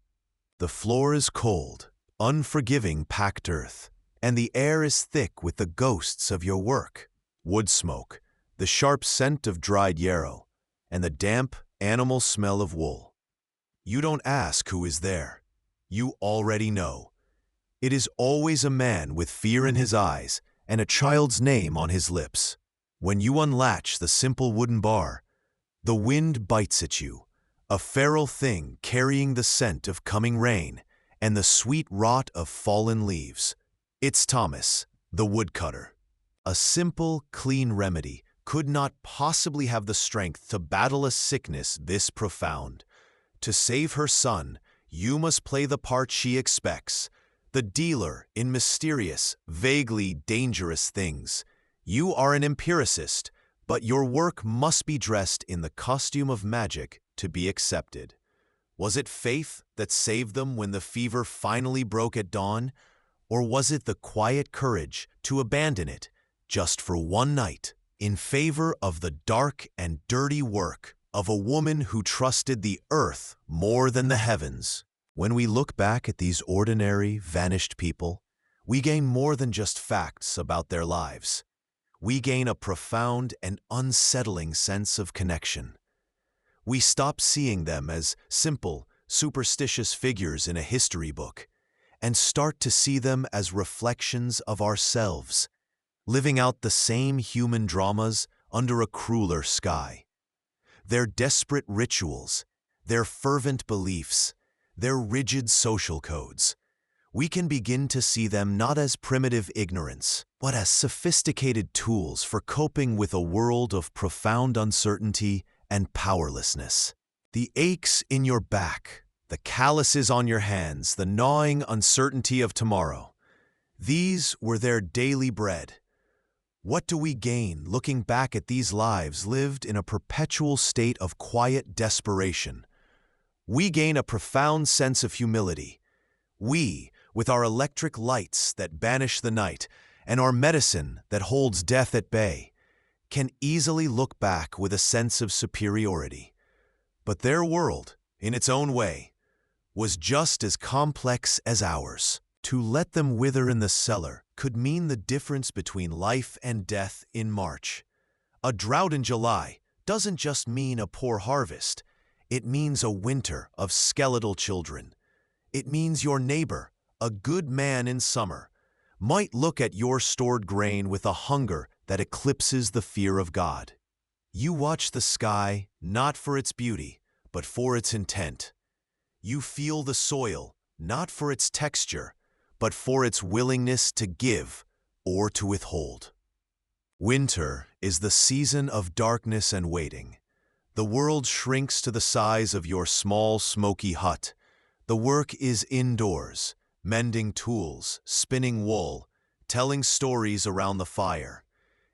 [SPEAKER 1] The floor is cold, unforgiving packed earth, and the air is thick with the ghosts of your work. Wood smoke, the sharp scent of dried yarrow, and the damp animal smell of wool. You don't ask who is there. You already know. It is always a man with fear in his eyes and a child's name on his lips. When you unlatch the simple wooden bar, the wind bites at you, a feral thing carrying the scent of coming rain and the sweet rot of fallen leaves. It's Thomas, the woodcutter. A simple, clean remedy could not possibly have the strength to battle a sickness this profound. To save her son, you must play the part she expects, the dealer in mysterious, vaguely dangerous things. You are an empiricist, but your work must be dressed in the costume of magic to be accepted. Was it faith that saved them when the fever finally broke at dawn? Or was it the quiet courage to abandon it just for one night in favor of the dark and dirty work of a woman who trusted the earth more than the heavens? When we look back at these ordinary, vanished people, we gain more than just facts about their lives. We gain a profound and unsettling sense of connection. We stop seeing them as simple, superstitious figures in a history book and start to see them as reflections of ourselves, living out the same human dramas under a crueler sky. Their desperate rituals, their fervent beliefs, their rigid social codes, we can begin to see them not as primitive ignorance, but as sophisticated tools for coping with a world of profound uncertainty and powerlessness. The aches in your back, the calluses on your hands, the gnawing uncertainty of tomorrow, these were their daily bread. What do we gain looking back at these lives lived in a perpetual state of quiet desperation? We gain a profound sense of humility. We, with our electric lights that banish the night and our medicine that holds death at bay, can easily look back with a sense of superiority. But their world, in its own way, was just as complex as ours. To let them wither in the cellar could mean the difference between life and death in March. A drought in July doesn't just mean a poor harvest. It means a winter of skeletal children. It means your neighbor, a good man in summer, might look at your stored grain with a hunger that eclipses the fear of God. You watch the sky not for its beauty, but for its intent. You feel the soil not for its texture, but for its willingness to give or to withhold. Winter is the season of darkness and waiting. The world shrinks to the size of your small, smoky hut. The work is indoors, mending tools, spinning wool, telling stories around the fire.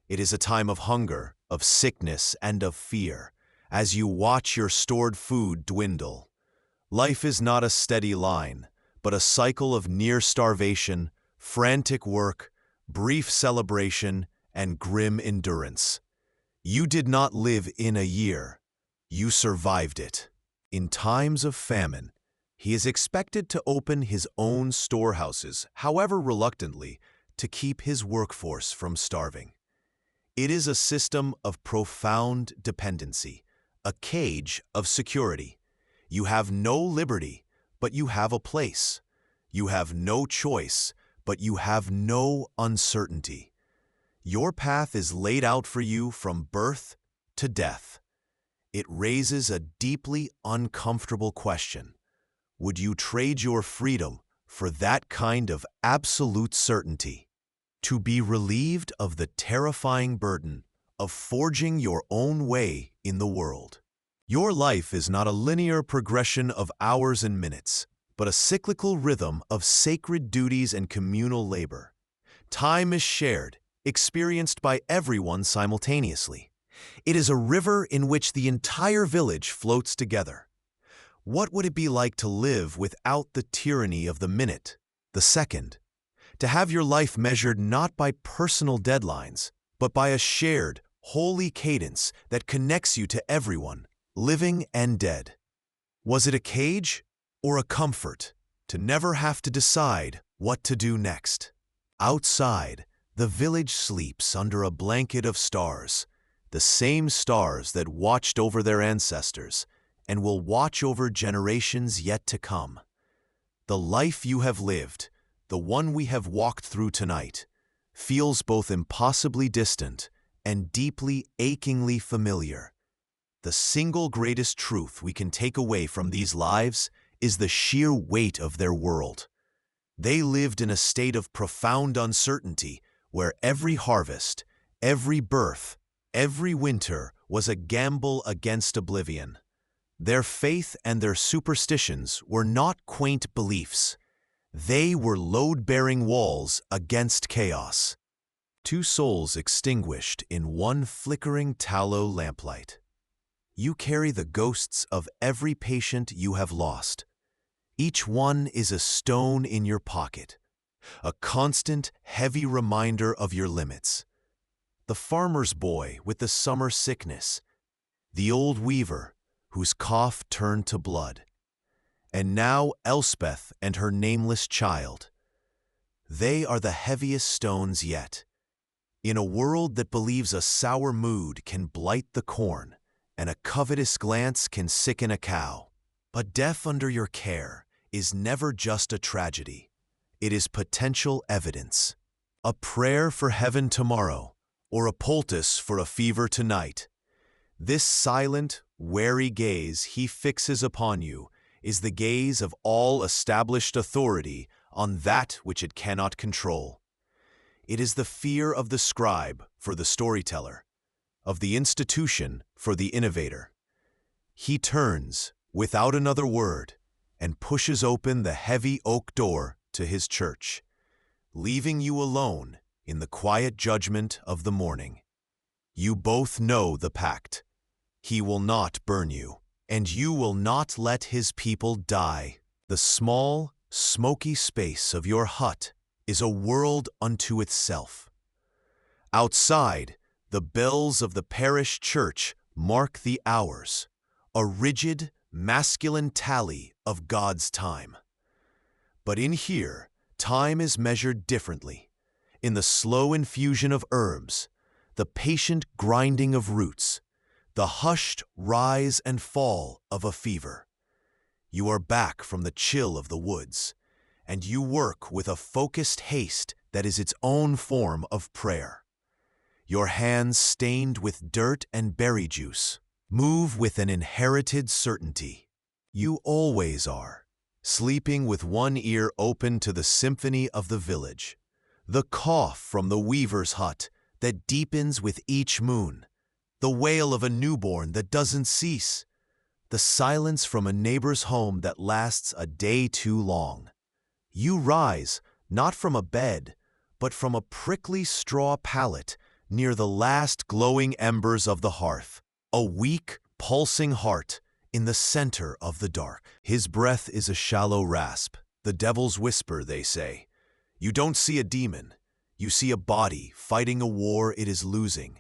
[SPEAKER 1] It is a time of hunger, of sickness, and of fear, as you watch your stored food dwindle. Life is not a steady line, but a cycle of near starvation, frantic work, brief celebration, and grim endurance. You did not live in a year. You survived it. In times of famine, he is expected to open his own storehouses, however reluctantly, to keep his workforce from starving. It is a system of profound dependency, a cage of security. You have no liberty, but you have a place. You have no choice, but you have no uncertainty. Your path is laid out for you from birth to death. It raises a deeply uncomfortable question. Would you trade your freedom for that kind of absolute certainty? To be relieved of the terrifying burden of forging your own way in the world. Your life is not a linear progression of hours and minutes, but a cyclical rhythm of sacred duties and communal labor. Time is shared, experienced by everyone simultaneously. It is a river in which the entire village floats together. What would it be like to live without the tyranny of the minute, the second? To have your life measured not by personal deadlines, but by a shared, holy cadence that connects you to everyone, living and dead. Was it a cage or a comfort to never have to decide what to do next? Outside, the village sleeps under a blanket of stars, the same stars that watched over their ancestors and will watch over generations yet to come. The life you have lived, the one we have walked through tonight, feels both impossibly distant and deeply, achingly familiar. The single greatest truth we can take away from these lives is the sheer weight of their world. They lived in a state of profound uncertainty where every harvest, every birth, every winter was a gamble against oblivion. Their faith and their superstitions were not quaint beliefs. They were load-bearing walls against chaos. Two souls extinguished in one flickering tallow lamplight. You carry the ghosts of every patient you have lost. Each one is a stone in your pocket, a constant, heavy reminder of your limits. The farmer's boy with the summer sickness, the old weaver whose cough turned to blood, and now Elspeth and her nameless child. They are the heaviest stones yet. In a world that believes a sour mood can blight the corn, and a covetous glance can sicken a cow. But death under your care is never just a tragedy. It is potential evidence. A prayer for heaven tomorrow, or a poultice for a fever tonight. This silent, wary gaze he fixes upon you is the gaze of all established authority on that which it cannot control. It is the fear of the scribe for the storyteller, of the institution for the innovator. He turns, without another word, and pushes open the heavy oak door to his church, leaving you alone in the quiet judgment of the morning. You both know the pact. He will not burn you, and you will not let his people die. The small, smoky space of your hut is a world unto itself. Outside, the bells of the parish church mark the hours, a rigid, masculine tally of God's time. But in here, time is measured differently, in the slow infusion of herbs, the patient grinding of roots, the hushed rise and fall of a fever. You are back from the chill of the woods, and you work with a focused haste that is its own form of prayer. Your hands stained with dirt and berry juice move with an inherited certainty. You always are, sleeping with one ear open to the symphony of the village, the cough from the weaver's hut that deepens with each moon, the wail of a newborn that doesn't cease, the silence from a neighbor's home that lasts a day too long. You rise, not from a bed, but from a prickly straw pallet near the last glowing embers of the hearth, a weak, pulsing heart in the center of the dark. His breath is a shallow rasp, the devil's whisper, they say. You don't see a demon. You see a body fighting a war it is losing.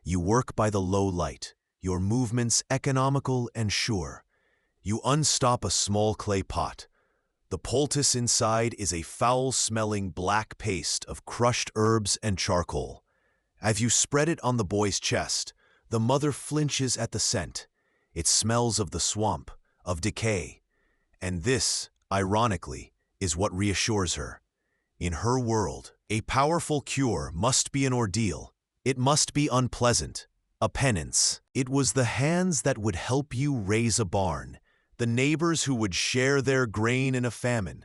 [SPEAKER 1] You work by the low light, your movements economical and sure. You unstop a small clay pot. The poultice inside is a foul-smelling black paste of crushed herbs and charcoal. As you spread it on the boy's chest, the mother flinches at the scent. It smells of the swamp, of decay. And this, ironically, is what reassures her. In her world, a powerful cure must be an ordeal. It must be unpleasant, a penance. It was the hands that would help you raise a barn, the neighbors who would share their grain in a famine,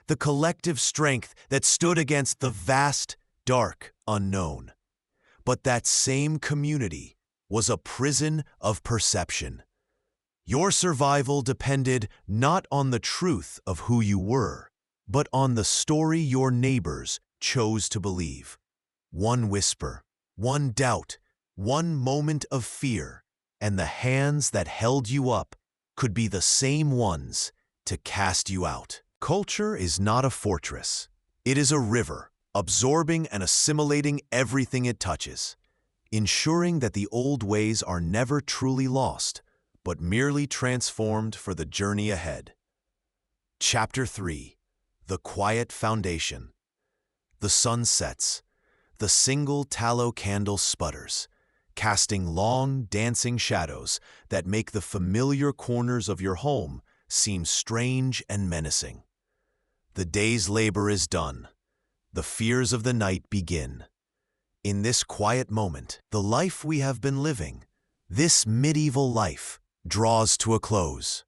[SPEAKER 1] the collective strength that stood against the vast, dark unknown. But that same community was a prison of perception. Your survival depended not on the truth of who you were, but on the story your neighbors chose to believe. One whisper, one doubt, one moment of fear, and the hands that held you up could be the same ones to cast you out. Culture is not a fortress. It is a river, absorbing and assimilating everything it touches, ensuring that the old ways are never truly lost, but merely transformed for the journey ahead. Chapter 3. The Quiet Foundation. The sun sets. The single tallow candle sputters, casting long, dancing shadows that make the familiar corners of your home seem strange and menacing. The day's labor is done. The fears of the night begin. In this quiet moment, the life we have been living, this medieval life, draws to a close.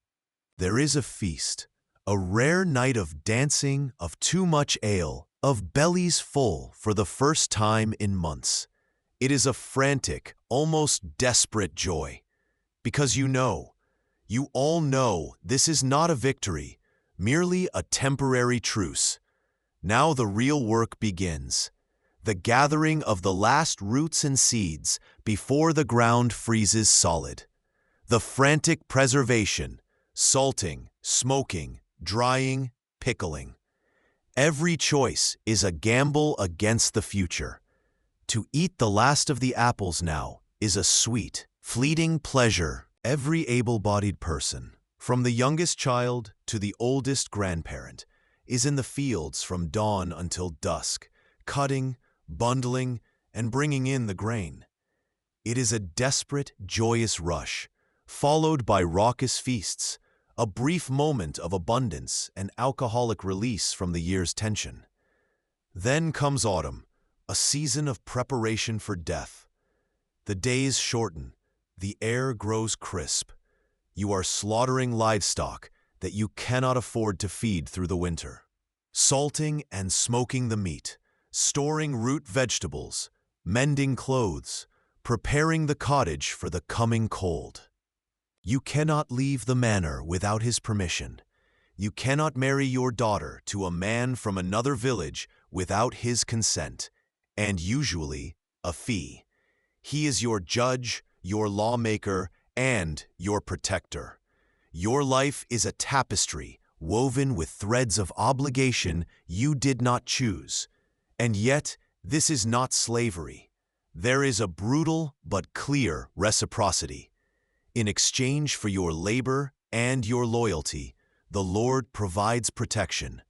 [SPEAKER 1] There is a feast, a rare night of dancing, of too much ale, of bellies full for the first time in months. It is a frantic, almost desperate joy. Because you all know this is not a victory, merely a temporary truce. Now the real work begins. The gathering of the last roots and seeds before the ground freezes solid. The frantic preservation, salting, smoking, drying, pickling. Every choice is a gamble against the future. To eat the last of the apples now is a sweet, fleeting pleasure. Every able-bodied person, from the youngest child to the oldest grandparent, is in the fields from dawn until dusk, cutting, bundling, and bringing in the grain. It is a desperate, joyous rush, followed by raucous feasts, a brief moment of abundance and alcoholic release from the year's tension. Then comes autumn, a season of preparation for death. The days shorten, the air grows crisp. You are slaughtering livestock that you cannot afford to feed through the winter. Salting and smoking the meat, storing root vegetables, mending clothes, preparing the cottage for the coming cold. You cannot leave the manor without his permission. You cannot marry your daughter to a man from another village without his consent, and usually a fee. He is your judge, your lawmaker, and your protector. Your life is a tapestry woven with threads of obligation you did not choose. And yet, this is not slavery. There is a brutal but clear reciprocity. In exchange for your labor and your loyalty, the Lord provides protection.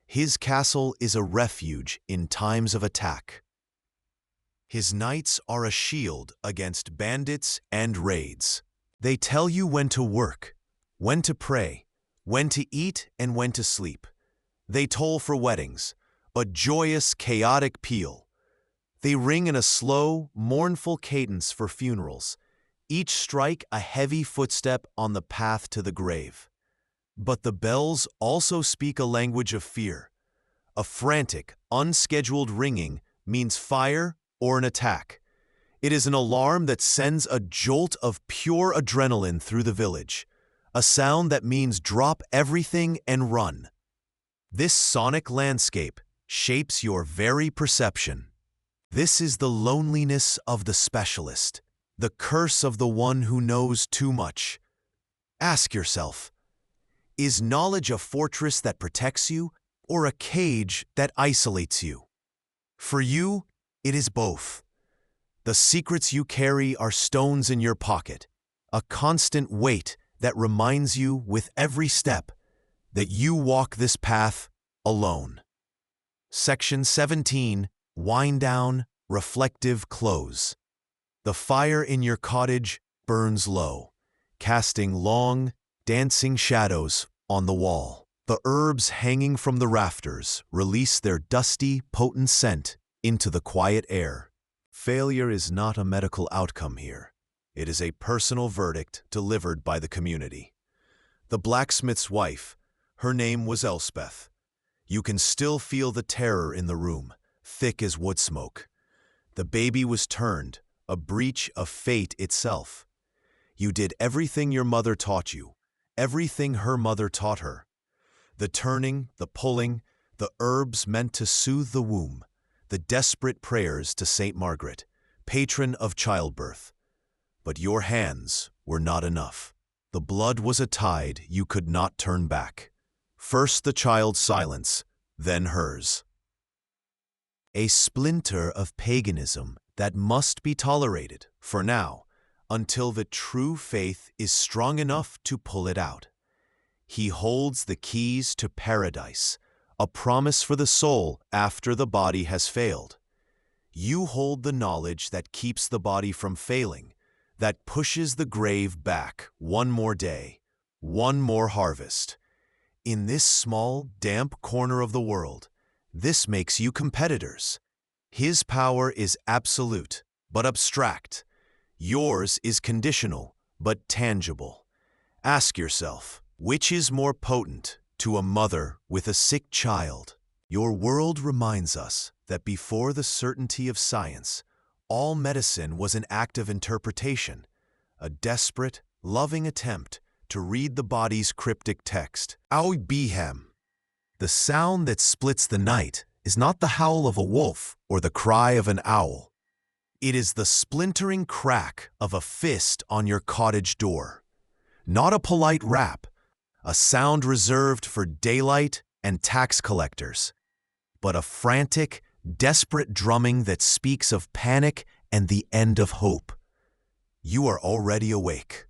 [SPEAKER 1] His castle is a refuge in times of attack. His knights are a shield against bandits and raids. They tell you when to work, when to pray, when to eat and when to sleep. They toll for weddings, a joyous, chaotic peal. They ring in a slow, mournful cadence for funerals, each strike a heavy footstep on the path to the grave. But the bells also speak a language of fear. A frantic, unscheduled ringing means fire or an attack. It is an alarm that sends a jolt of pure adrenaline through the village, a sound that means drop everything and run. This sonic landscape shapes your very perception. This is the loneliness of the specialist, the curse of the one who knows too much. Ask yourself, is knowledge a fortress that protects you or a cage that isolates you? For you, it is both. The secrets you carry are stones in your pocket, a constant weight that reminds you with every step that you walk this path alone. Section 17, Wind Down, Reflective Close. The fire in your cottage burns low, casting long, dancing shadows on the wall. The herbs hanging from the rafters release their dusty, potent scent into the quiet air. Failure is not a medical outcome here. It is a personal verdict delivered by the community. The blacksmith's wife, her name was Elspeth. You can still feel the terror in the room, thick as wood smoke. The baby was turned, a breach of fate itself. You did everything your mother taught you, everything her mother taught her. The turning, the pulling, the herbs meant to soothe the womb, the desperate prayers to Saint Margaret, patron of childbirth. But your hands were not enough. The blood was a tide you could not turn back. First the child's silence, then hers. A splinter of paganism that must be tolerated, for now, until the true faith is strong enough to pull it out. He holds the keys to paradise, a promise for the soul after the body has failed. You hold the knowledge that keeps the body from failing, that pushes the grave back one more day, one more harvest. In this small, damp corner of the world, this makes you competitors. His power is absolute, but abstract. Yours is conditional, but tangible. Ask yourself, which is more potent to a mother with a sick child? Your world reminds us that before the certainty of science, all medicine was an act of interpretation, a desperate, loving attempt to read the body's cryptic text. Au bihem. The sound that splits the night is not the howl of a wolf or the cry of an owl. It is the splintering crack of a fist on your cottage door. Not a polite rap, a sound reserved for daylight and tax collectors, but a frantic, desperate drumming that speaks of panic and the end of hope. You are already awake.